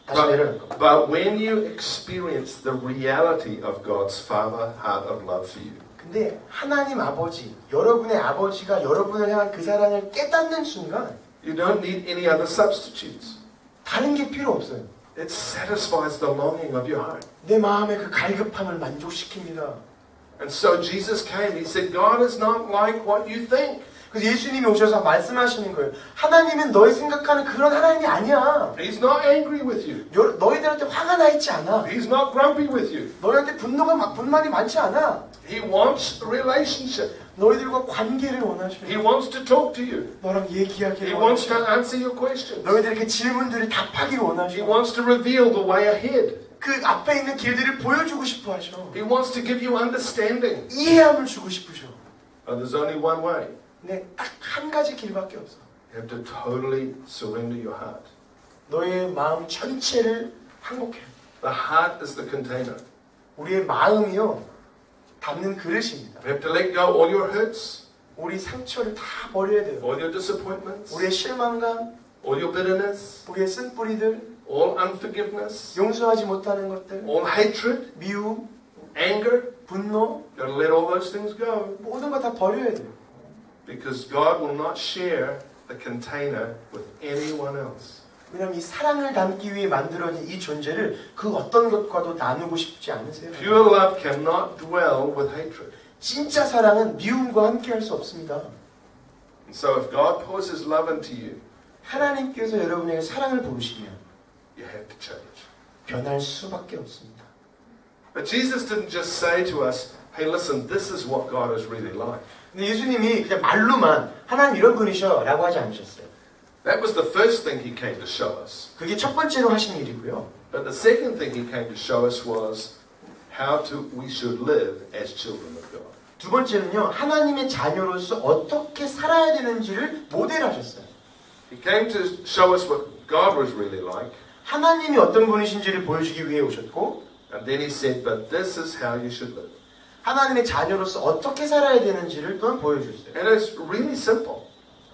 Speaker 2: 다시 내려갈 겁니다.
Speaker 1: But when you experience the reality of God's Father heart of love for you,
Speaker 2: 근데 하나님 아버지, 여러분의 아버지가 여러분을 향한 그 사랑을 깨닫는 순간
Speaker 1: you don't need any other substitutes.
Speaker 2: 다른 게 필요 없어요.
Speaker 1: It satisfies the longing of your heart.
Speaker 2: 내 마음의 그 갈급함을 만족시킵니다.
Speaker 1: And so Jesus came. He said, God is not like what you think.
Speaker 2: 그래서 예수님이 오셔서 말씀하시는 거예요. 하나님은 너희 생각하는 그런 하나님이 아니야.
Speaker 1: He's not angry with you.
Speaker 2: 너희들한테 화가 나 있지 않아.
Speaker 1: He's not grumpy with you.
Speaker 2: 너희한테 분말이 많지 않아.
Speaker 1: He wants a relationship.
Speaker 2: 너희들과 관계를 원하셔요.
Speaker 1: He wants to talk to you.
Speaker 2: 너랑
Speaker 1: He
Speaker 2: 얘기하기를
Speaker 1: wants to
Speaker 2: 원하셔요.
Speaker 1: answer your questions.
Speaker 2: 너희들의 그 질문들을 답하기를
Speaker 1: He
Speaker 2: 원하셔요.
Speaker 1: wants to reveal the way ahead.
Speaker 2: 그 앞에 있는 길들을 보여주고 싶어 하셔.
Speaker 1: He wants to give you understanding.
Speaker 2: 이해함을 주고 싶으셔.
Speaker 1: But there's only one way.
Speaker 2: 근데 딱 한 가지 길밖에 없어.
Speaker 1: You have to totally surrender your heart.
Speaker 2: 너의 마음 전체를 항복해.
Speaker 1: The heart is the container.
Speaker 2: 우리의 마음이요 담는 그릇입니다.
Speaker 1: You have to let go all your hurts,
Speaker 2: 우리 상처를 다 버려야 돼요.
Speaker 1: all your disappointments,
Speaker 2: 우리의 실망감,
Speaker 1: all your bitterness,
Speaker 2: 우리의 쓴뿌리들,
Speaker 1: all unforgiveness,
Speaker 2: 용서하지 못하는 것들,
Speaker 1: all hatred,
Speaker 2: 미움,
Speaker 1: anger.
Speaker 2: 분노,
Speaker 1: You've got to let all those things go.
Speaker 2: 모든 거 다 버려야 돼요.
Speaker 1: Because God will not share the container with anyone else.
Speaker 2: 왜냐하면 이 사랑을 담기 위해 만들어진 이 존재를 그 어떤 것과도 나누고 싶지 않으세요.
Speaker 1: Pure love cannot dwell with hatred.
Speaker 2: 진짜 사랑은 미움과 함께할 수 없습니다.
Speaker 1: And so if God pours His love into you,
Speaker 2: 하나님께서 여러분에게 사랑을 부으시면
Speaker 1: you have to change.
Speaker 2: 변할 수밖에 없습니다.
Speaker 1: But Jesus didn't just say to us, hey listen, this is what God is really like.
Speaker 2: 근데 예수님이 그냥 말로만 하나님 이런 분이셔 라고 하지 않으셨어요.
Speaker 1: That was the first thing He came to show us.
Speaker 2: 그게 첫 번째로 하신 일이고요.
Speaker 1: But the second thing He came to show us was how we should live as children of God.
Speaker 2: 두 번째는요. 하나님의 자녀로서 어떻게 살아야 되는지를 모델하셨어요.
Speaker 1: He came to show us what God was really like.
Speaker 2: 하나님이 어떤 분이신지를 보여주기 위해 오셨고
Speaker 1: And then He said, but this is how you should live.
Speaker 2: 하나님의 자녀로서 어떻게 살아야 되는지를 또한 보여줬어요.
Speaker 1: And it's really simple.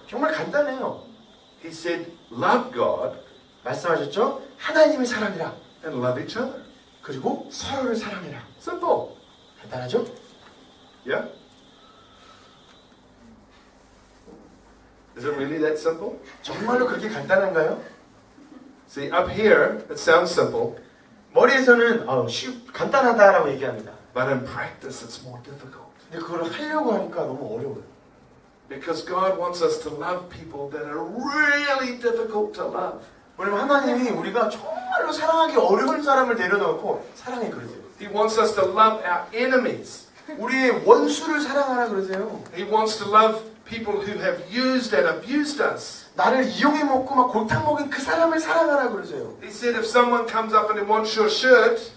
Speaker 2: 정말 간단해요.
Speaker 1: He said, love God
Speaker 2: 말씀하셨죠? 하나님을 사랑해라.
Speaker 1: and love each other.
Speaker 2: 그리고 서로를 사랑해라.
Speaker 1: Simple.
Speaker 2: 간단하죠?
Speaker 1: Yeah? Is it really that simple?
Speaker 2: 정말로 그렇게 간단한가요?
Speaker 1: See, up here, it sounds simple,
Speaker 2: 머리에서는 간단하다라고 얘기합니다.
Speaker 1: but in practice, it's more difficult.
Speaker 2: 근데 그걸 하려고 하니까 너무 어려워요.
Speaker 1: Because God wants us to love people that are really difficult to love.
Speaker 2: 왜냐면 하나님이 우리가 정말로 사랑하기 어려운 사람을 내려놓고 사랑해 그러세요.
Speaker 1: He wants us to love our enemies.
Speaker 2: 우리의 원수를 사랑하라 그러세요.
Speaker 1: He wants to love people who have used and abused us.
Speaker 2: 나를 이용해 먹고 막 골탕 먹인 그 사람을 사랑하라 그러세요.
Speaker 1: He said if someone comes up and wants your shirt,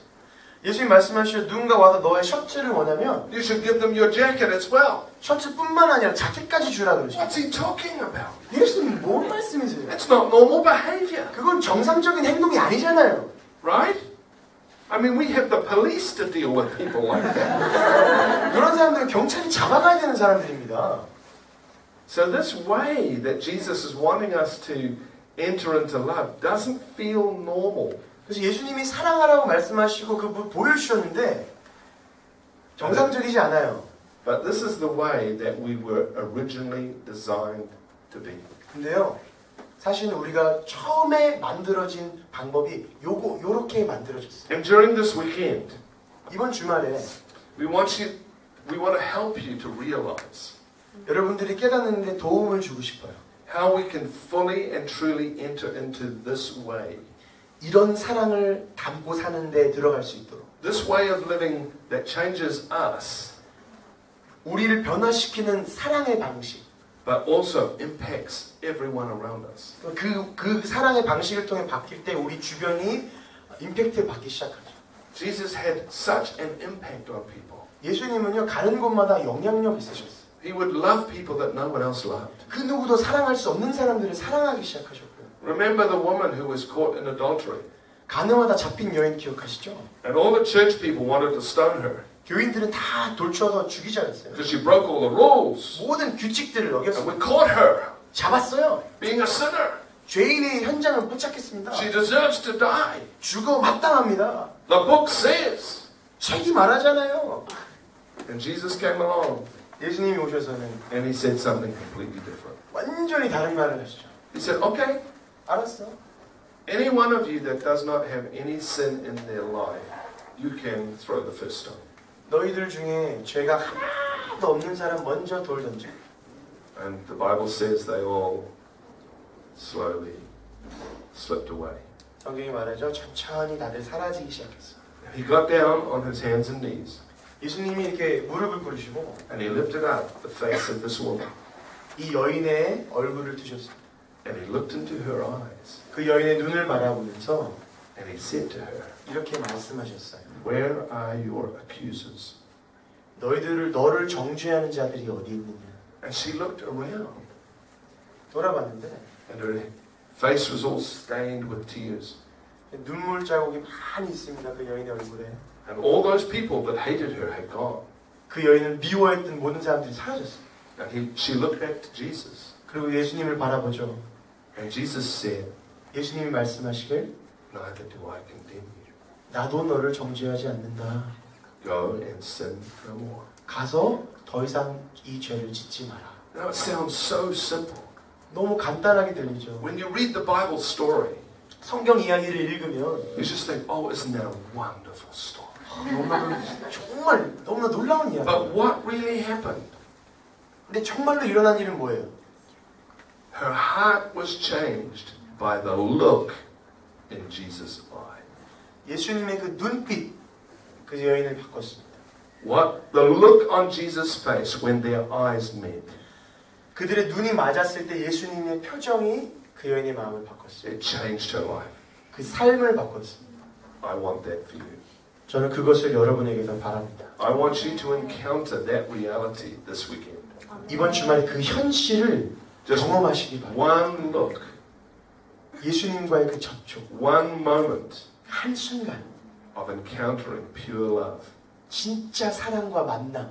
Speaker 2: 예수님 말씀하시죠. 누군가 와서 너의 셔츠를 원하면
Speaker 1: you should give them your jacket as well.
Speaker 2: 셔츠뿐만 아니라 자켓까지 주라 그러시죠.
Speaker 1: What's he talking about?
Speaker 2: 예수님 뭔 말씀이세요?
Speaker 1: That's not normal behavior,
Speaker 2: 그건 정상적인 행동이 아니잖아요.
Speaker 1: right? I mean, we have the police to deal with people like that.
Speaker 2: 그런 사람들은 경찰이 잡아가야 되는 사람들입니다.
Speaker 1: So this way that Jesus is wanting us to enter into love doesn't feel normal.
Speaker 2: 그래서 예수님이 사랑하라고 말씀하시고 그 보여주셨는데 정상적이지 않아요.
Speaker 1: But this is the way that we were originally designed to be.
Speaker 2: 근데요, 사실은 우리가 처음에 만들어진 방법이 요렇게 만들어졌어요.
Speaker 1: And during this weekend,
Speaker 2: 이번 주말에
Speaker 1: we want to help you to realize
Speaker 2: 여러분들이 깨닫는데 도움을 주고 싶어요.
Speaker 1: how we can fully and truly enter into this way.
Speaker 2: 이런 사랑을 담고 사는 데 들어갈 수 있도록.
Speaker 1: This way of living that changes us,
Speaker 2: 우리를 변화시키는 사랑의 방식.
Speaker 1: but also impacts everyone around us.
Speaker 2: 그 사랑의 방식을 통해 바뀔 때 우리 주변이 임팩트를 받기 시작하죠.
Speaker 1: Jesus had such an impact on people.
Speaker 2: 예수님은요, 가는 곳마다 영향력 있으셨어요.
Speaker 1: He would love people that no one else loved.
Speaker 2: 그 누구도 사랑할 수 없는 사람들을 사랑하기 시작하셨고요.
Speaker 1: Remember the woman who was caught in adultery,
Speaker 2: 가늠하다 잡힌 여인 기억하시죠?
Speaker 1: and all the church people wanted to stone her
Speaker 2: 교인들은 다 돌쳐서 죽이자 했어요.
Speaker 1: because she broke all the rules.
Speaker 2: 모든 규칙들을
Speaker 1: And
Speaker 2: 어겼어요.
Speaker 1: we caught her
Speaker 2: 잡았어요.
Speaker 1: being a sinner.
Speaker 2: 죄인의 현장을 포착했습니다.
Speaker 1: She deserves to die.
Speaker 2: 죽어 마땅합니다.
Speaker 1: The book says.
Speaker 2: 책이 말하잖아요.
Speaker 1: And Jesus came along
Speaker 2: 예수님이 오셔서는
Speaker 1: and he said something completely different.
Speaker 2: 완전히 다른 말을 하시죠.
Speaker 1: He said, okay,
Speaker 2: 알았어.
Speaker 1: any one of you that does not have any sin in their life, you can throw the first stone.
Speaker 2: 너희들 중에 죄가 하나도 없는 사람 먼저 돌 던져.
Speaker 1: And the Bible says they all slowly slipped away.
Speaker 2: 성경이 말하죠. 천천히 다들 사라지기 시작했어.
Speaker 1: He got down on his hands and knees
Speaker 2: 예수님이 이렇게 무릎을 꿇으시고
Speaker 1: and he lifted up the face of this woman
Speaker 2: 이 여인의 얼굴을 드셨어요.
Speaker 1: and he looked into her eyes
Speaker 2: 그 여인의 눈을 바라보면서
Speaker 1: and he said to her,
Speaker 2: 이렇게 말씀하셨어요.
Speaker 1: where are your accusers?
Speaker 2: 너를 정죄하는 자들이 어디 있느냐.
Speaker 1: And she looked around
Speaker 2: 돌아봤는데
Speaker 1: and her face was all stained with tears.
Speaker 2: 눈물 자국이 많이 있습니다. 그 여인의 얼굴에.
Speaker 1: And all those people that hated her had gone.
Speaker 2: 그 여인을 미워했던 모든 사람들이 사라졌어요.
Speaker 1: And she looked back to Jesus.
Speaker 2: 그리고 예수님을 바라보죠.
Speaker 1: And Jesus said,
Speaker 2: 예수님이 말씀하시길
Speaker 1: neither do I condemn you.
Speaker 2: 나도 너를 정죄하지 않는다.
Speaker 1: Go and sin no more.
Speaker 2: 가서 더 이상 이 죄를 짓지 마라.
Speaker 1: Now it sounds so simple.
Speaker 2: 너무 간단하게 들리죠.
Speaker 1: When you read the Bible story,
Speaker 2: 성경 이야기를 읽으면
Speaker 1: you just think, oh, isn't that a wonderful story?
Speaker 2: 정말 너무나 놀라운 이야기.
Speaker 1: But what really happened?
Speaker 2: 근데 정말로 일어난 일은 뭐예요?
Speaker 1: Her heart was changed by the look in Jesus' eye.
Speaker 2: 예수님의 그 눈빛, 그 여인을 바꿨습니다.
Speaker 1: What the look on Jesus' face when their eyes met.
Speaker 2: 그들의 눈이 맞았을 때 예수님의 표정이 그 여인의 마음을 바꿨어요.
Speaker 1: It changed her life.
Speaker 2: 그 삶을 바꿨습니다.
Speaker 1: I want that for you.
Speaker 2: 저는 그것을 여러분에게서 바랍니다.
Speaker 1: I want you to encounter that reality this weekend.
Speaker 2: 이번 주말에 그 현실을
Speaker 1: Just
Speaker 2: 경험하시기 바랍니다.
Speaker 1: one look,
Speaker 2: 예수님과의 그 접촉,
Speaker 1: one moment
Speaker 2: 한순간
Speaker 1: of encountering pure love.
Speaker 2: 진짜 사랑과 만남,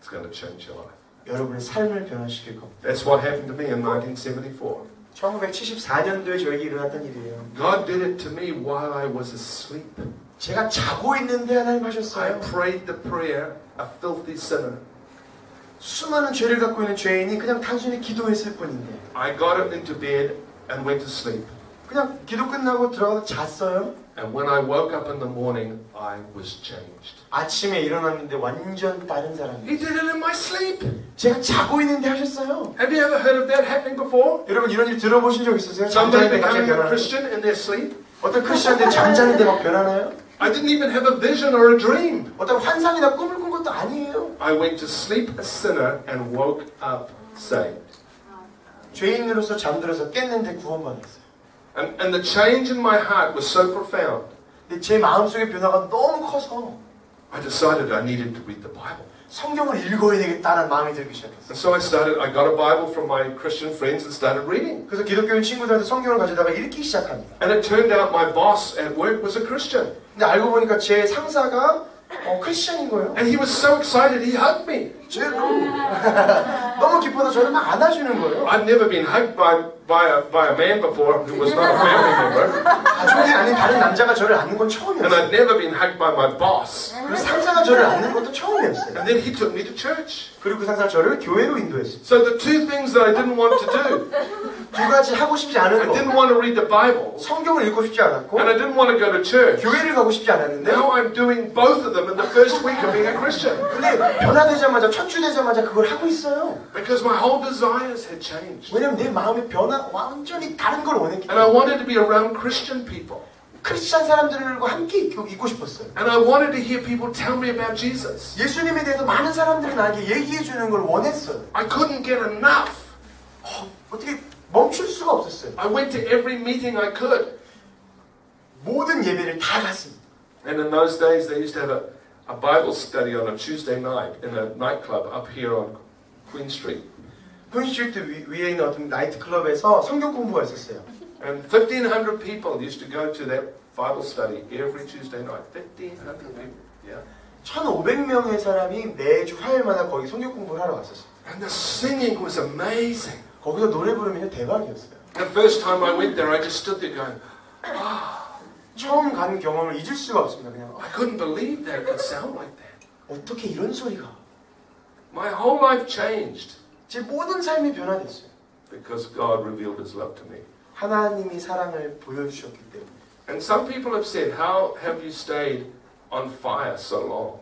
Speaker 1: It's going to change your life.
Speaker 2: 여러분의 삶을 변화시킬 겁니다.
Speaker 1: That's what happened to me in 1974.
Speaker 2: 1974년도에 저에게 일어났던 일이에요.
Speaker 1: God did it to me while I was asleep.
Speaker 2: 제가 자고 있는데 하나님
Speaker 1: I
Speaker 2: 하셨어요.
Speaker 1: prayed the prayer, a filthy sinner.
Speaker 2: 수많은 죄를 갖고 있는 죄인이 그냥 단순히 기도했을 뿐인데
Speaker 1: I got up into bed and went to sleep.
Speaker 2: 그냥 기도 끝나고 들어가서 잤어요.
Speaker 1: And when I woke up in the morning, I was changed.
Speaker 2: 아침에 일어났는데 완전 다른 사람이에요.
Speaker 1: He did it in my sleep.
Speaker 2: 제가 자고 있는데 하셨어요.
Speaker 1: Have you ever heard of that happening before?
Speaker 2: 여러분 이런 일 들어보신 적 있으세요?
Speaker 1: Somebody
Speaker 2: 잠자는데 갑자기
Speaker 1: becoming a
Speaker 2: 변하는
Speaker 1: Christian in their sleep?
Speaker 2: 어떤 크리스천들 잠자는데 막 변하나요?
Speaker 1: I didn't even have a vision or a dream.
Speaker 2: 어떤 환상이나 꿈을 꾼 것도 아니에요.
Speaker 1: I went to sleep a sinner and woke up saved.
Speaker 2: 죄인으로서 잠들어서 깼는데 구원받았어요.
Speaker 1: And the change in my heart was so profound.
Speaker 2: 근데 제 마음속의 변화가 너무 커서
Speaker 1: I decided I needed to read the Bible.
Speaker 2: 성경을 읽어야 되겠다는 마음이 들기 시작했어요.
Speaker 1: And so I got a Bible from my Christian friends and started reading.
Speaker 2: 그래서 기독교인 친구들한테 성경을 가져다가 읽기 시작합니다.
Speaker 1: And it turned out my boss at work was a Christian.
Speaker 2: 근데 알고 보니까 제 상사가 크리스천인 거예요.
Speaker 1: And he was so excited, he hugged me.
Speaker 2: 너무 기뻐서 저를 막 안아주는 거예요.
Speaker 1: I'd never been hugged by a man before who was not a family member.
Speaker 2: 가족이 아닌 다른 남자가 저를 안는 건
Speaker 1: And
Speaker 2: 처음이었어요.
Speaker 1: I'd never been hugged by my boss.
Speaker 2: 그리고 상사가 저를 안는 것도 처음이었어요.
Speaker 1: And then he took me to church.
Speaker 2: 그리고 그 상사가 저를 교회로 인도했어요.
Speaker 1: So the two things that I didn't want to do,
Speaker 2: 두 가지 하고 싶지
Speaker 1: I
Speaker 2: 않은 거.
Speaker 1: didn't want to read the Bible,
Speaker 2: 성경을 읽고 싶지 않았고
Speaker 1: and I didn't want to go to church.
Speaker 2: 교회를 가고 싶지 않았는데
Speaker 1: Now I'm doing both of them in the first week of being a Christian.
Speaker 2: 근데 변화되자마자 첫 주 되자마자 그걸 하고 있어요.
Speaker 1: Because my whole desires had changed.
Speaker 2: 왜냐면 내 마음의 변화 완전히 다른 걸 원했기
Speaker 1: And I
Speaker 2: 때문에
Speaker 1: wanted to be around Christian people.
Speaker 2: 크리스찬 사람들과 함께 있고 싶었어요.
Speaker 1: And I wanted to hear people tell me about Jesus.
Speaker 2: 예수님에 대해서 많은 사람들이 나에게 얘기해 주는 걸 원했어요.
Speaker 1: I couldn't get enough.
Speaker 2: 어떻게 멈출 수가 없었어요.
Speaker 1: I went to every meeting I could.
Speaker 2: 모든 예배를 다 갔습니다.
Speaker 1: And in those days they used to have a Bible study on a Tuesday night in a nightclub up here on Queen Street.
Speaker 2: 퀸스트리트 위에 있는 어떤 나이트클럽에서 성경 공부가 있었어요.
Speaker 1: And 1,500 people used to go to that Bible study every Tuesday night. 1,500 people. Yeah.
Speaker 2: 1,500명의 사람이 매주 화요일마다 거기 성경 공부를 하러 왔었어요.
Speaker 1: And the singing was amazing.
Speaker 2: 거기서 노래 부르면 대박이었어요.
Speaker 1: The first time I went there, I just stood there going,
Speaker 2: 처음 간 경험을 잊을 수가 없습니다. 그냥
Speaker 1: I couldn't believe that it could sound like that.
Speaker 2: 어떻게 이런 소리가?
Speaker 1: My whole life changed
Speaker 2: 제 모든 삶이 변화됐어요.
Speaker 1: because God revealed His love to me.
Speaker 2: 하나님이 사랑을 보여주셨기 때문에.
Speaker 1: And some people have said, how have you stayed on fire so long?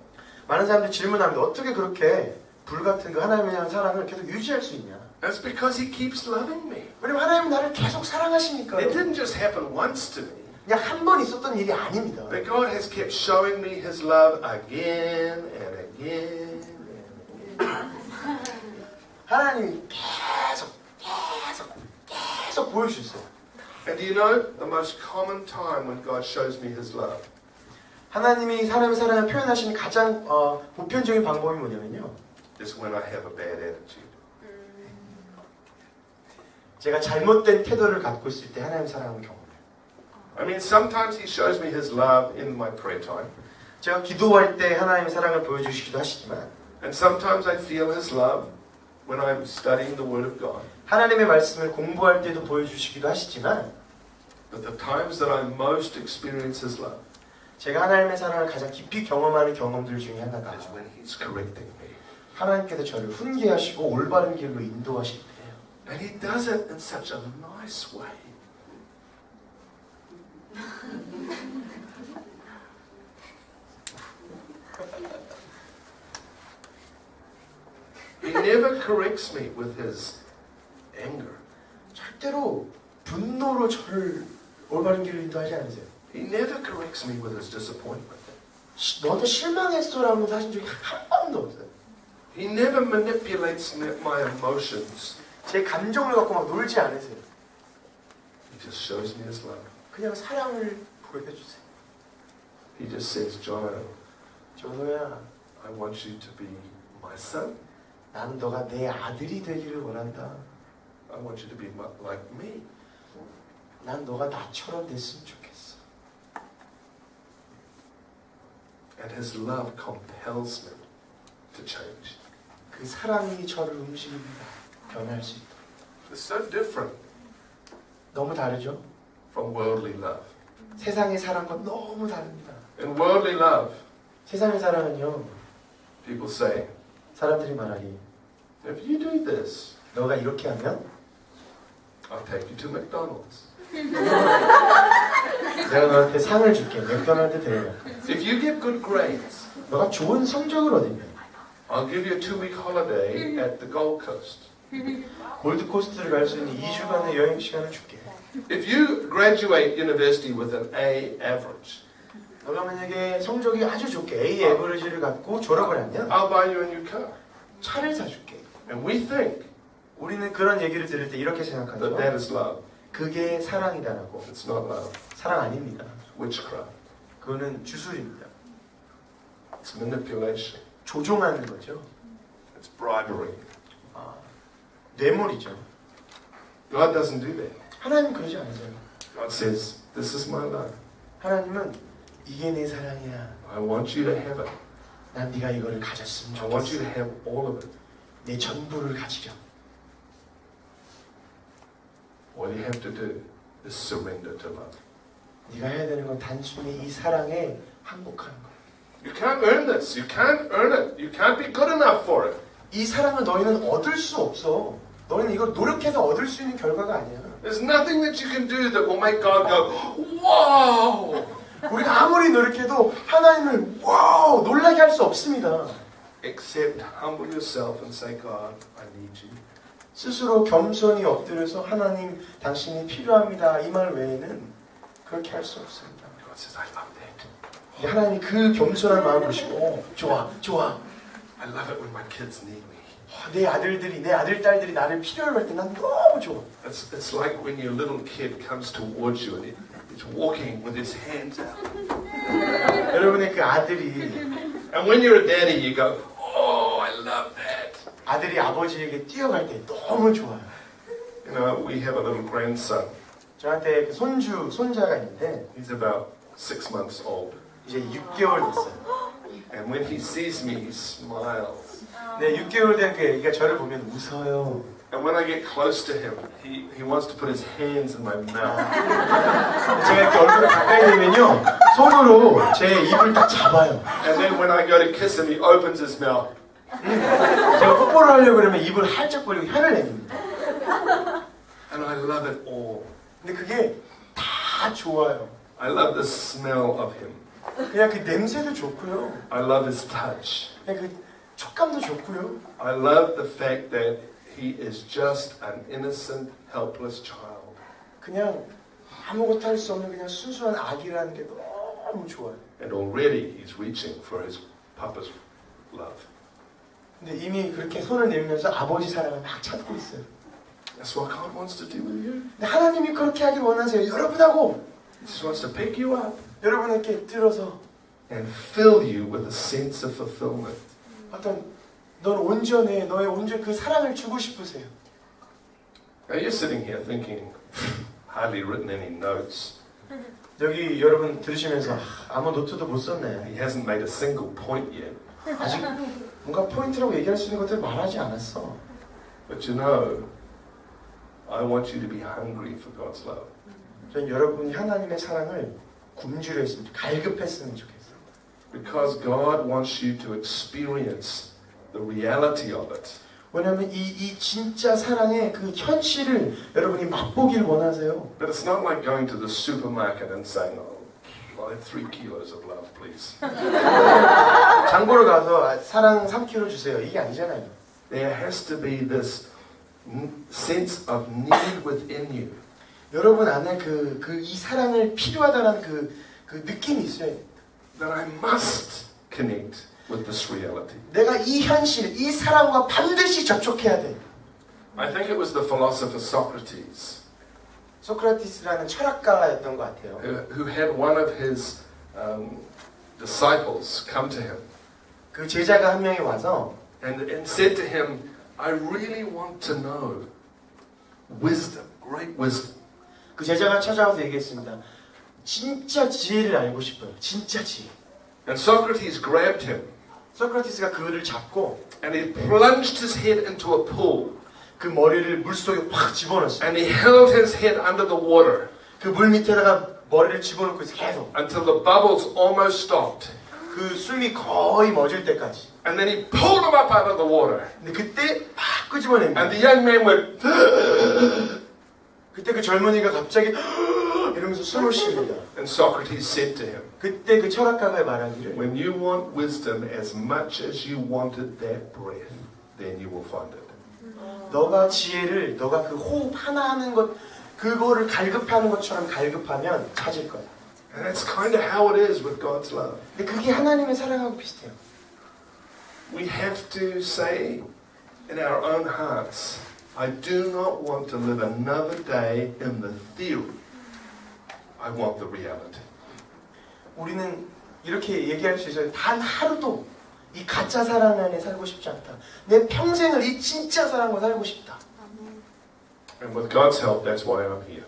Speaker 2: 많은 사람들이 질문합니다. 어떻게 그렇게 불 같은 그 하나님에 대한 사랑을 계속 유지할 수 있냐?
Speaker 1: That's because He keeps loving me.
Speaker 2: 왜냐면 하나님은 나를 계속 사랑하시니까요.
Speaker 1: It didn't just happen once to me.
Speaker 2: 그냥 한 번 있었던 일이 아닙니다.
Speaker 1: But God has kept showing me His love again and again and again.
Speaker 2: 하나님이 계속 보여주셨어요.
Speaker 1: And do you know the most common time when God shows me His love?
Speaker 2: 하나님이 사람의 사랑을 표현하시는 가장 보편적인 방법이 뭐냐면요.
Speaker 1: Is when I have a bad attitude.
Speaker 2: 제가 잘못된 태도를 갖고 있을 때 하나님의 사랑을 경험해요.
Speaker 1: I mean, sometimes He shows me His love in my prayer time.
Speaker 2: 제가 기도할 때 하나님의 사랑을 보여주시기도 하시지만
Speaker 1: And sometimes I feel His love when I'm studying the Word of God.
Speaker 2: 하나님의 말씀을 공부할 때도 보여주시기도 하시지만
Speaker 1: But the times that I most experience His love
Speaker 2: 제가 하나님의 사랑을 가장 깊이 경험하는 경험들 중에 하나가
Speaker 1: is when He's correcting me.
Speaker 2: 하나님께서 저를 훈계하시고 올바른 길로 인도하실 때예요.
Speaker 1: And He does it in such a nice way. He never corrects me with His anger.
Speaker 2: 절대로 분노로 저를 올바른 길로 인도하지 않으세요.
Speaker 1: He never corrects me with His disappointment.
Speaker 2: 너한테 실망했어라고 하신 적이 한 번도 없어요.
Speaker 1: He never manipulates my emotions.
Speaker 2: 제 감정을 갖고 막 놀지 않으세요.
Speaker 1: He just shows me His love.
Speaker 2: 그냥 사랑을 보여주세요.
Speaker 1: He just says, Jono,
Speaker 2: 전호야,
Speaker 1: I want you to be my son.
Speaker 2: 나는 너가 내 아들이 되기를 원한다.
Speaker 1: I want you to be like me.
Speaker 2: 난 너가 나처럼 됐으면 좋겠어.
Speaker 1: And His love compels me to change.
Speaker 2: 그 사랑이 저를 움직입니다. 변할 수 있다.
Speaker 1: It's so different
Speaker 2: 너무 다르죠?
Speaker 1: from worldly love.
Speaker 2: 세상의 사랑과 너무 다릅니다.
Speaker 1: In worldly love,
Speaker 2: 세상의 사랑은요,
Speaker 1: people say,
Speaker 2: 사람들이 말하기,
Speaker 1: if you do this,
Speaker 2: 너가 이렇게 하면
Speaker 1: I'll take you to McDonald's.
Speaker 2: 내가 너한테 상을 줄게. 맥도날드 데려가.
Speaker 1: If you get good grades,
Speaker 2: 너가 좋은 성적을 얻으면
Speaker 1: I'll give you a 2-week holiday at the Gold Coast.
Speaker 2: 골드코스트를 갈 수 있는 2주간의 여행 시간을 줄게.
Speaker 1: If you graduate university with an A average,
Speaker 2: 너가 만약에 성적이 아주 좋게 A 에버리지를 갖고 졸업을 하면
Speaker 1: I'll buy you a new car.
Speaker 2: 차를 사줄게.
Speaker 1: And we think
Speaker 2: 우리는 그런 얘기를 들을 때 이렇게
Speaker 1: that
Speaker 2: 생각하죠.
Speaker 1: that is love.
Speaker 2: 그게 사랑이다라고.
Speaker 1: It's not love.
Speaker 2: 사랑 아닙니다.
Speaker 1: Witchcraft.
Speaker 2: 그거는 주술입니다.
Speaker 1: It's manipulation.
Speaker 2: 조종하는 거죠.
Speaker 1: It's bribery.
Speaker 2: 뇌물이죠.
Speaker 1: God doesn't do that.
Speaker 2: 하나님 그러지 않으세요.
Speaker 1: God says, this is my love.
Speaker 2: 하나님은 이게 내 사랑이야.
Speaker 1: I want you to have it.
Speaker 2: 난 네가 이거를 가졌으면
Speaker 1: I want you to
Speaker 2: 좋겠어.
Speaker 1: have all of it.
Speaker 2: 내 전부를 가지려.
Speaker 1: All you have to do is surrender to love.
Speaker 2: 네가 해야 되는 건 단순히 이 사랑에 항복하는 거야.
Speaker 1: You can't earn this. You can't earn it. You can't be good enough for it.
Speaker 2: 이 사랑을 너희는 얻을 수 없어. 너희는 이걸 노력해서 얻을 수 있는 결과가 아니야.
Speaker 1: There's nothing that you can do that will make God go, wow!
Speaker 2: 우리가 아무리 노력해도 하나님을 와우 놀라게 할 수 없습니다.
Speaker 1: Except humble yourself and say, God, I need you.
Speaker 2: 스스로 겸손히 엎드려서 하나님 당신이 필요합니다. 이 말 외에는 그렇게 할 수 없습니다.
Speaker 1: God says, I love that.
Speaker 2: 근데 하나님이 그 겸손한 마음을 보시고 좋아.
Speaker 1: I love it when my kids need me.
Speaker 2: 내 아들들이 내 아들 딸들이 나를 필요로 할 때 난 너무 좋아.
Speaker 1: It's like when your little kid comes towards you and he's walking with his hands out.
Speaker 2: 여러분의 그 아들이
Speaker 1: And when you're a daddy, you go, oh, I love that.
Speaker 2: 아들이 아버지에게 뛰어갈 때 너무 좋아요.
Speaker 1: You know, we have a little grandson.
Speaker 2: 저한테 그 손자가 있는데
Speaker 1: He's about 6 months old.
Speaker 2: 이제 6개월 됐어요.
Speaker 1: And when he sees me, he smiles.
Speaker 2: 네, 6개월 된 그 애기가 저를 보면 웃어요.
Speaker 1: And when I get close to him, he wants to put his hands in my mouth.
Speaker 2: 제가 이렇게 얼굴을 가까이 대면요, 손으로 제 입을 딱 잡아요.
Speaker 1: And then when I go to kiss him, he opens his mouth.
Speaker 2: 제가 뽀뽀를 하려고 그러면 입을 활짝 벌리고 혀를 내립니다.
Speaker 1: And I love it all.
Speaker 2: 근데 그게 다 좋아요.
Speaker 1: I love the smell of him.
Speaker 2: 그냥 그 냄새도 좋고요.
Speaker 1: I love his touch.
Speaker 2: 그냥 그 촉감도 좋고요.
Speaker 1: I love the fact that he is just an innocent, helpless child.
Speaker 2: 그냥 아무것도 할 수 없는 그냥 순수한 아기라는 게 너무 좋아요.
Speaker 1: And already he's reaching for his papa's love.
Speaker 2: 근데 이미 그렇게 손을 내밀면서 아버지 사랑을 막 찾고 있어요.
Speaker 1: That's what God wants to do with you.
Speaker 2: 근데 하나님이 그렇게 하길 원하세요. 여러분하고
Speaker 1: He just wants to pick you up
Speaker 2: 여러분에게 들어서
Speaker 1: and fill you with a sense of fulfillment.
Speaker 2: 어떤 넌 온전해, 너의 온전 그 사랑을 주고 싶으세요.
Speaker 1: Now you're sitting here thinking, hardly written any notes.
Speaker 2: 여기 여러분 들으시면서 아무 노트도 못 썼네.
Speaker 1: He hasn't made a single point yet.
Speaker 2: 아직 뭔가 포인트라고 얘기할 수 있는 것들을 말하지 않았어.
Speaker 1: But you know, I want you to be hungry for God's love.
Speaker 2: 전 여러분이 하나님의 사랑을 굶주려 했으면 갈급했으면 좋겠어요.
Speaker 1: Because God wants you to experience the reality of it.
Speaker 2: 왜냐하면 이 진짜 사랑의 그 현실을 여러분이 맛보길 원하세요.
Speaker 1: But it's not like going to the supermarket and saying, oh, buy 3 kilos of love, please.
Speaker 2: 장보러 가서 사랑 3kg 주세요. 이게 아니잖아요.
Speaker 1: There has to be this sense of need within you.
Speaker 2: 여러분 안에 이 사랑을 필요하다는 그 느낌이 있어요.
Speaker 1: That I must connect with this reality.
Speaker 2: 내가 이 현실, 이 사랑과 반드시 접촉해야 돼.
Speaker 1: I think it was the philosopher Socrates
Speaker 2: 소크라티스라는 철학가였던 것 같아요.
Speaker 1: who had one of his disciples come to him
Speaker 2: 그 제자가 한 명이 와서
Speaker 1: and said to him, I really want to know wisdom, great wisdom.
Speaker 2: 그 제자가 찾아와서 얘기했습니다. 진짜 지혜를 알고 싶어요. 진짜 지혜.
Speaker 1: And Socrates grabbed him
Speaker 2: 소크라티스가 그를 잡고
Speaker 1: and he plunged his head into a pool
Speaker 2: 그 머리를 물속에 확 집어넣었어요.
Speaker 1: and he held his head under the water
Speaker 2: 그 물 밑에다가 머리를 집어넣고 있어 계속.
Speaker 1: until the bubbles almost stopped.
Speaker 2: 그 숨이 거의 멎을 때까지.
Speaker 1: And then he pulled him up out of the water.
Speaker 2: 근데 그때 막 끄집어냅니다.
Speaker 1: And the young man went,
Speaker 2: 그때 그 젊은이가 갑자기 이러면서 숨을 쉽니다.
Speaker 1: and Socrates said to him,
Speaker 2: 그때 그 철학가가 말하기를
Speaker 1: when you want wisdom as much as you wanted that breath, then you will find it.
Speaker 2: 너가 지혜를 너가 그 호흡 하나 하는 것 그거를 갈급하는 것처럼 갈급하면 찾을 거야.
Speaker 1: And that's kind of how it is with God's love.
Speaker 2: 근데 그게 하나님의 사랑하고 비슷해요.
Speaker 1: We have to say in our own hearts, I do not want to live another day in the theory. I want the reality.
Speaker 2: 우리는 이렇게 얘기할 수 있어요. 단 하루도 이 가짜 사랑 안에 살고 싶지 않다. 내 평생을 이 진짜 사랑으로 살고 싶다.
Speaker 1: And with God's help, that's why I'm here.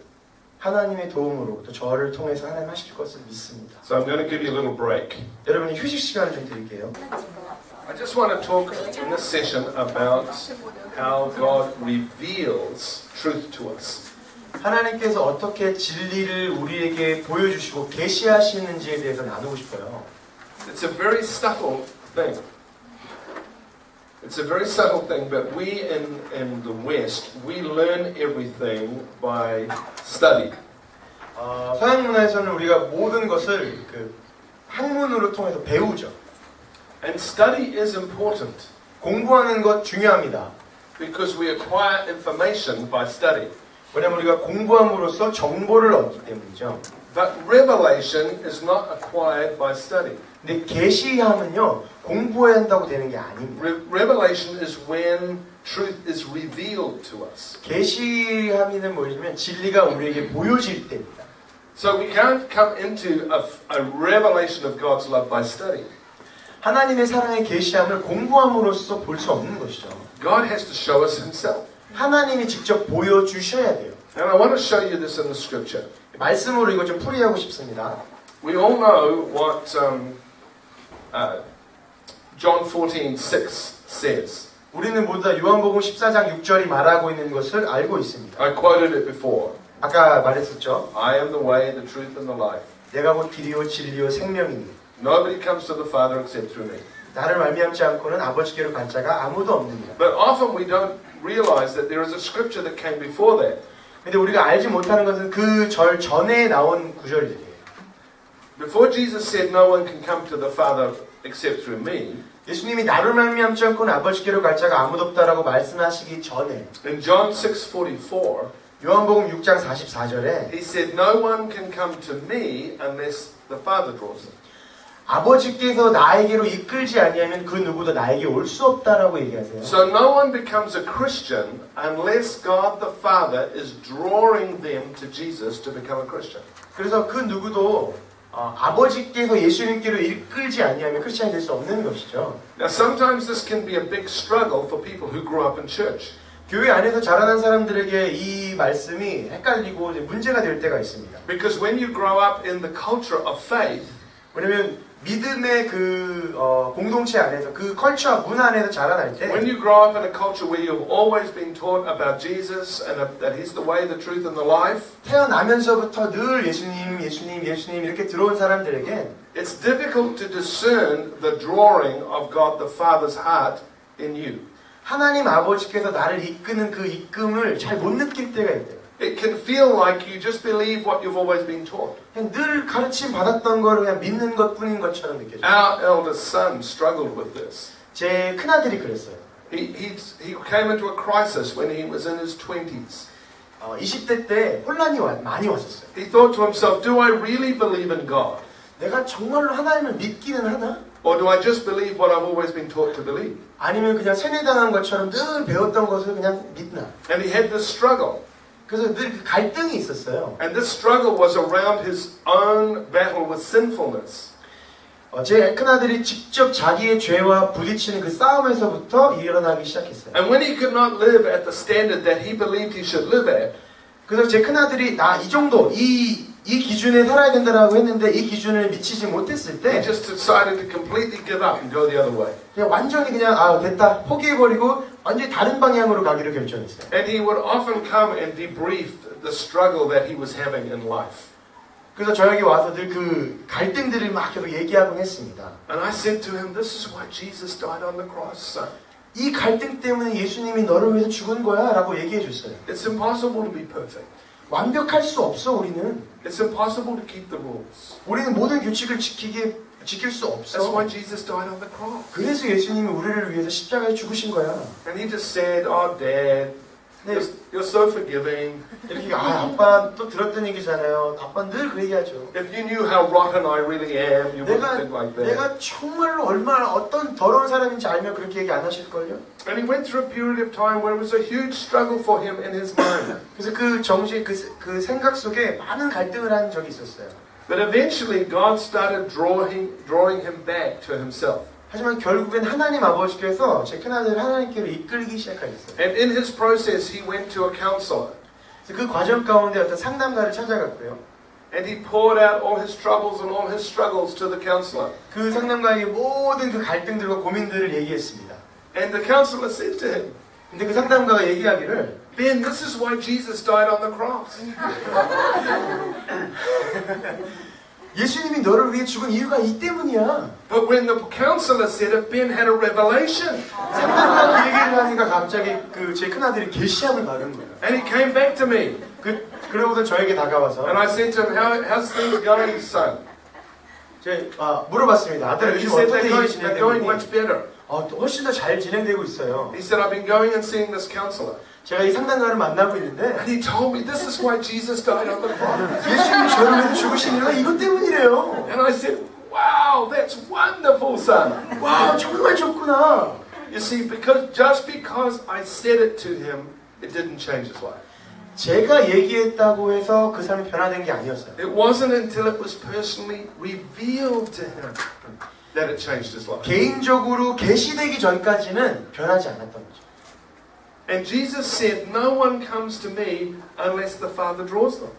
Speaker 2: 하나님의 도움으로 또 저를 통해서 하나님 하실 것을 믿습니다.
Speaker 1: So I'm going to give you a little break.
Speaker 2: 여러분이 휴식 시간을 좀 드릴게요.
Speaker 1: I just want to talk in this session about how God reveals truth to us.
Speaker 2: 하나님께서 어떻게 진리를 우리에게 보여주시고 계시하시는지에 대해서 나누고 싶어요.
Speaker 1: It's a very subtle thing. It's a very subtle thing, but we in the West, we learn everything by study.
Speaker 2: 서양 문화에서는 우리가 모든 것을 그 학문으로 통해서 배우죠.
Speaker 1: And study is important
Speaker 2: 공부하는 것 중요합니다.
Speaker 1: because we acquire information by study.
Speaker 2: 왜냐하면 우리가 공부함으로써 정보를 얻기 때문이죠.
Speaker 1: But revelation is not acquired by study.
Speaker 2: 근데 계시함은요 공부해야 한다고 되는 게 아닙니다.
Speaker 1: Revelation is when truth is revealed to us.
Speaker 2: 계시함이는 뭐냐면 진리가 우리에게 보여질 때입니다.
Speaker 1: So we can't come into a revelation of God's love by study.
Speaker 2: 하나님의 사랑의 계시함을 공부함으로써 볼 수 없는 것이죠.
Speaker 1: God has to show us Himself.
Speaker 2: 하나님이 직접 보여주셔야 돼요.
Speaker 1: And I want to show you this in the Scripture.
Speaker 2: 말씀으로 이거 좀 풀이하고 싶습니다.
Speaker 1: We all know what John 14:6 says.
Speaker 2: 우리는 모두 다 요한복음 14장 6절이 말하고 있는 것을 알고 있습니다.
Speaker 1: I quoted it before.
Speaker 2: 아까 말했었죠.
Speaker 1: I am the way, the truth, and the life.
Speaker 2: 내가 곧 길이요 진리요 생명이니
Speaker 1: Nobody comes to the Father except through me.
Speaker 2: 나를 말미암지 않고는 아버지께로 간 자가 아무도 없느니라.
Speaker 1: But often we don't realize that there is a scripture that came before that.
Speaker 2: 근데 우리가 알지 못하는 것은 그 절 전에 나온 구절들이에요.
Speaker 1: Before Jesus said, "No one can come to the Father except through me,"
Speaker 2: 예수님이 나를 말미암지 않고는 아버지께로 갈 자가 아무도 없다라고 말씀하시기 전에
Speaker 1: in John 6:44,
Speaker 2: 요한복음 6장 44절에
Speaker 1: He said, "No one can come to me unless the Father draws them."
Speaker 2: 아버지께서 나에게로 이끌지 아니하면 그 누구도 나에게 올 수 없다라고 얘기하세요.
Speaker 1: So no one becomes a Christian unless God the Father is drawing them to Jesus to become a Christian.
Speaker 2: 그래서 그 누구도 아버지께서 예수님께로 이끌지 아니하면 크리스찬이 될 수 없는 것이죠.
Speaker 1: Now sometimes this can be a big struggle for people who grew up in church.
Speaker 2: 교회 안에서 자라난 사람들에게 이 말씀이 헷갈리고 문제가 될 때가 있습니다.
Speaker 1: Because when you grow up in the culture of faith,
Speaker 2: 왜냐면 믿음의 그 공동체 안에서 그 컬처 문화 안에서 자라날 때
Speaker 1: when you grow up in a culture where you've always been taught about Jesus and that He's the way, the truth, and the life,
Speaker 2: 태어나면서부터 늘 예수님, 예수님, 예수님 이렇게 들어온 사람들에게
Speaker 1: it's difficult to discern the drawing of God the Father's heart in you.
Speaker 2: 하나님 아버지께서 나를 이끄는 그 이끌음을 잘 못 느낄 때가 있대요.
Speaker 1: It can feel like you just believe what you've always been taught.
Speaker 2: 그냥 늘 가르침 받았던 걸 그냥 믿는 것뿐인 것처럼 느껴져요.
Speaker 1: Our eldest son struggled with this.
Speaker 2: 제 큰아들이 그랬어요.
Speaker 1: He came into a crisis when he was in his 20s.
Speaker 2: 20대 때 혼란이 많이 왔었어요.
Speaker 1: He thought to himself, do I really believe in God?
Speaker 2: 내가 정말로 하나님을 믿기는 하나?
Speaker 1: Or do I just believe what I've always been taught to believe?
Speaker 2: 아니면 그냥 세뇌당한 것처럼 늘 배웠던 것을 그냥 믿나?
Speaker 1: And he had this struggle.
Speaker 2: 그래서 늘 갈등이 있었어요.
Speaker 1: And this struggle was around his own battle with sinfulness.
Speaker 2: 제 큰아들이 직접 자기의 죄와 부딪히는 그 싸움에서부터 일어나기 시작했어요.
Speaker 1: And when he could not live at the standard that he believed he should live at,
Speaker 2: 그래서 제 큰아들이 나 이 정도 이 기준에 살아야 된다라고 했는데 이 기준을 미치지 못했을
Speaker 1: he
Speaker 2: 때
Speaker 1: just decided to completely give up and go the other way.
Speaker 2: 그냥 완전히 그냥 됐다 포기해버리고 완전히 다른 방향으로 가기로 결정했어요.
Speaker 1: And he would often come and debrief the struggle that he was having in life.
Speaker 2: 그래서 저에게 와서 늘 그 갈등들을 막 계속 얘기하곤 했습니다.
Speaker 1: And I said to him, this is why Jesus died on the cross, son.
Speaker 2: 이 갈등 때문에 예수님이 너를 위해서 죽은 거야 라고 얘기해 줬어요.
Speaker 1: It's impossible to be perfect.
Speaker 2: 완벽할 수 없어 우리는.
Speaker 1: It's impossible to keep the rules.
Speaker 2: 우리는 모든 규칙을 지킬 수
Speaker 1: That's
Speaker 2: 없어.
Speaker 1: why Jesus died on the cross.
Speaker 2: 그래서 예수님이 우리를 위해서 십자가에 죽으신 거야.
Speaker 1: And he just said, oh, Dad, you're so forgiving.
Speaker 2: 이렇게 아빠 또 들었던 얘기잖아요. 아빠 늘 그 얘기하죠.
Speaker 1: If you knew how rotten I really am, you wouldn't think like that.
Speaker 2: 내가 정말로 얼마나 어떤 더러운 사람인지 알면 그렇게 얘기 안 하실걸요?
Speaker 1: And he went through a period of time where it was a huge struggle for him in his mind.
Speaker 2: 그래서 그 정신, 그 생각 속에 많은 갈등을 한 적이 있었어요.
Speaker 1: But eventually God started drawing him back to himself.
Speaker 2: 하지만 결국엔 하나님 아버지께서 제 큰아들을 하나님께로 이끌기 시작하셨어요.
Speaker 1: And in his process, he went to a counselor.
Speaker 2: 그 과정 가운데 어떤 상담가를 찾아갔고요.
Speaker 1: And he poured out all his troubles and all his struggles to the counselor.
Speaker 2: 그 상담가에게 모든 그 갈등들과 고민들을 얘기했습니다.
Speaker 1: And the counselor said to him,
Speaker 2: 근데 그 상담가가 얘기하기를
Speaker 1: Ben, this is why Jesus died on the cross.
Speaker 2: 예수님이 너를 위해 죽은 이유가 이 때문이야.
Speaker 1: But when the counselor said it, Ben had a revelation.
Speaker 2: 상담가 그 얘기를 하니까 갑자기 그 제 큰아들이 계시함을 받은 거예요.
Speaker 1: And he came back to me.
Speaker 2: 그러고도 저에게 다가와서
Speaker 1: And I said to him, how's things going, son?
Speaker 2: 물어봤습니다. 아들
Speaker 1: And he
Speaker 2: 요즘
Speaker 1: said,
Speaker 2: 어떻게 일이
Speaker 1: they're going
Speaker 2: 진행되고
Speaker 1: much better.
Speaker 2: 훨씬 더 잘 진행되고 있어요.
Speaker 1: He said, I've been going and seeing this counselor.
Speaker 2: 제가 이 상담가를 만나고 있는데
Speaker 1: And he told me this is why Jesus died on the cross.
Speaker 2: 예수님이 저를 위해 죽으신 이유가 이것 때문이래요.
Speaker 1: And I said, wow, that's wonderful, son.
Speaker 2: 와, 정말 좋구나.
Speaker 1: You see, just because I said it to him, it didn't change his life.
Speaker 2: 제가 얘기했다고 해서 그 사람이 변화된 게 아니었어요.
Speaker 1: It wasn't until it was personally revealed to him that it changed his life.
Speaker 2: 개인적으로 계시되기 전까지는 변하지 않았던 거죠.
Speaker 1: And Jesus said, no one comes to me unless the Father draws them.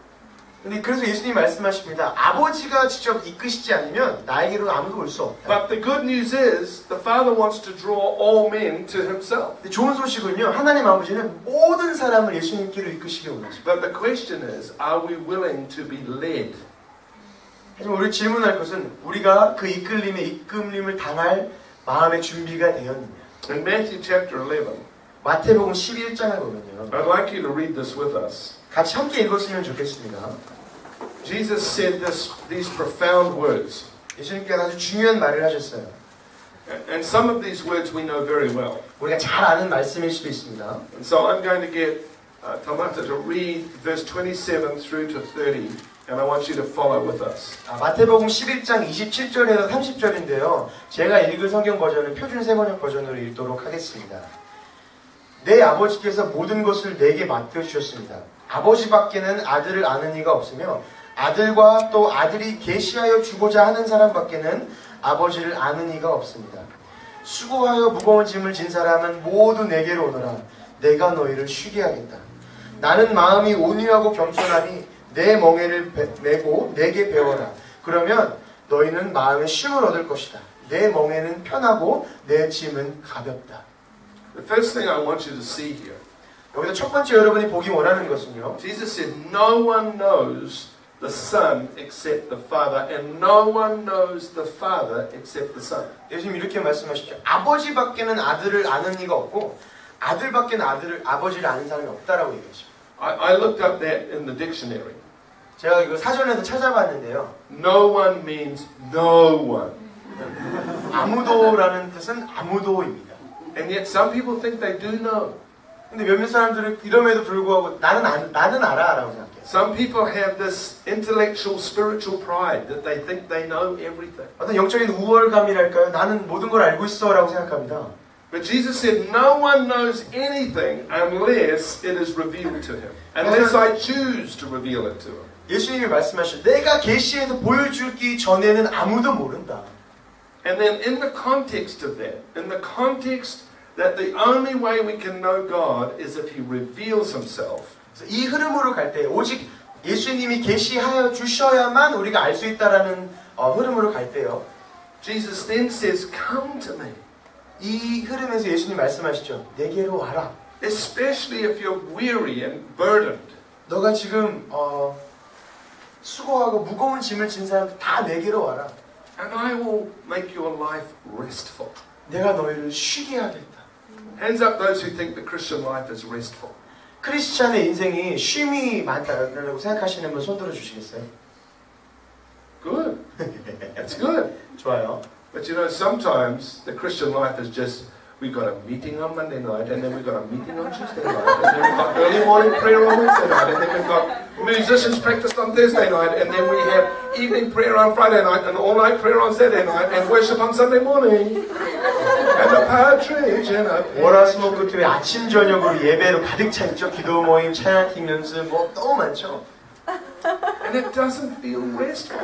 Speaker 2: 근데 그래서 예수님 말씀하십니다. 아버지가 직접 이끄시지 않으면 나에게로 아무도 올 수 없다.
Speaker 1: But the good news is the Father wants to draw all men to himself.
Speaker 2: 근데 좋은 소식은요. 하나님 아버지는 모든 사람을 예수님께로 이끄시길 원하십니다.
Speaker 1: But the question is, are we willing to be led?
Speaker 2: 하지만 우리 질문할 것은 우리가 그 이끌림을 당할 마음의 준비가 되었느냐.
Speaker 1: In Matthew chapter 11,
Speaker 2: 마태복음 11장을 보면요.
Speaker 1: I'd like you to read this with us.
Speaker 2: 같이 함께 읽었으면 좋겠습니다.
Speaker 1: Jesus said these profound words.
Speaker 2: 예수님께서 아주 중요한 말을 하셨어요.
Speaker 1: And some of these words we know very well.
Speaker 2: 우리가 잘 아는 말씀일 수도 있습니다.
Speaker 1: And so I'm going to get Tamata to read verse 27 through to 30. And I want you to follow with us.
Speaker 2: 마태복음 11장 27절에서 30절인데요. 제가 읽을 성경 버전은 표준 세번역 버전으로 읽도록 하겠습니다. 내 아버지께서 모든 것을 내게 맡겨주셨습니다. 아버지밖에는 아들을 아는 이가 없으며 아들과 또 아들이 계시하여 주고자 하는 사람밖에는 아버지를 아는 이가 없습니다. 수고하여 무거운 짐을 진 사람은 모두 내게로 오너라. 내가 너희를 쉬게 하겠다. 나는 마음이 온유하고 겸손하니 내 멍에를 메고 내게 배워라. 그러면 너희는 마음의 쉼을 얻을 것이다. 내 멍에는 편하고 내 짐은 가볍다.
Speaker 1: The first thing I want you to see here.
Speaker 2: 여기서 첫 번째 여러분이 보기 원하는 것은요.
Speaker 1: Jesus said, no one knows the Son except the Father, and no one knows the Father except the Son.
Speaker 2: 예수님 이렇게 말씀하시죠. 아버지밖에는 아들을 아는 이가 없고 아들밖에는 아버지를 아는 사람이 없다라고 얘기하십니다.
Speaker 1: I looked up that in the dictionary.
Speaker 2: 제가 이거 사전에서 찾아봤는데요.
Speaker 1: No one means no one.
Speaker 2: 아무도라는 뜻은 아무도입니다.
Speaker 1: And yet some people think they do know.
Speaker 2: 근데 몇몇 사람들은 이럼에도 불구하고 나는 알아라고 생각해요.
Speaker 1: Some people have this intellectual, spiritual pride that they think they know everything.
Speaker 2: 어떤 영적인 우월감이랄까요? 나는 모든 걸 알고 있어라고 생각합니다.
Speaker 1: But Jesus said, no one knows anything unless it is revealed to him. Unless I choose to reveal it to him.
Speaker 2: 예수님이 말씀하시죠. 내가 계시해서 보여주기 전에는 아무도 모른다.
Speaker 1: And then in the context of that, in the context that the only way we can know God is if He reveals Himself.
Speaker 2: 이 흐름으로 갈 때 오직 예수님이 계시하여 주셔야만 우리가 알 수 있다라는 흐름으로 갈 때요.
Speaker 1: Jesus then says, "Come to me."
Speaker 2: 이 흐름에서 예수님 말씀하시죠. 내게로 와라.
Speaker 1: Especially if you're weary and burdened.
Speaker 2: 너가 지금 수고하고 무거운 짐을 진 사람 다 내게로 와라.
Speaker 1: And I will make your life restful.
Speaker 2: 내가 너희를 쉬게 하겠다.
Speaker 1: Hands up those who think the Christian life is restful.
Speaker 2: 크리스찬의 인생이 쉼이 많다라고 생각하시는 분 손 들어 주시겠어요?
Speaker 1: Good. That's good.
Speaker 2: 좋아요.
Speaker 1: But you know, sometimes the Christian life is just, we got a meeting on Monday night, and then we got a meeting on Tuesday night, and then we've got early morning prayer on Wednesday night, and then we've got musicians practiced on Thursday night, and then we have evening prayer on Friday night, and all-night prayer on Saturday night, and worship on Sunday morning. And a partridge in a pear
Speaker 2: 월화수목금토일 아침 저녁으로 예배로 가득 차 있죠. 기도 모임, 찬양팀 연습 뭐 너무 많죠.
Speaker 1: And it doesn't feel restful.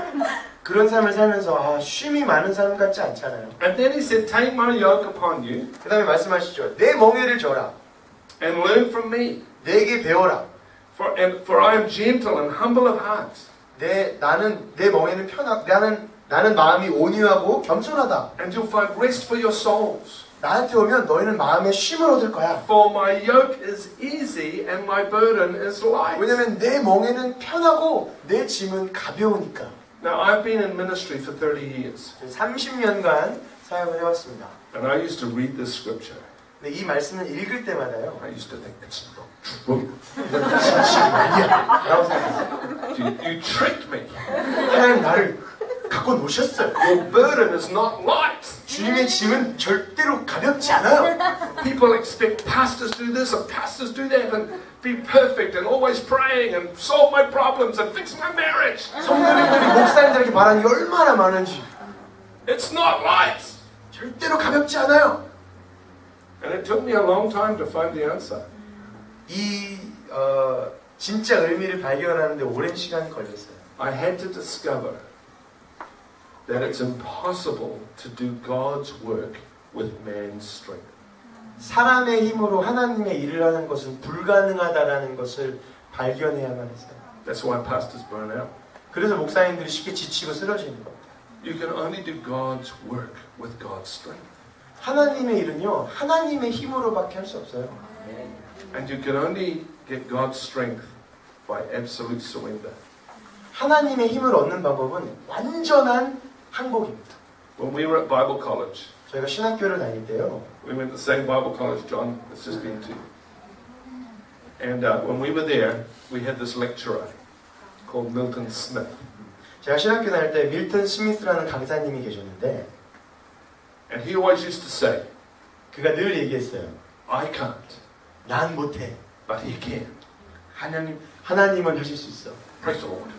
Speaker 2: 그런 삶을 살면서 아, 쉼이 많은 삶 같지 않잖아요.
Speaker 1: And then he said, take my yoke upon you
Speaker 2: 그 다음에 말씀하시죠. 내 멍에를 져라.
Speaker 1: and learn from me.
Speaker 2: 내게 배워라.
Speaker 1: For I am gentle and humble of heart.
Speaker 2: 내 멍에는 나는 마음이 온유하고 겸손하다.
Speaker 1: And you'll find rest for your souls.
Speaker 2: 나한테 오면 너희는 마음의 쉼을 얻을 거야.
Speaker 1: For my yoke is easy and my burden is light.
Speaker 2: 왜냐면 내 멍에는 편하고 내 짐은 가벼우니까.
Speaker 1: Now I've been in ministry for 30 years.
Speaker 2: 30년간 사역을 해왔습니다.
Speaker 1: And I used to read this scripture.
Speaker 2: 근데 이 말씀을 읽을 때마다요.
Speaker 1: I used to think it's not true.
Speaker 2: 이건 진실이 아니야. 라고 생각했어요.
Speaker 1: You tricked me.
Speaker 2: 하나님 나를 갖고 노셨어요.
Speaker 1: Your burden is not light.
Speaker 2: 주님의 짐은 절대로 가볍지 않아요.
Speaker 1: People expect pastors do this and pastors do that and be perfect and always praying and solve my problems and fix my marriage.
Speaker 2: 성도님들이 목사님들에게 바라는 게 얼마나 많은지.
Speaker 1: It's not light.
Speaker 2: 절대로 가볍지 않아요.
Speaker 1: And it took me a long time to find the answer.
Speaker 2: 진짜 의미를 발견하는데 오랜 시간이 걸렸어요.
Speaker 1: I had to discover that it's impossible to do God's work with man's strength.
Speaker 2: 사람의 힘으로 하나님의 일을 하는 것은 불가능하다라는 것을 발견해야만 했어요.
Speaker 1: That's why pastors burn out.
Speaker 2: 그래서 목사님들이 쉽게 지치고 쓰러지는 겁니다.
Speaker 1: You can only do God's work with God's strength.
Speaker 2: 하나님의 일은요, 하나님의 힘으로밖에 할 수 없어요.
Speaker 1: And you can only get God's strength by absolute surrender.
Speaker 2: 하나님의 힘을 얻는 방법은 완전한 항복입니다.
Speaker 1: When we were at Bible college,
Speaker 2: 저희가 신학교를 다닐 때요.
Speaker 1: we went to the same Bible college John has just been to. And when we were there, we had this lecturer called Milton Smith.
Speaker 2: 제가 신학교 다닐 때 밀턴 스미스라는 강사님이 계셨는데
Speaker 1: And he always used to say,
Speaker 2: 그가 늘 얘기했어요.
Speaker 1: I can't,
Speaker 2: 난 못해.
Speaker 1: but he can.
Speaker 2: 하나님은 하실 수 있어.
Speaker 1: Praise the Lord.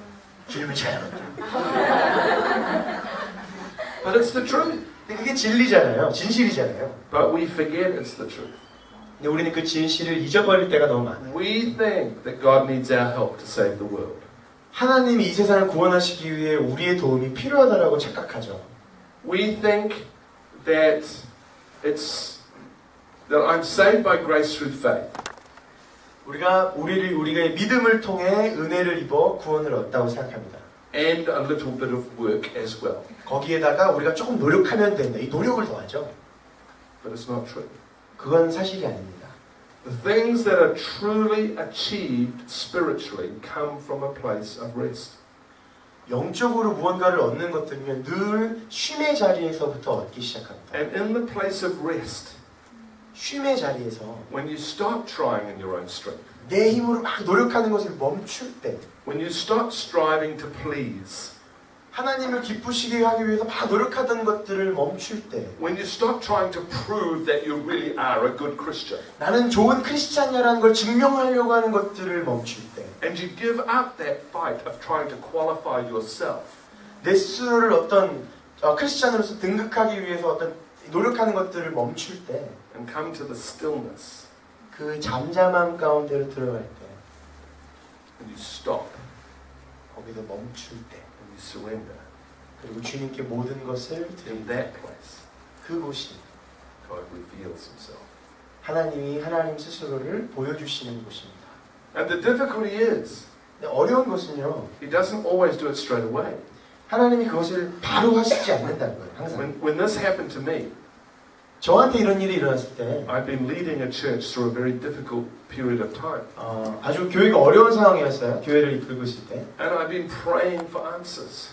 Speaker 2: 주님을 찬양합니다.
Speaker 1: But it's the truth.
Speaker 2: 근데 그게 진리잖아요. 진실이잖아요.
Speaker 1: But we forget it's the truth.
Speaker 2: 근데 우리는 그 진실을 잊어버릴 때가 너무 많아요.
Speaker 1: We think that God needs our help to save the world.
Speaker 2: 하나님이 이 세상을 구원하시기 위해 우리의 도움이 필요하다라고 착각하죠.
Speaker 1: We think that I'm saved by grace through faith.
Speaker 2: 우리가 믿음을 통해 은혜를 입어 구원을 얻다고 생각합니다.
Speaker 1: And a little bit of work as well.
Speaker 2: 거기에다가 우리가 조금 노력하면 된다. 이 노력을 더하죠.
Speaker 1: But it's not true.
Speaker 2: 그건 사실이 아닙니다.
Speaker 1: The things that are truly achieved spiritually come from a place of rest.
Speaker 2: 영적으로 무언가를 얻는 것들은 늘 쉼의 자리에서부터 얻기 시작합니다.
Speaker 1: And in the place of rest,
Speaker 2: 쉼의 자리에서
Speaker 1: when you stop trying in your own strength,
Speaker 2: 내 힘으로 막 노력하는 것을 멈출 때,
Speaker 1: when you stop striving to please,
Speaker 2: 하나님을 기쁘시게 하기 위해서 막 노력하던 것들을 멈출 때,
Speaker 1: when you stop trying to prove that you really are a good Christian,
Speaker 2: 나는 좋은 크리스찬이라는 걸 증명하려고 하는 것들을 멈출 때,
Speaker 1: and you give up that fight of trying to qualify yourself,
Speaker 2: 내 스스로를 어떤 크리스찬으로서 등극하기 위해서 어떤 노력하는 것들을 멈출 때,
Speaker 1: and come to the stillness,
Speaker 2: 그 잠잠함 가운데로 들어갈 때,
Speaker 1: and you stop,
Speaker 2: 거기서 멈출 때,
Speaker 1: and you surrender,
Speaker 2: 그리고 주님께 모든 것을
Speaker 1: in
Speaker 2: 드린
Speaker 1: that place,
Speaker 2: 그곳이
Speaker 1: God reveals himself.
Speaker 2: 하나님이 하나님 스스로를 보여주시는 곳입니다.
Speaker 1: And the difficulty is,
Speaker 2: 근데 어려운 것은요,
Speaker 1: he doesn't always do it straight away.
Speaker 2: 하나님이 그것을 바로 하시지 않는다는 거예요. 항상.
Speaker 1: When this happened to me,
Speaker 2: 저한테 이런 일이 일어났을 때
Speaker 1: I've been leading a church through a very difficult period of time.
Speaker 2: 아주 교회가 어려운 상황이었어요. 교회를 이끌고 있을 때.
Speaker 1: And I've been praying for answers.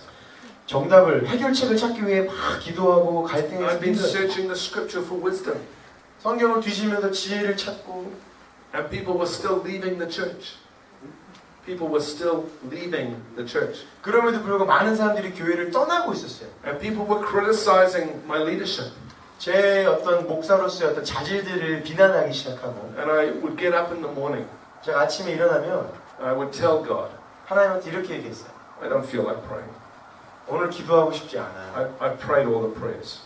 Speaker 2: 정답을, 해결책을 찾기 위해 막 기도하고 갈등에서
Speaker 1: I've been searching the scripture for wisdom.
Speaker 2: 성경을 뒤지면서 지혜를 찾고
Speaker 1: And people were still leaving the church. People were still leaving the church.
Speaker 2: 그럼에도 불구하고 많은 사람들이 교회를 떠나고 있었어요.
Speaker 1: And people were criticizing my leadership.
Speaker 2: 제 어떤 목사로서의 어떤 자질들을 비난하기 시작하고
Speaker 1: And I would get up in the morning.
Speaker 2: 제가 아침에 일어나면
Speaker 1: I would tell God,
Speaker 2: 하나님한테 이렇게 얘기했어요.
Speaker 1: I don't feel like praying.
Speaker 2: 오늘 기도하고 싶지 않아요.
Speaker 1: I've prayed all the prayers.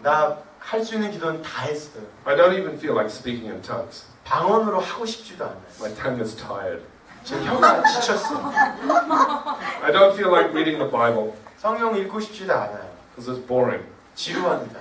Speaker 2: 나 할 수 있는 기도는 다 했어요.
Speaker 1: I don't even feel like speaking in tongues.
Speaker 2: 방언으로 하고 싶지도 않아요.
Speaker 1: My tongue is tired.
Speaker 2: 제 혀가 지쳤어.
Speaker 1: I don't feel like reading the Bible
Speaker 2: 성경 읽고 싶지도 않아요.
Speaker 1: because it's boring.
Speaker 2: 지루합니다.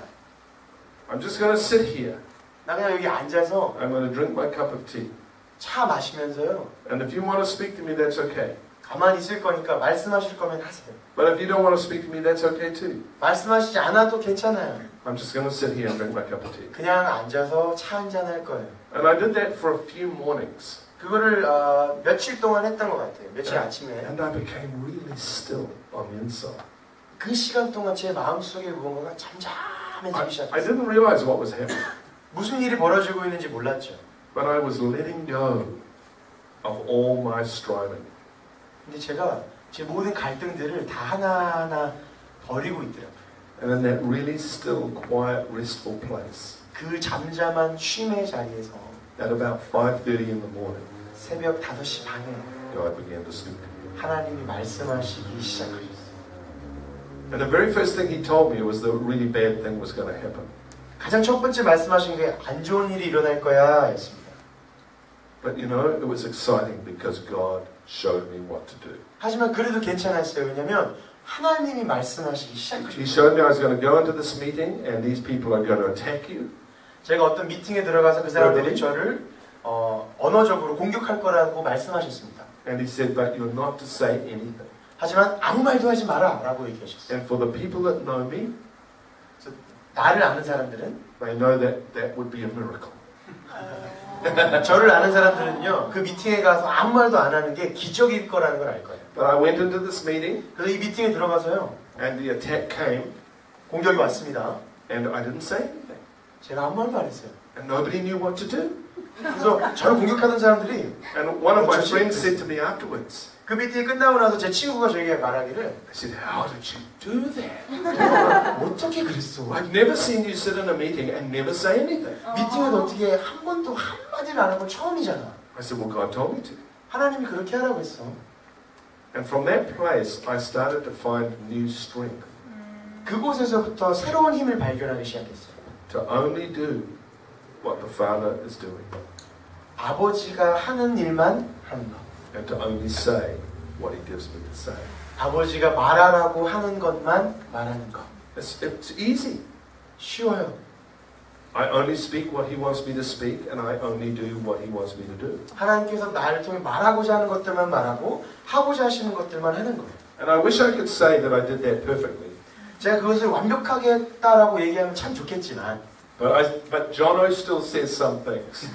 Speaker 1: I'm just going to sit here.
Speaker 2: 나 그냥 여기 앉아서
Speaker 1: I'm going to drink my cup of tea.
Speaker 2: 차 마시면서요.
Speaker 1: And if you want to speak to me, that's okay.
Speaker 2: 가만히 있을 거니까 말씀하실 거면 하세요.
Speaker 1: But if you don't want to speak to me, that's okay too.
Speaker 2: 말씀하시지 않아도 괜찮아요.
Speaker 1: I'm just going to sit here and drink my cup of tea.
Speaker 2: 그냥 앉아서 차 한잔 할 거예요.
Speaker 1: And I did that for a few mornings.
Speaker 2: 그거를 며칠 동안 했던 것 같아요. 며칠 아침에.
Speaker 1: And I became really still on the inside.
Speaker 2: 그 시간 동안 제 마음속에 무언가가 잠잠해지기
Speaker 1: I
Speaker 2: 시작했어요.
Speaker 1: didn't realize what was happening.
Speaker 2: 무슨 일이 벌어지고 있는지 몰랐죠.
Speaker 1: But I was letting go of all my striving.
Speaker 2: 근데 제가 제 모든 갈등들을 다 하나하나 버리고 있더라고요.
Speaker 1: And in that really still, quiet, restful place,
Speaker 2: 그 잠잠한 쉼의 자리에서
Speaker 1: at about 5:30 in the morning,
Speaker 2: 새벽 5시 반에
Speaker 1: God began to speak.
Speaker 2: 하나님이 말씀하시기 시작하셨어요.
Speaker 1: And the very first thing He told me was the really bad thing was going to happen.
Speaker 2: 가장 첫 번째 말씀하신 게 안 좋은 일이 일어날 거야 였습니다.
Speaker 1: But you know, it was exciting because God showed me what to do.
Speaker 2: 하지만 그래도 괜찮았어요. 왜냐하면 하나님이 말씀하시기
Speaker 1: He
Speaker 2: 시작하셨어요.
Speaker 1: showed me I was going to go into this meeting and these people are going to attack you.
Speaker 2: 제가 어떤 미팅에 들어가서 그 사람들이 저를 언어적으로 공격할 거라고 말씀하셨습니다.
Speaker 1: And He said, but you're not to say anything.
Speaker 2: 하지만 아무 말도 하지 마라 라고 얘기하셨어요.
Speaker 1: And for the people that know me,
Speaker 2: 나를 아는 사람들은
Speaker 1: they know that that would be a miracle.
Speaker 2: 저를 아는 사람들은요 그 미팅에 가서 아무 말도 안 하는 게 기적일 거라는 걸 알 거예요.
Speaker 1: But I went into this meeting
Speaker 2: 그래서 이 미팅에 들어가서요
Speaker 1: and the attack came
Speaker 2: 공격이 왔습니다.
Speaker 1: and I didn't say anything.
Speaker 2: 제가 아무 말도 안 했어요.
Speaker 1: And nobody knew what to do.
Speaker 2: 그래서 저를 공격하던 사람들이
Speaker 1: And one of my friends said to me afterwards,
Speaker 2: 그 미팅이 끝나고 나서 제 친구가 저에게 말하기를
Speaker 1: they said, how did you do that?
Speaker 2: 어떻게 그랬어?
Speaker 1: I've never seen you sit in a meeting and never say anything.
Speaker 2: 미팅에서 어떻게 한 번도 한마디를 안 한 건 처음이잖아.
Speaker 1: I said, well, God told me to.
Speaker 2: 하나님이 그렇게 하라고 했어.
Speaker 1: And from that place, I started to find new strength
Speaker 2: 그곳에서부터 새로운 힘을 발견하기 시작했어요.
Speaker 1: to only do what the Father is doing
Speaker 2: 아버지가 하는 일만 하는 것.
Speaker 1: and to only say what He gives me to say.
Speaker 2: 아버지가 말하라고 하는 것만 말하는 것.
Speaker 1: It's easy.
Speaker 2: 쉬워요.
Speaker 1: I only speak what He wants me to speak and I only do what He wants me to do.
Speaker 2: 하나님께서 나를 통해 말하고자 하는 것들만 말하고 하고자 하시는 것들만 하는 거예요.
Speaker 1: And I wish I could say that I did that perfectly.
Speaker 2: 제가 그것을 완벽하게 했다라고 얘기하면 참 좋겠지만
Speaker 1: But Jono still says some things.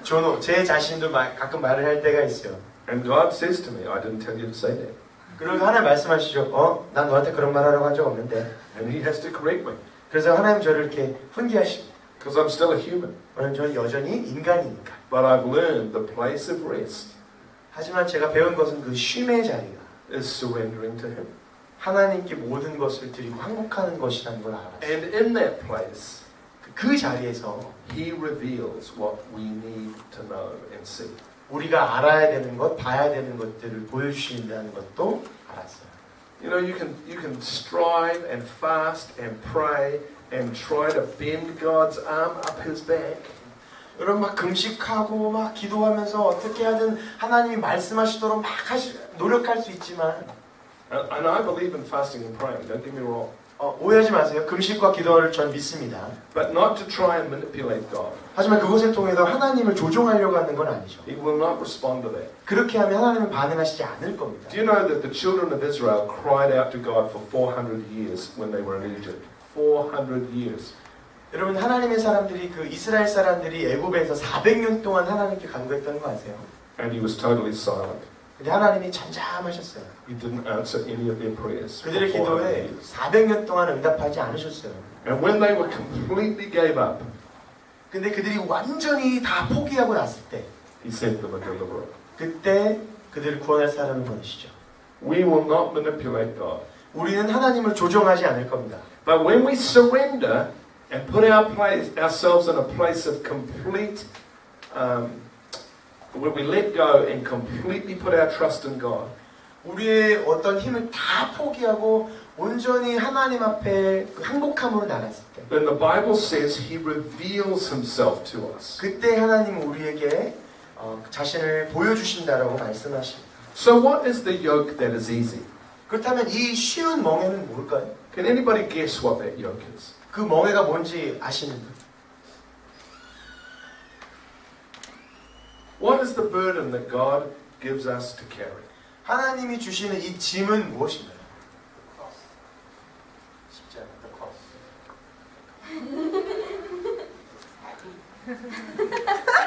Speaker 2: 저는 제 자신도 가끔 말을 할 때가 있어요.
Speaker 1: And God says to me, I didn't tell you to say that.
Speaker 2: 그리고 하나님 말씀하시죠. 난 너한테 그런 말 하라고 한 적 없는데.
Speaker 1: And He has to correct me.
Speaker 2: 그래서 하나님 저를 이렇게 훈계하십니다.
Speaker 1: Because I'm still a human.
Speaker 2: 왜냐면 저는 여전히 인간이니까.
Speaker 1: But I've learned the place of rest
Speaker 2: 하지만 제가 배운 것은 그 쉼의 자리가
Speaker 1: is surrendering to Him.
Speaker 2: 하나님께 모든 것을 드리고 항복하는 것이라는 걸 알았어요.
Speaker 1: And in that place,
Speaker 2: 그 자리에서
Speaker 1: He reveals what we need to know and see.
Speaker 2: 우리가 알아야 되는 것, 봐야 되는 것들을 보여주신다는 것도 알았어요.
Speaker 1: You know, you can strive and fast and pray and try to bend God's arm up His back.
Speaker 2: 여러분 막 금식하고 막 기도하면서 어떻게 하든 하나님이 말씀하시도록 막 노력할 수 있지만
Speaker 1: And I believe in fasting and praying, don't get me wrong.
Speaker 2: 오해하지 마세요. 금식과 기도를 전 믿습니다.
Speaker 1: But not to try and manipulate God.
Speaker 2: 하지만 그것을 통해서 하나님을 조종하려고 하는 건 아니죠.
Speaker 1: He will not respond to that.
Speaker 2: 그렇게 하면 하나님은 반응하시지 않을 겁니다.
Speaker 1: Do you know that the children of Israel cried out to God for 400 years when they were in Egypt? 400 years.
Speaker 2: 여러분 하나님의 사람들이 그 이스라엘 사람들이 애굽에서 400년 동안 하나님께 간구했다는 거 아세요?
Speaker 1: And He was totally silent.
Speaker 2: 근데 하나님이 잠잠하셨어요.
Speaker 1: He didn't answer any of their prayers for
Speaker 2: 그들의
Speaker 1: 400
Speaker 2: 기도에
Speaker 1: years.
Speaker 2: 400년 동안 응답하지 않으셨어요.
Speaker 1: And when they were completely gave up,
Speaker 2: 근데 그들이 완전히 다 포기하고 났을 때
Speaker 1: He sent them a deliverer.
Speaker 2: 그때 그들을 구원할 사람을 보내시죠.
Speaker 1: We will not manipulate God.
Speaker 2: 우리는 하나님을 조종하지 않을 겁니다.
Speaker 1: But when we surrender and put ourselves in a place of complete, where we let go and completely put our trust in God,
Speaker 2: 우리의 어떤 힘을 다 포기하고 온전히 하나님 앞에 항복함으로 나갔을 때
Speaker 1: then the Bible says He reveals Himself to us.
Speaker 2: 그때 하나님은 우리에게 자신을 보여주신다라고 말씀하십니다.
Speaker 1: So what is the yoke that is easy?
Speaker 2: 그렇다면 이 쉬운 멍에는 뭘까요?
Speaker 1: Can anybody guess what that yoke is?
Speaker 2: 그 멍에가 뭔지 아시는 분?
Speaker 1: What is the burden that God gives us to carry?
Speaker 2: 하나님이 주시는 이 짐은 무엇인가요?
Speaker 3: 쉽지 않은 the cross.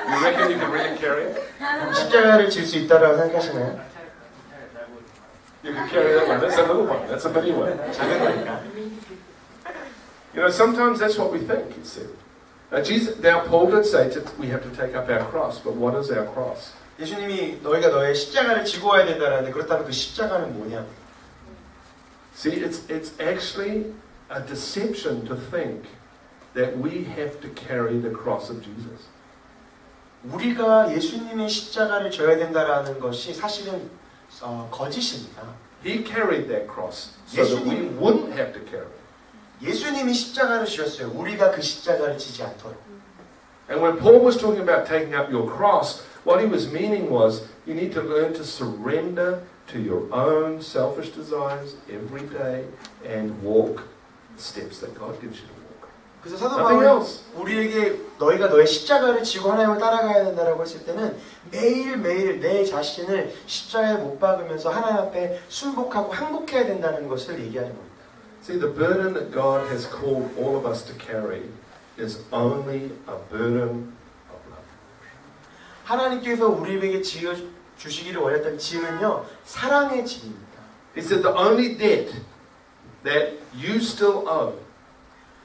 Speaker 1: You reckon you can really carry it?
Speaker 2: 십자가를 질 수 있다라고 생각하시나요?
Speaker 1: You can carry that one. That's a little one. That's a mini one.
Speaker 2: 작은 거니까.
Speaker 1: You know, sometimes that's what we think, you see. Now Paul did say we have to take up our cross, but what is our cross?
Speaker 2: 예수님이 너희가 너의 십자가를 지고 와야 된다는데 그렇다면 그 십자가는 뭐냐?
Speaker 1: See, it's actually a deception to think that we have to carry the cross of Jesus.
Speaker 2: 우리가 예수님의 십자가를 져야 된다라는 것이 사실은 거짓입니다.
Speaker 1: He carried that cross so that we wouldn't have to carry it.
Speaker 2: 예수님이 십자가를 지셨어요. 우리가 그 십자가를 지지 않도록.
Speaker 1: And when Paul was talking about taking up your cross, what he was meaning was you need to learn to surrender to your own selfish desires every day and walk the steps that God gives you to walk.
Speaker 2: 그래서 사도
Speaker 1: Nothing
Speaker 2: 바울이
Speaker 1: else.
Speaker 2: 우리에게 너희가 너의 십자가를 지고 하나님을 따라가야 된다라고 했을 때는 매일매일 내 자신을 십자가에 못 박으면서 하나님 앞에 순복하고 항복해야 된다는 것을 얘기하는 겁니다.
Speaker 1: See, the burden that God has called all of us to carry is only a burden of love.
Speaker 2: 하나님께서 우리에게 지어 주시기를 원했던 짐은요, 사랑의 짐입니다.
Speaker 1: He said the only debt that you still owe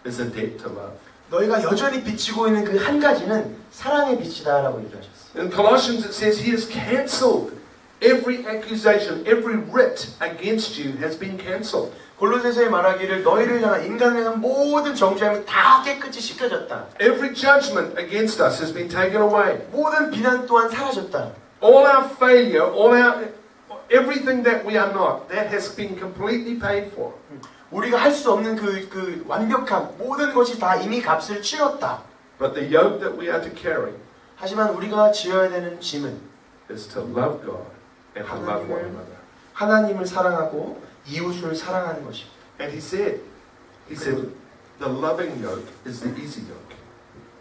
Speaker 1: is a debt to love.
Speaker 2: 너희가 여전히 비치고 있는 그 한 가지는 사랑의 빚이다라고 얘기하셨어요.
Speaker 1: In Colossians it says he has cancelled every accusation, every writ against you has been cancelled.
Speaker 2: 골로새서에 말하기를 너희를 향한 인간을 향한 모든 정죄함이 다 깨끗이 씻겨졌다.
Speaker 1: Every judgment against us has been taken away.
Speaker 2: 모든 비난 또한 사라졌다.
Speaker 1: All our failure, everything that we are not, that has been completely paid for.
Speaker 2: 우리가 할 수 없는 그 완벽함, 모든 것이 다 이미 값을 치렀다.
Speaker 1: But the yoke that we are to carry
Speaker 2: 하지만 우리가 지어야 되는 짐은
Speaker 1: is to love God and to love one another.
Speaker 2: 하나님을 사랑하고 이웃을 사랑하는 것입니다.
Speaker 1: And he said, the loving yoke is the easy yoke.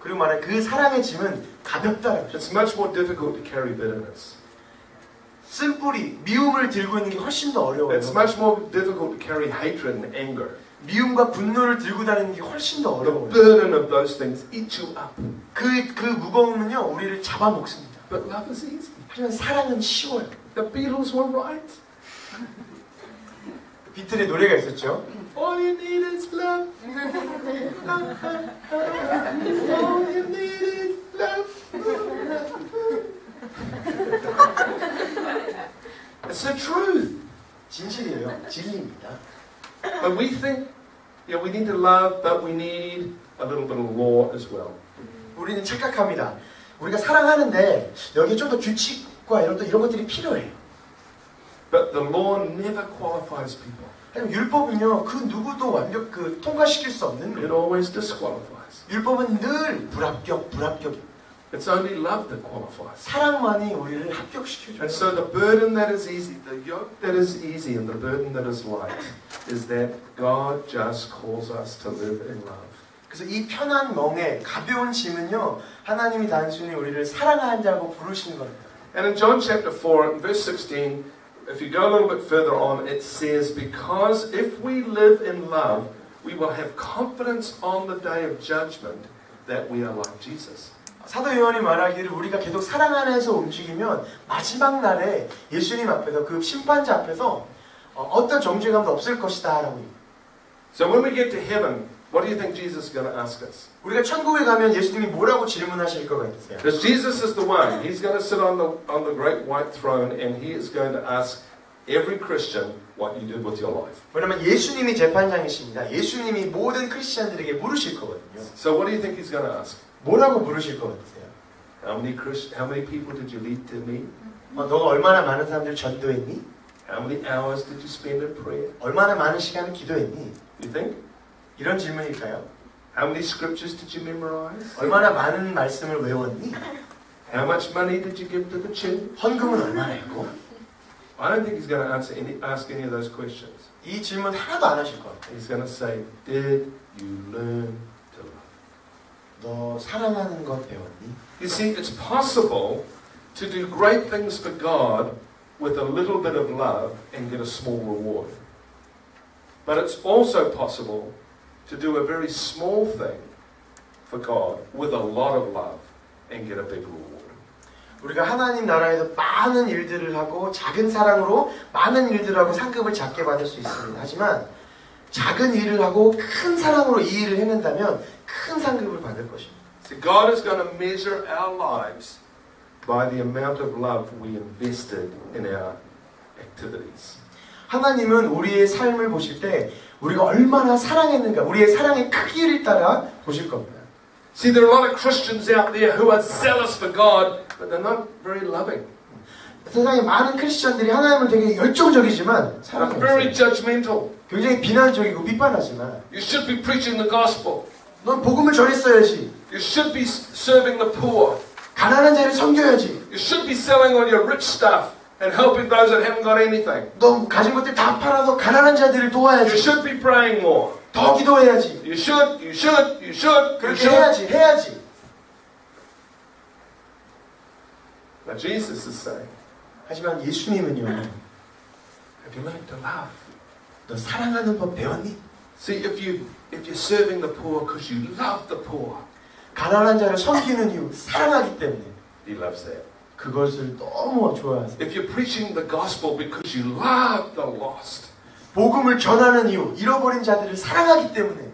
Speaker 2: 그리고 말해 그 사랑의 짐은 가볍다라고.
Speaker 1: It's much more difficult to carry bitterness.
Speaker 2: 쓴뿌리, 미움을 들고 있는 게 훨씬 더 어려워요.
Speaker 1: It's much more difficult to carry hatred and anger.
Speaker 2: 미움과 분노를 들고 다니는 게 훨씬 더
Speaker 1: The
Speaker 2: 어려워요.
Speaker 1: burden of those things eat you up.
Speaker 2: 그 무거움은요, 우리를 잡아먹습니다.
Speaker 1: But love is easy.
Speaker 2: 하지만 사랑은 쉬워요.
Speaker 1: The Beatles were right.
Speaker 2: 비틀의 노래가 있었죠.
Speaker 1: All you need is love. All you need is love. It's the truth.
Speaker 2: 진실이에요. 진리입니다.
Speaker 1: But we think, we need to love, but we need a little bit of law as well.
Speaker 2: 우리는 착각합니다. 우리가 사랑하는데 여기에 좀 더 규칙과 이런 것들이 필요해.
Speaker 1: But the law never qualifies people.
Speaker 2: 율법은요, 그 누구도 통과시킬 수 없는
Speaker 1: It
Speaker 2: 거예요.
Speaker 1: always disqualifies.
Speaker 2: 율법은 늘 불합격.
Speaker 1: It's only love that qualifies.
Speaker 2: 사랑만이 우리를 합격시켜줘요.
Speaker 1: And so the burden that is easy, the yoke that is easy and the burden that is light is that God just calls us to live in love.
Speaker 2: 그래서 이 편한 멍에 가벼운 짐은요, 하나님이 단순히 우리를 사랑하자고 부르시는 겁니다.
Speaker 1: And in John chapter 4, verse 16, if you go a little bit further on, it says, because if we live in love, we will have confidence on the day of judgment that we are like Jesus.
Speaker 2: 사도 요한이 말하기를 우리가 계속 사랑 안에서 움직이면 마지막 날에 예수님 앞에서 그 심판자 앞에서 어떤 정죄감도 없을 것이다 라고.
Speaker 1: So when we get to heaven, what do you think Jesus is going to ask us?
Speaker 2: 우리가 천국에 가면 예수님이 뭐라고 질문하실 것 같으세요?
Speaker 1: Because Jesus is the one. He's going to sit on the great white throne and he is going to ask every Christian what you did with your life.
Speaker 2: 왜냐면 예수님이 재판장이십니다. 예수님이 모든 크리스천들에게 물으실 거거든요.
Speaker 1: So what do you think he's going to ask?
Speaker 2: 뭐라고 물으실 것 같으세요?
Speaker 1: How many people did you lead to me?
Speaker 2: 너가 얼마나 많은 사람들 전도했니?
Speaker 1: How many hours did you spend in prayer?
Speaker 2: 얼마나 많은 시간을 기도했니?
Speaker 1: You think?
Speaker 2: 이런 질문일까요?
Speaker 1: How many scriptures did you memorize?
Speaker 2: 얼마나 많은 말씀을 외웠니?
Speaker 1: How much money did you give to the church?
Speaker 2: 헌금은 얼마나 했고?
Speaker 1: I don't think he's going to ask any of those questions.
Speaker 2: 이 질문 하나도 안 하실 것 같아요.
Speaker 1: He's going to say, did you learn to love?
Speaker 2: 너 사랑하는 것 배웠니?
Speaker 1: You see, it's possible to do great things for God with a little bit of love and get a small reward. But it's also possible to do a very small thing for God with a lot of love and get a big reward.
Speaker 2: 우리가 하나님 나라에서 많은 일들을 하고 작은 사랑으로 많은 일들을 하고 상급을 작게 받을 수 있습니다. 하지만 작은 일을 하고 큰 사랑으로 이 일을 해낸다면 큰 상급을 받을 것입니다.
Speaker 1: See, God is going to measure our lives by the amount of love we invested in our activities.
Speaker 2: 하나님은 우리의 삶을 보실 때 우리가 얼마나 사랑했는가, 우리의 사랑의 크기를 따라 보실 겁니다.
Speaker 1: See, there are a lot of Christians out there who are zealous for God, but they're not very loving.
Speaker 2: 세상에 많은 크리스천들이 하나님을 되게 열정적이지만 사랑이
Speaker 1: Very
Speaker 2: 없어요.
Speaker 1: judgmental.
Speaker 2: 굉장히 비난적이고 비판하지만
Speaker 1: You should be preaching the gospel.
Speaker 2: 넌 복음을 전했어야지.
Speaker 1: You should be serving the poor.
Speaker 2: 가난한 자를 섬겨야지.
Speaker 1: You should be selling all your rich stuff and helping those that haven't got anything.
Speaker 2: 너 가진 것들 다 팔아서 가난한 자들을
Speaker 1: You
Speaker 2: 도와야지.
Speaker 1: should be praying more.
Speaker 2: 더 기도해야지.
Speaker 1: You should.
Speaker 2: 그렇게 해야지.
Speaker 1: But Jesus is saying,
Speaker 2: 하지만 예수님은요,
Speaker 1: have you learned to love?
Speaker 2: 너 사랑하는 법 배웠니?
Speaker 1: See, if you're serving the poor because you love the poor,
Speaker 2: 가난한 자를 섬기는 이유, 사랑하기 때문에
Speaker 1: He loves that.
Speaker 2: 그것을 너무 좋아하세요.
Speaker 1: If you're preaching the gospel because you love the lost,
Speaker 2: 복음을 전하는 이유, 잃어버린 자들을 사랑하기 때문에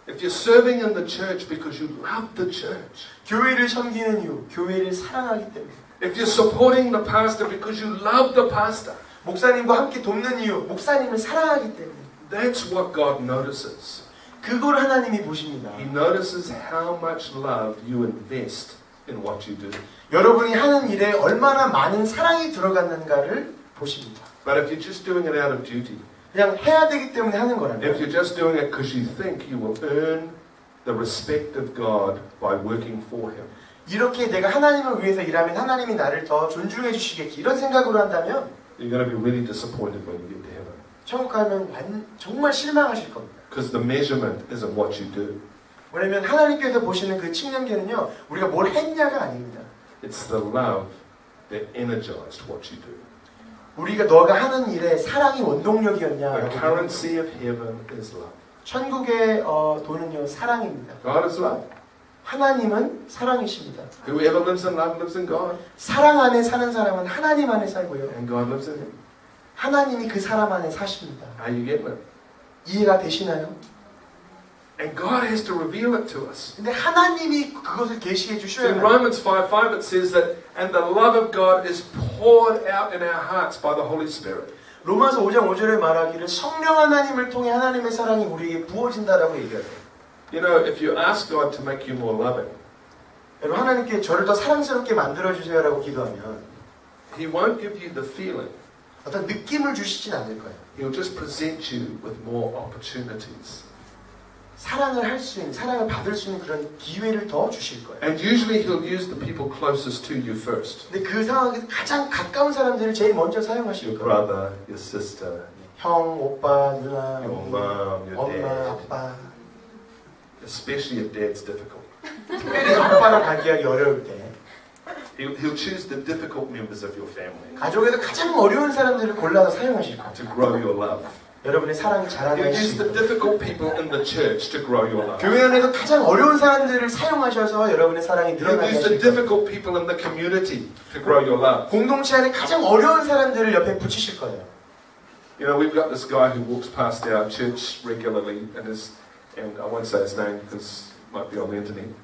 Speaker 1: if you're serving in the church because you love the church,
Speaker 2: 교회를 섬기는 이유, 교회를 사랑하기 때문에
Speaker 1: if you're supporting the pastor because you love the pastor,
Speaker 2: 목사님과 함께 돕는 이유, 목사님을 사랑하기 때문에
Speaker 1: that's what God notices.
Speaker 2: 그걸 하나님이 보십니다.
Speaker 1: He notices how much love you invest in what you do.
Speaker 2: 여러분이 하는 일에 얼마나 많은 사랑이 들어갔는가를 보십니다.
Speaker 1: But if you're just doing it out of duty,
Speaker 2: 그냥 해야 되기 때문에 하는
Speaker 1: if
Speaker 2: 거라면
Speaker 1: you're just doing it because you think you will earn the respect of God by working for Him,
Speaker 2: 이렇게 내가 하나님을 위해서 일하면 하나님이 나를 더 존중해 주시겠지 이런 생각으로 한다면
Speaker 1: you're going to be really disappointed when you get to heaven.
Speaker 2: 천국 가면 정말 실망하실 겁니다.
Speaker 1: Because the measurement isn't what you do.
Speaker 2: 왜냐면 하나님께서 보시는 그 측량계는요, 우리가 뭘 했냐가 아닙니다.
Speaker 1: It's the love that energized what you do.
Speaker 2: 우리가 너가 하는 일에 사랑이
Speaker 1: The
Speaker 2: 원동력이었냐.
Speaker 1: currency of heaven is love.
Speaker 2: 천국의 돈은요, 사랑입니다.
Speaker 1: God is love.
Speaker 2: 하나님은 사랑이십니다.
Speaker 1: Whoever lives in love lives in God,
Speaker 2: 사랑 안에 사는 사람은 하나님 안에 살고요.
Speaker 1: and God lives in him.
Speaker 2: 하나님이 그 사람 안에 사십니다.
Speaker 1: Are you getting it?
Speaker 2: 이해가 되시나요?
Speaker 1: And God has to reveal it to us.
Speaker 2: 근데 하나님이 그것을 계시해
Speaker 1: In
Speaker 2: 주셔야 해요.
Speaker 1: Romans 5:5 it says that, and the love of God is poured out in our hearts by the Holy Spirit.
Speaker 2: 로마서 5장 5절에 말하기를 성령 하나님을 통해 하나님의 사랑이 우리에게 부어진다라고 얘기해요.
Speaker 1: You know, if you ask God to make you more loving,
Speaker 2: 여러분 하나님께 저를 더 사랑스럽게 만들어주세요라고 기도하면
Speaker 1: He won't give you the feeling.
Speaker 2: 어떤 느낌을 주시진 않을 거예요.
Speaker 1: He'll just present you with more opportunities.
Speaker 2: 사랑을 할 수 있는, 사랑을 받을 수 있는 그런 기회를 더 주실 거예요.
Speaker 1: And usually He'll use the people closest to you first.
Speaker 2: 근데 그 상황에서 가장 가까운 사람들을 제일 먼저 사용하실
Speaker 1: Your
Speaker 2: 거예요.
Speaker 1: brother, your sister,
Speaker 2: 형, 오빠, 누나,
Speaker 1: your mom, your
Speaker 2: 엄마,
Speaker 1: dad.
Speaker 2: 아빠.
Speaker 1: Especially if dad's difficult.
Speaker 2: 특별히 아빠랑 관계하기 어려울 때
Speaker 1: He'll choose the difficult members of your family
Speaker 2: 가족에서 가장 어려운 사람들을 골라서 사용하실 거예요.
Speaker 1: to grow your love.
Speaker 2: 여러분의 사랑이
Speaker 1: He'll
Speaker 2: 자라날 수
Speaker 1: use the
Speaker 2: 있도록.
Speaker 1: difficult people in the church to grow your love.
Speaker 2: 교회 안에서 가장 어려운 사람들을 사용하셔서 여러분의 사랑이
Speaker 1: He'll
Speaker 2: 늘어나게
Speaker 1: use the
Speaker 2: 하실 거예요.
Speaker 1: difficult people in the community to grow your love.
Speaker 2: 공동체 안에 가장 어려운 사람들을 옆에 붙이실 거예요.
Speaker 1: You know, we've got this guy who walks past our church regularly, and I won't say his name because it might be on the internet.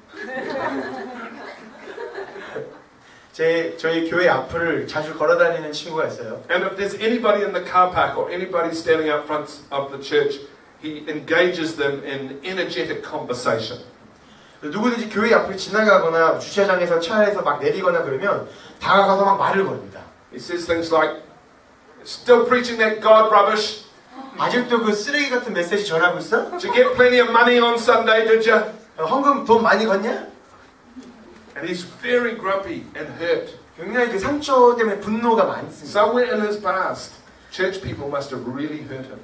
Speaker 2: 저희 교회 앞을 자주 걸어다니는 친구가 있어요.
Speaker 1: And if there's anybody in the car park or anybody standing out front of the church, he engages them in energetic conversation.
Speaker 2: 누구든지 교회 앞을 지나가거나 주차장에서 차에서 막 내리거나 그러면 다가가서 막 말을 겁니다.
Speaker 1: He says things like, "Still preaching that God rubbish?
Speaker 2: 아직도 그 쓰레기 같은 메시지 전하고 있어?
Speaker 1: Did you get plenty of money on Sunday, did you?"
Speaker 2: 헌금 돈 많이 걷냐?
Speaker 1: And he's very grumpy and hurt.
Speaker 2: 굉장히 그 상처 때문에 분노가 많습니다.
Speaker 1: Somewhere in his past, church people must have really hurt him.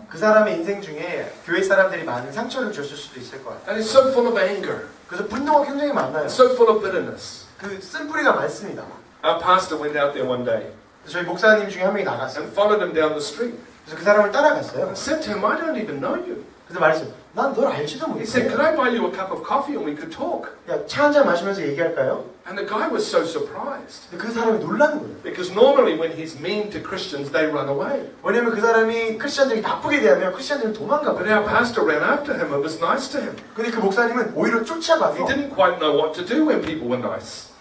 Speaker 2: 그 사람의 인생 중에 교회 사람들이 많은 상처를 줬을 수도 있을 것 같아요.
Speaker 1: And he's so full of anger,
Speaker 2: 그래서 분노가 굉장히 많아요.
Speaker 1: so full of bitterness.
Speaker 2: 그 쓴뿌리가 많습니다.
Speaker 1: Our pastor went out there one day
Speaker 2: 저희 목사님 중에 한 명이 나갔어요.
Speaker 1: and followed him down the street.
Speaker 2: 그래서 그 사람을 따라갔어요.
Speaker 1: And said to him, I don't even know you.
Speaker 2: 그래서 말했어요. 난 널 알지도
Speaker 1: He said,
Speaker 2: 못해.
Speaker 1: could I buy you a cup of coffee and we could talk?
Speaker 2: 야, 차 한잔 마시면서 얘기할까요?
Speaker 1: And the guy was so surprised.
Speaker 2: 근데 그 사람이 놀라는 거예요.
Speaker 1: Because normally when he's mean to Christians, they run away.
Speaker 2: 왜냐면 그 사람이 크리스천들이 나쁘게 대하면 크리스천들은 도망가
Speaker 1: But our
Speaker 2: 버려요.
Speaker 1: pastor ran after him and was nice to him.
Speaker 2: 근데 그 목사님은 오히려
Speaker 1: He
Speaker 2: 쫓아가서
Speaker 1: didn't quite know what to do when people were nice.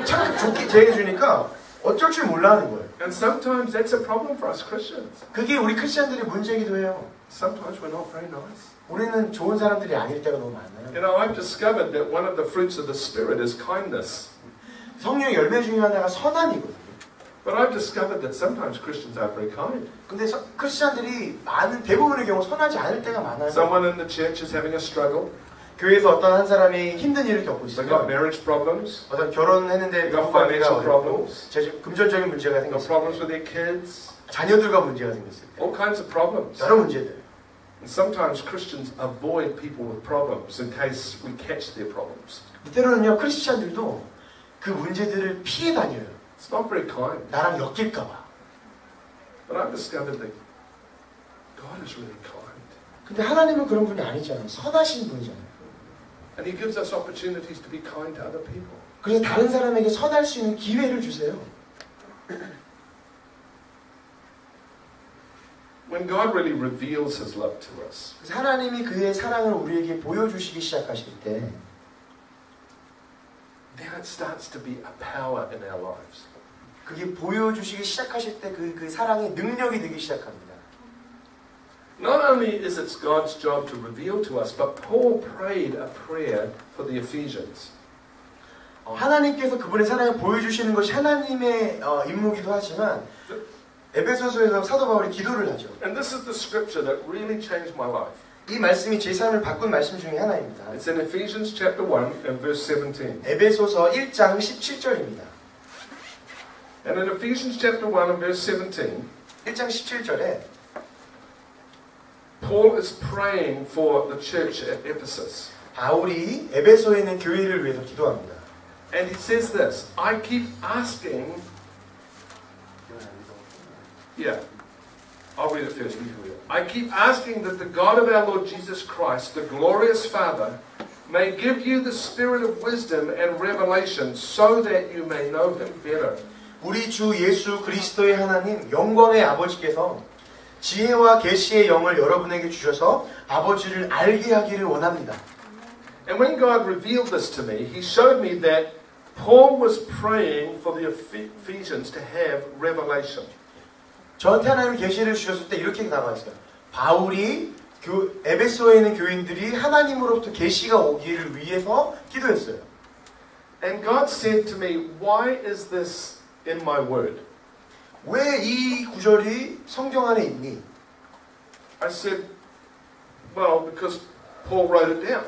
Speaker 2: 참 좋게 대해주니까 어쩔 줄 몰라 하는 거예요.
Speaker 1: And sometimes that's a problem for us Christians.
Speaker 2: 그게 우리 크리스천들의 문제이기도 해요.
Speaker 1: Sometimes we're not very nice.
Speaker 2: 우리는 좋은 사람들이 아닐 때가 너무 많아요.
Speaker 1: You know, I've discovered that one of the fruits of the Spirit is kindness.
Speaker 2: 성령의 열매 중에 하나가 선함이거든요.
Speaker 1: But I've discovered that sometimes Christians are very kind.
Speaker 2: 근데 크리스천들이 많은 대부분의 경우 선하지 않을 때가 많아요.
Speaker 1: Someone in the church is having a struggle.
Speaker 2: 교회에서 어떤 한 사람이 힘든 일을 겪고
Speaker 1: They've got
Speaker 2: 있어요.
Speaker 1: marriage problems.
Speaker 2: 어떤 결혼했는데
Speaker 1: They've got
Speaker 2: 부부관계가
Speaker 1: financial
Speaker 2: 어렵고
Speaker 1: problems.
Speaker 2: 금전적인 문제가
Speaker 1: They've got
Speaker 2: 생겼어요.
Speaker 1: problems with their kids.
Speaker 2: 자녀들과 문제가 생겼을 때
Speaker 1: All kinds of problems.
Speaker 2: 여러 문제들.
Speaker 1: And sometimes Christians avoid people with problems in case we catch their problems.
Speaker 2: 때로는요 크리스천들도 그 문제들을 피해 다녀요.
Speaker 1: It's not very kind.
Speaker 2: 나랑 엮일까 봐.
Speaker 1: But I've discovered that God is really kind.
Speaker 2: 근데 하나님은 그런 분이 아니잖아요. 선하신 분이잖아요.
Speaker 1: And He gives us opportunities to be kind to other people.
Speaker 2: 그래서 다른 사람에게 선할 수 있는 기회를 주세요.
Speaker 1: When God really reveals His love to us,
Speaker 2: 그래서 하나님이 그의 사랑을 우리에게 보여주시기 시작하실 때
Speaker 1: then it starts to be a power in our lives.
Speaker 2: 그게 보여주시기 시작하실 때 그 사랑의 능력이 되기 시작합니다.
Speaker 1: Not only is it God's job to reveal to us, but Paul prayed a prayer for the Ephesians.
Speaker 2: 하나님께서 그분의 사랑을 보여주시는 것이 하나님의 임무기도 하지만 에베소서에서 사도 바울이 기도를 하죠.
Speaker 1: And this is the scripture that really changed my life.
Speaker 2: 이 말씀이 제 삶을 바꾼 말씀 중에 하나입니다.
Speaker 1: It's in Ephesians chapter 1 and verse 17.
Speaker 2: 에베소서 1장 17절입니다.
Speaker 1: And in Ephesians chapter 1 and verse 17,
Speaker 2: 1장 17절에
Speaker 1: Paul is praying for the church at Ephesus.
Speaker 2: 바울이 에베소에 있는 교회를 위해서 기도합니다.
Speaker 1: And he says this, I keep asking, I'll read it first. You can read it. I keep asking that the God of our Lord Jesus Christ, the glorious Father, may give you the spirit of wisdom and revelation so that you may know Him better.
Speaker 2: 우리 주 예수 그리스도의 하나님 영광의 아버지께서 지혜와 계시의 영을 여러분에게 주셔서 아버지를 알게 하기를 원합니다.
Speaker 1: And when God revealed this to me, He showed me that Paul was praying for the Ephesians to have revelation.
Speaker 2: 저한테 하나님 계시를 주셨을 때 이렇게 나와 있어요. 바울이 에베소에 있는 교인들이 하나님으로부터 계시가 오기를 위해서 기도했어요.
Speaker 1: And God said to me, why is this in my word?
Speaker 2: 왜 이 구절이 성경 안에 있니?
Speaker 1: I said, well, because Paul wrote it down.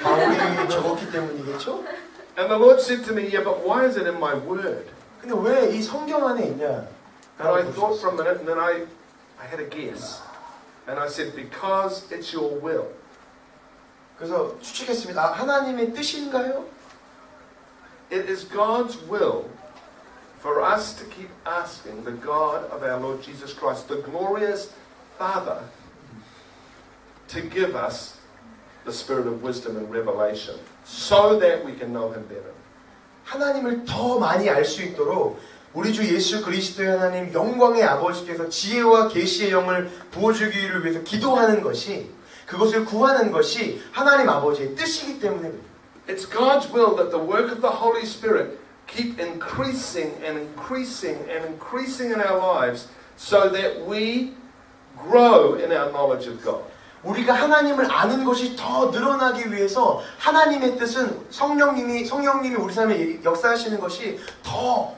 Speaker 2: 바울이 적었기 때문이겠죠?
Speaker 1: And the Lord said to me, yeah, but why is it in my word?
Speaker 2: 근데 왜 이 성경 안에 있냐?
Speaker 1: And I thought for a minute, and then I had a guess. And I said, because it's your will.
Speaker 2: 그래서 추측했습니다. 하나님의 뜻인가요?
Speaker 1: It is God's will for us to keep asking the God of our Lord Jesus Christ, the glorious Father, to give us the spirit of wisdom and revelation so that we can know Him better.
Speaker 2: 하나님을 더 많이 알 수 있도록 우리 주 예수 그리스도의 하나님 영광의 아버지께서 지혜와 계시의 영을 부어주기를 위해서 기도하는 것이 그것을 구하는 것이 하나님 아버지의 뜻이기 때문에
Speaker 1: It's God's will that the work of the Holy Spirit keep increasing and increasing and increasing in our lives so that we grow in our knowledge of God.
Speaker 2: 우리가 하나님을 아는 것이 더 늘어나기 위해서 하나님의 뜻은 성령님이 우리 삶에 역사하시는 것이 더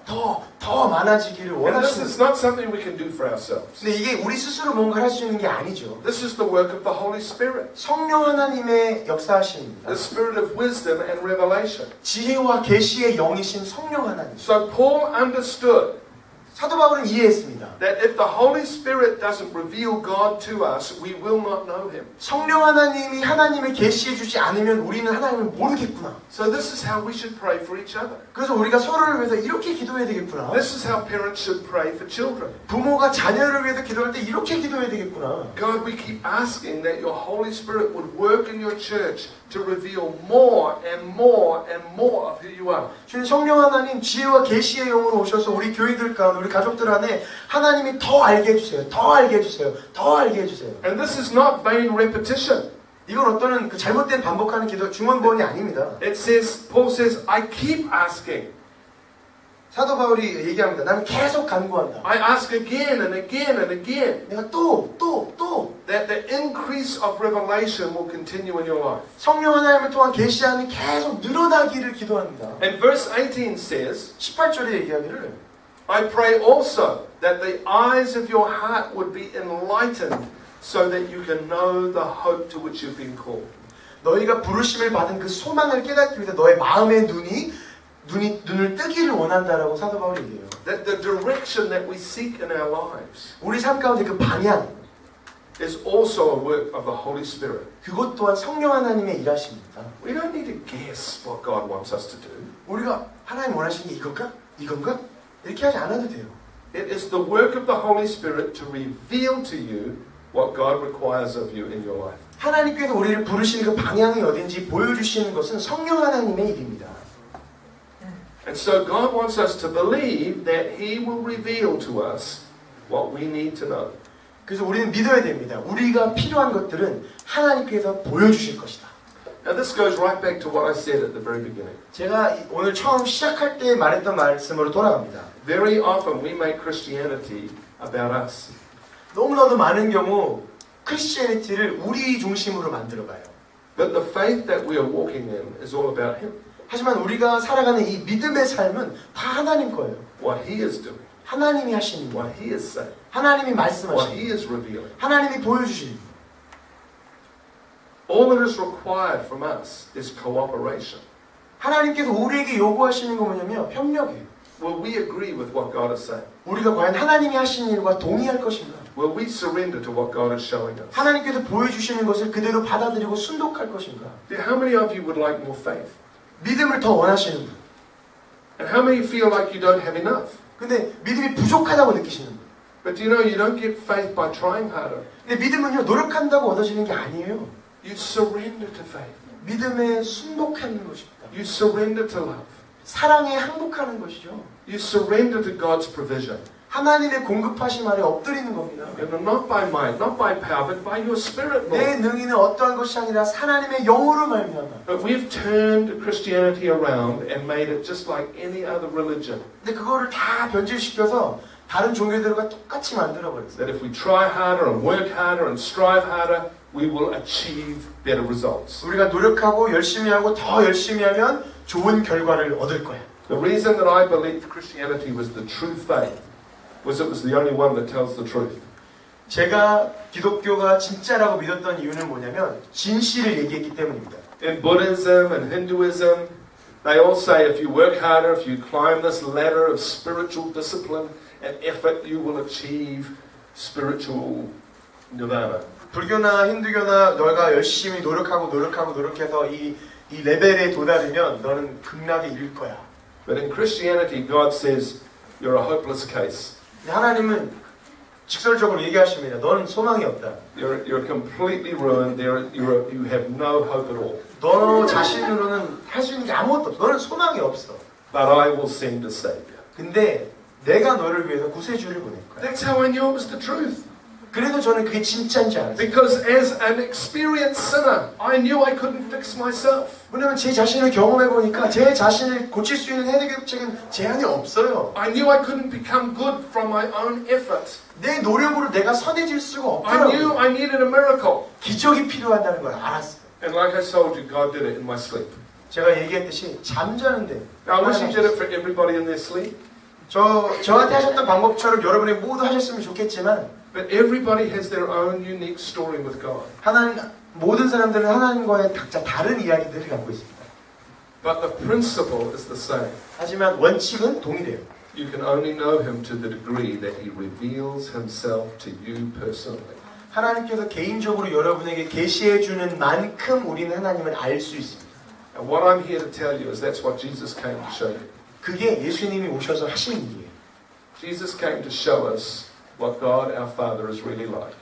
Speaker 2: 많아지기를
Speaker 1: And this
Speaker 2: 원하십니다.
Speaker 1: is not something we can do for ourselves.
Speaker 2: 근데 이게 우리 스스로 뭔가 할 수 있는 게 아니죠.
Speaker 1: This is the work of the Holy Spirit,
Speaker 2: 성령 하나님의 역사하심입니다.
Speaker 1: the Spirit of wisdom and revelation.
Speaker 2: 지혜와 계시의 영이신 성령 하나님.
Speaker 1: So Paul understood
Speaker 2: 사도 바울은 이해했습니다.
Speaker 1: that if the Holy Spirit doesn't reveal God to us, we will not know Him.
Speaker 2: 성령 하나님이 하나님을 계시해 주지 않으면 우리는 하나님을 모르겠구나.
Speaker 1: So this is how we should pray for each other.
Speaker 2: 그래서 우리가 서로를 위해서 이렇게 기도해야 되겠구나.
Speaker 1: This is how parents should pray for children.
Speaker 2: 부모가 자녀를 위해서 기도할 때 이렇게 기도해야 되겠구나.
Speaker 1: God, we keep asking that your Holy Spirit would work in your church to reveal more and more and more of who you are.
Speaker 2: 주님 성령 하나님 지혜와 계시의 영으로 오셔서 우리 교회들 가운데 우리 가족들 안에 하나님이 더 알게 해주세요. 더 알게 해주세요. 더 알게 해주세요.
Speaker 1: And this is not vain repetition.
Speaker 2: 이건 어떤 그 잘못된 반복하는 기도 중언부언이 아닙니다.
Speaker 1: Paul says, I keep asking.
Speaker 2: 사도 바울이 얘기합니다. 나는 계속 간구한다.
Speaker 1: I ask again and again and again.
Speaker 2: 내가 또
Speaker 1: That the increase of revelation will continue in your life.
Speaker 2: 성령 하나님을 통한 계시하는 계속 늘어나기를 기도합니다.
Speaker 1: And verse 18 says,
Speaker 2: 18절에 얘기하기를
Speaker 1: I pray also that the eyes of your heart would be enlightened so that you can know the hope to which you've been called.
Speaker 2: 너희가 부르심을 받은 그 소망을 깨닫기 위해서 너의 마음의 눈을 뜨기를 원한다라고 사도 바울이 얘기해요.
Speaker 1: That the direction that we seek in our lives
Speaker 2: 우리 삶 가운데 그 방향
Speaker 1: is also a work of the Holy Spirit.
Speaker 2: 그것 또한 성령 하나님의 일하십니다.
Speaker 1: We don't need to guess what God wants us to do.
Speaker 2: 우리가 하나님 원하시는 게 이건가? 이건가? 이렇게 하지 않아도 돼요.
Speaker 1: It is the work of the Holy Spirit to reveal to you what God requires of you in your life.
Speaker 2: 하나님께서 우리를 부르시는 그 방향이 어딘지 보여주시는 것은 성령 하나님의 일입니다.
Speaker 1: And so God wants us to believe that He will reveal to us what we need to know.
Speaker 2: 그래서 우리는 믿어야 됩니다. 우리가 필요한 것들은 하나님께서 보여주실 것이다.
Speaker 1: Now this goes right back to what I said at the very beginning.
Speaker 2: 제가 오늘 처음 시작할 때 말했던 말씀으로 돌아갑니다.
Speaker 1: Very often we make Christianity about us.
Speaker 2: 너무나도 많은 경우 크리스티애니티를 우리 중심으로 만들어가요.
Speaker 1: But the faith that we are walking in is all about Him.
Speaker 2: 하지만 우리가 살아가는 이 믿음의 삶은 다 하나님 거예요.
Speaker 1: What He is doing.
Speaker 2: 하나님이 하시는 거.
Speaker 1: What He is saying.
Speaker 2: 하나님이
Speaker 1: What
Speaker 2: 말씀하시는
Speaker 1: He is revealing.
Speaker 2: 하나님이 보여주시는 거.
Speaker 1: All that is required from us is cooperation.
Speaker 2: 하나님께서 우리에게 요구하시는 거 뭐냐면 협력이에요.
Speaker 1: Will we agree with what God is saying?
Speaker 2: 우리가 과연 하나님이 하시는 일과 동의할 것인가?
Speaker 1: Will we surrender to what God is showing us?
Speaker 2: 하나님께서 보여주시는 것을 그대로 받아들이고 순독할 것인가?
Speaker 1: How many of you would like more faith?
Speaker 2: 믿음을 더 원하시는 분.
Speaker 1: And how many feel like you don't have enough?
Speaker 2: 근데 믿음이 부족하다고 느끼시는 분.
Speaker 1: But you know you don't get faith by trying harder.
Speaker 2: 근데 믿음은요 노력한다고 얻어지는 게 아니에요.
Speaker 1: You surrender to faith.
Speaker 2: 믿음에 순독하는 것입니다.
Speaker 1: You surrender to love.
Speaker 2: 사랑에 항복하는 것이죠.
Speaker 1: You surrender to God's provision.
Speaker 2: 하나님의 공급하심 아래 엎드리는 겁니다.
Speaker 1: You know, not by might, not by power, but by your spirit,
Speaker 2: 내
Speaker 1: Lord.
Speaker 2: 능히는 어떠한 것이 아니라 하나님의 영으로 말미암아.
Speaker 1: But we've turned Christianity around and made it just like any other religion.
Speaker 2: 근데 그거를 다 변질시켜서 다른 종교들과 똑같이 만들어 버렸어요.
Speaker 1: That if we try harder and work harder and strive harder, we will achieve better results.
Speaker 2: 우리가 노력하고 열심히 하고 더 열심히 하면 좋은 결과를 얻을 거야.
Speaker 1: The reason that I believed Christianity was the true faith was it was the only one that tells the truth.
Speaker 2: 제가 기독교가 진짜라고 믿었던 이유는 뭐냐면 진실을 얘기했기 때문입니다.
Speaker 1: In Buddhism and Hinduism, they all say if you work harder, if you climb this ladder of spiritual discipline and effort, you will achieve spiritual nirvana.
Speaker 2: 불교나 힌두교나 너가 열심히 노력해서 이 레벨에 도달하면 너는 극락에 이를 거야.
Speaker 1: But in Christianity, God says you're a hopeless case.
Speaker 2: 하나님은 직설적으로 얘기하십니다. 너는 소망이 없다.
Speaker 1: You're completely ruined. You have no hope at all.
Speaker 2: 너 자신으로는 할 수 있는 게 아무것도 없어. 너는 소망이 없어.
Speaker 1: But I will send a Savior.
Speaker 2: 근데 내가 너를 위해서 구세주를 보낼 거야.
Speaker 1: That's how I knew it was the truth.
Speaker 2: 그래도 저는 그게 진짜인지 알았어요.
Speaker 1: Because as an experienced sinner, I knew I couldn't fix myself.
Speaker 2: 왜냐면 제 자신을 경험해 보니까 제 자신을 고칠 수 있는 해결책은 제 안에 없어요.
Speaker 1: I knew I couldn't become good from my own effort.
Speaker 2: 내 노력으로 내가 선해질 수가
Speaker 1: I knew
Speaker 2: 없더라고요.
Speaker 1: I needed a miracle.
Speaker 2: 기적이 필요하다는 걸 알았어요.
Speaker 1: And like I told you, God did it in my sleep.
Speaker 2: 제가 얘기했듯이 잠자는데
Speaker 1: Now, I wish He did it for everybody in their sleep.
Speaker 2: 저한테 하셨던 방법처럼 여러분이 모두 하셨으면 좋겠지만
Speaker 1: But everybody has their own unique story with God.
Speaker 2: 하나님 모든 사람들은 하나님과의 각자 다른 이야기들을 갖고 있습니다.
Speaker 1: But the principle is the same.
Speaker 2: 하지만 원칙은 동일해요.
Speaker 1: You can only know Him to the degree that He reveals Himself to you personally.
Speaker 2: 하나님께서 개인적으로 여러분에게 계시해 주는 만큼 우리는 하나님을 알 수 있습니다.
Speaker 1: And what I'm here to tell you is that's what Jesus came to show you.
Speaker 2: 그게 예수님이 오셔서 하신 일이에요.
Speaker 1: Jesus came to show us what God our Father is really like.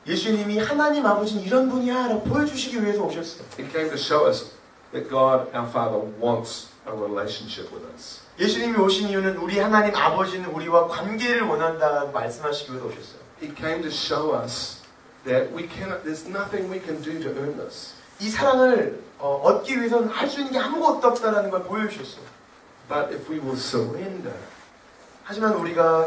Speaker 2: 예수님이 하나님 아버지는 이런 분이야 라고 보여주시기 위해서 오셨어요.
Speaker 1: He came to show us that God our Father wants a relationship with us.
Speaker 2: 예수님이 오신 이유는 우리 하나님 아버지는 우리와 관계를 원한다고 말씀하시기 위해서 오셨어요.
Speaker 1: He came to show us that there's nothing we can do to earn this.
Speaker 2: 이 사랑을 얻기 위해서는 할 수 있는 게 아무것도 없다라는 걸 보여주셨어요.
Speaker 1: But if we will surrender,
Speaker 2: 하지만 우리가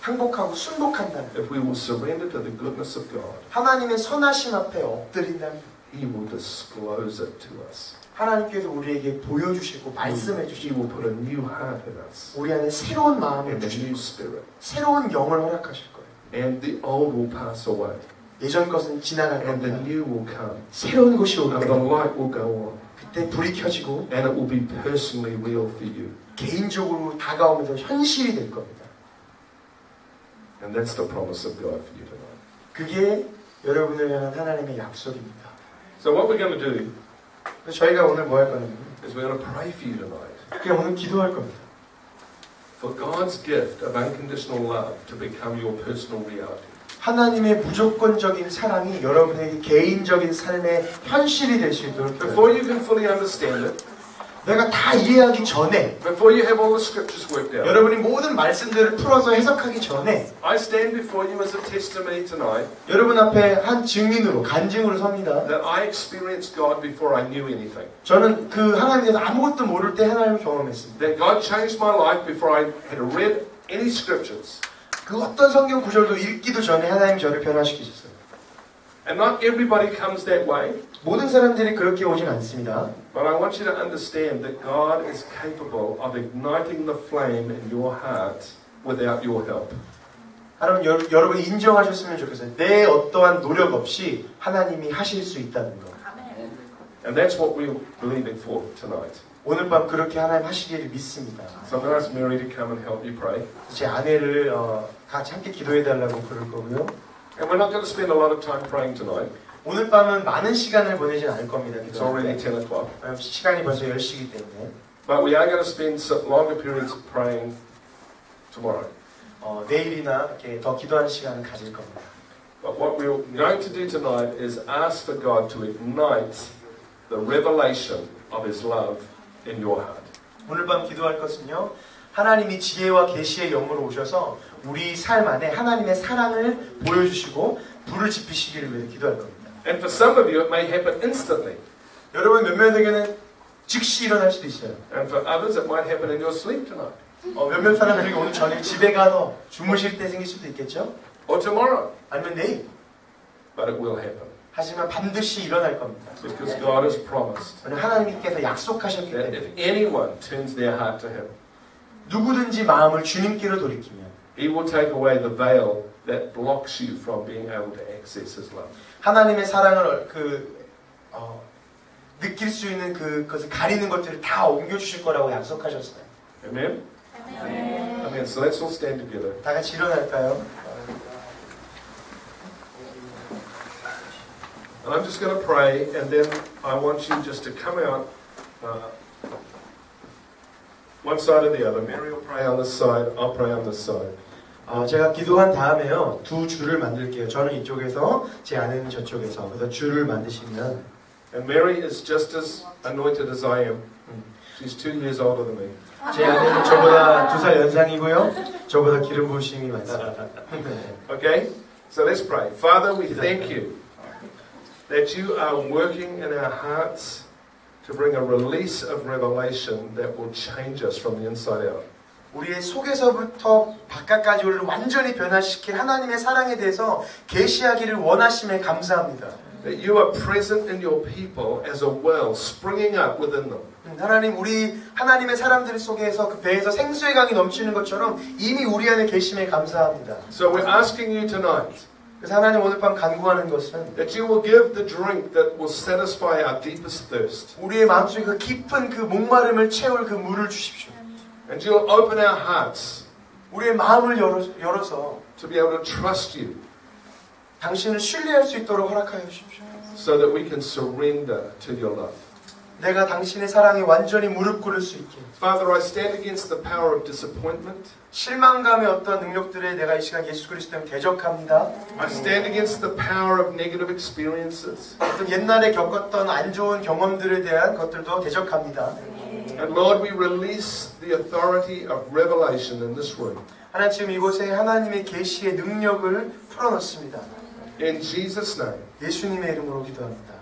Speaker 2: 항복하고 순복한다면,
Speaker 1: if we will surrender to the goodness of God,
Speaker 2: 하나님의 선하심 앞에 엎드린다면
Speaker 1: He will disclose it to us.
Speaker 2: 하나님께서 우리에게 보여주시고 말씀해
Speaker 1: He
Speaker 2: 주시고
Speaker 1: will put a new heart in us
Speaker 2: 우리 안에 새로운 마음을
Speaker 1: and a
Speaker 2: 주시고
Speaker 1: new spirit.
Speaker 2: 새로운 영을 허락하실 거예요.
Speaker 1: And the old will pass away
Speaker 2: 예전 것은 지나갈
Speaker 1: and the
Speaker 2: 겁니다.
Speaker 1: new will come.
Speaker 2: 새로운 것이 올
Speaker 1: And the
Speaker 2: 거예요.
Speaker 1: light will go on.
Speaker 2: 그때 불이 켜지고
Speaker 1: And it will be personally real for you.
Speaker 2: 개인적으로 다가오면서 현실이 될 겁니다.
Speaker 1: And that's the promise of God for you tonight.
Speaker 2: 그게 여러분을 향한 하나님의 약속입니다.
Speaker 1: So what we're going to do
Speaker 2: 그래서 저희가 오늘 뭐 할 거냐면
Speaker 1: is we're going to pray for you tonight
Speaker 2: 그냥 오늘 기도할 겁니다.
Speaker 1: for God's gift of unconditional love to become your personal reality.
Speaker 2: 하나님의 무조건적인 사랑이 여러분에게 개인적인 삶의 현실이 될 수 있도록
Speaker 1: Before you can fully understand it,
Speaker 2: 내가 다 이해하기 전에
Speaker 1: before you have all the scriptures worked out,
Speaker 2: 여러분이 모든 말씀들을 풀어서 해석하기 전에
Speaker 1: I stand before you as a testimony tonight
Speaker 2: 여러분 앞에 한 증인으로 간증으로 섭니다.
Speaker 1: that I experienced God before I knew anything.
Speaker 2: 저는 그 하나님에 대해서 아무것도 모를 때 하나님을 경험했습니다.
Speaker 1: That God changed my life before I had read any scriptures.
Speaker 2: 그 어떤 성경 구절도 읽기도 전에 하나님이 저를 변화시키셨어요.
Speaker 1: And not everybody comes that way.
Speaker 2: 모든 사람들이 그렇게 오진 않습니다.
Speaker 1: But I want you to understand that God is capable of igniting the flame in your heart without your help.
Speaker 2: 여러분이 인정하셨으면 좋겠어요. 내 어떠한 노력 없이 하나님이 하실 수 있다는 거.
Speaker 1: And that's what we're believing for tonight.
Speaker 2: 오늘 밤 그렇게 하나님 하시기를 믿습니다.
Speaker 1: So I'm going to ask Mary to come and help me pray.
Speaker 2: 제 아내를 같이 함께 기도해달라고 부를 거고요.
Speaker 1: And we're not going to spend a lot of time praying tonight.
Speaker 2: 오늘 밤은 많은 시간을 보내진 않을 겁니다.
Speaker 1: It's already 10 o'clock.
Speaker 2: 시간이 벌써 10시이기 때문에.
Speaker 1: But we are going to spend longer periods of praying tomorrow.
Speaker 2: 내일이나 이렇게 더 기도하는 시간을 가질 겁니다.
Speaker 1: But what we're going to do tonight is ask for God to ignite the revelation of His love in your heart.
Speaker 2: 오늘 밤 기도할 것은요. 하나님이 지혜와 계시의 영으로 오셔서 우리 삶 안에 하나님의 사랑을 보여주시고 불을 지피시기를 위해 기도할 겁니다.
Speaker 1: And for some of you it may happen instantly.
Speaker 2: 여러분 몇몇에게는 즉시 일어날 수도 있어요.
Speaker 1: And for others it might happen in your sleep tonight.
Speaker 2: 몇몇 사람들이 오늘 저녁에 집에 가서 주무실 때 생길 수도 있겠죠?
Speaker 1: Or tomorrow.
Speaker 2: 아니면 내일.
Speaker 1: But it will happen.
Speaker 2: 하지만 반드시 일어날 겁니다.
Speaker 1: Because God has promised
Speaker 2: 하나님께서 약속하셨기
Speaker 1: that
Speaker 2: 때문에
Speaker 1: if anyone turns their heart to Him,
Speaker 2: 누구든지 마음을 주님께로 돌이키면
Speaker 1: He will take away the veil that blocks you from being able to access His love.
Speaker 2: 하나님의 사랑을 느낄 수 있는 그것을 가리는 것들을 다 옮겨주실 거라고 약속하셨어요.
Speaker 1: Amen? Amen. So let's all stand together.
Speaker 2: 다 같이 일어날까요?
Speaker 1: And I'm just going to pray, and then I want you just to come out one side or the other. Mary will pray on this side, I'll pray on this side.
Speaker 2: 제가 기도한 다음에요. 두 줄을 만들게요. 저는 이쪽에서, 제 아내는 저쪽에서. 그래서 줄을 만드시면
Speaker 1: And Mary is just as anointed as I am. She's 2 years older than me.
Speaker 2: 제 아내는 저보다 2살 연상이고요. 저보다 기름 부으심이 많습니다.
Speaker 1: Okay? So let's pray. Father, we thank you that you are working in our hearts to bring a release of revelation that will change us from the inside out.
Speaker 2: 우리의 속에서부터 바깥까지를 완전히 변화시킬 하나님의 사랑에 대해서 계시하기를 원하심에 감사합니다.
Speaker 1: That you are present in your people as a well springing up within them.
Speaker 2: 하나님, 우리 하나님의 사람들 속에서 그 배에서 생수의 강이 넘치는 것처럼 이미 우리 안에 계심에 감사합니다.
Speaker 1: So we're asking you tonight
Speaker 2: 그래서 하나님 오늘 밤 간구하는 것은
Speaker 1: that you will give the drink that will satisfy our deepest thirst.
Speaker 2: 우리의 마음속에 그 깊은 그 목마름을 채울 그 물을 주십시오.
Speaker 1: And you will open our hearts
Speaker 2: 우리의 마음을 열어서
Speaker 1: to be able to trust you
Speaker 2: 당신을 신뢰할 수 있도록 허락하여 주십시오.
Speaker 1: so that we can surrender to your love.
Speaker 2: 내가 당신의 사랑에 완전히 무릎 꿇을 수 있게.
Speaker 1: Father, I stand against the power of disappointment.
Speaker 2: 실망감의 어떤 능력들에 내가 이 시간 예수 그리스도를 대적합니다.
Speaker 1: I stand against the power of negative experiences.
Speaker 2: 어떤 옛날에 겪었던 안 좋은 경험들에 대한 것들도 대적합니다.
Speaker 1: And Lord, we release the authority of revelation in this room.
Speaker 2: 하나님 지금 이곳에 하나님의 계시의 능력을 풀어놓습니다.
Speaker 1: In Jesus' name.
Speaker 2: 예수님의 이름으로 기도합니다.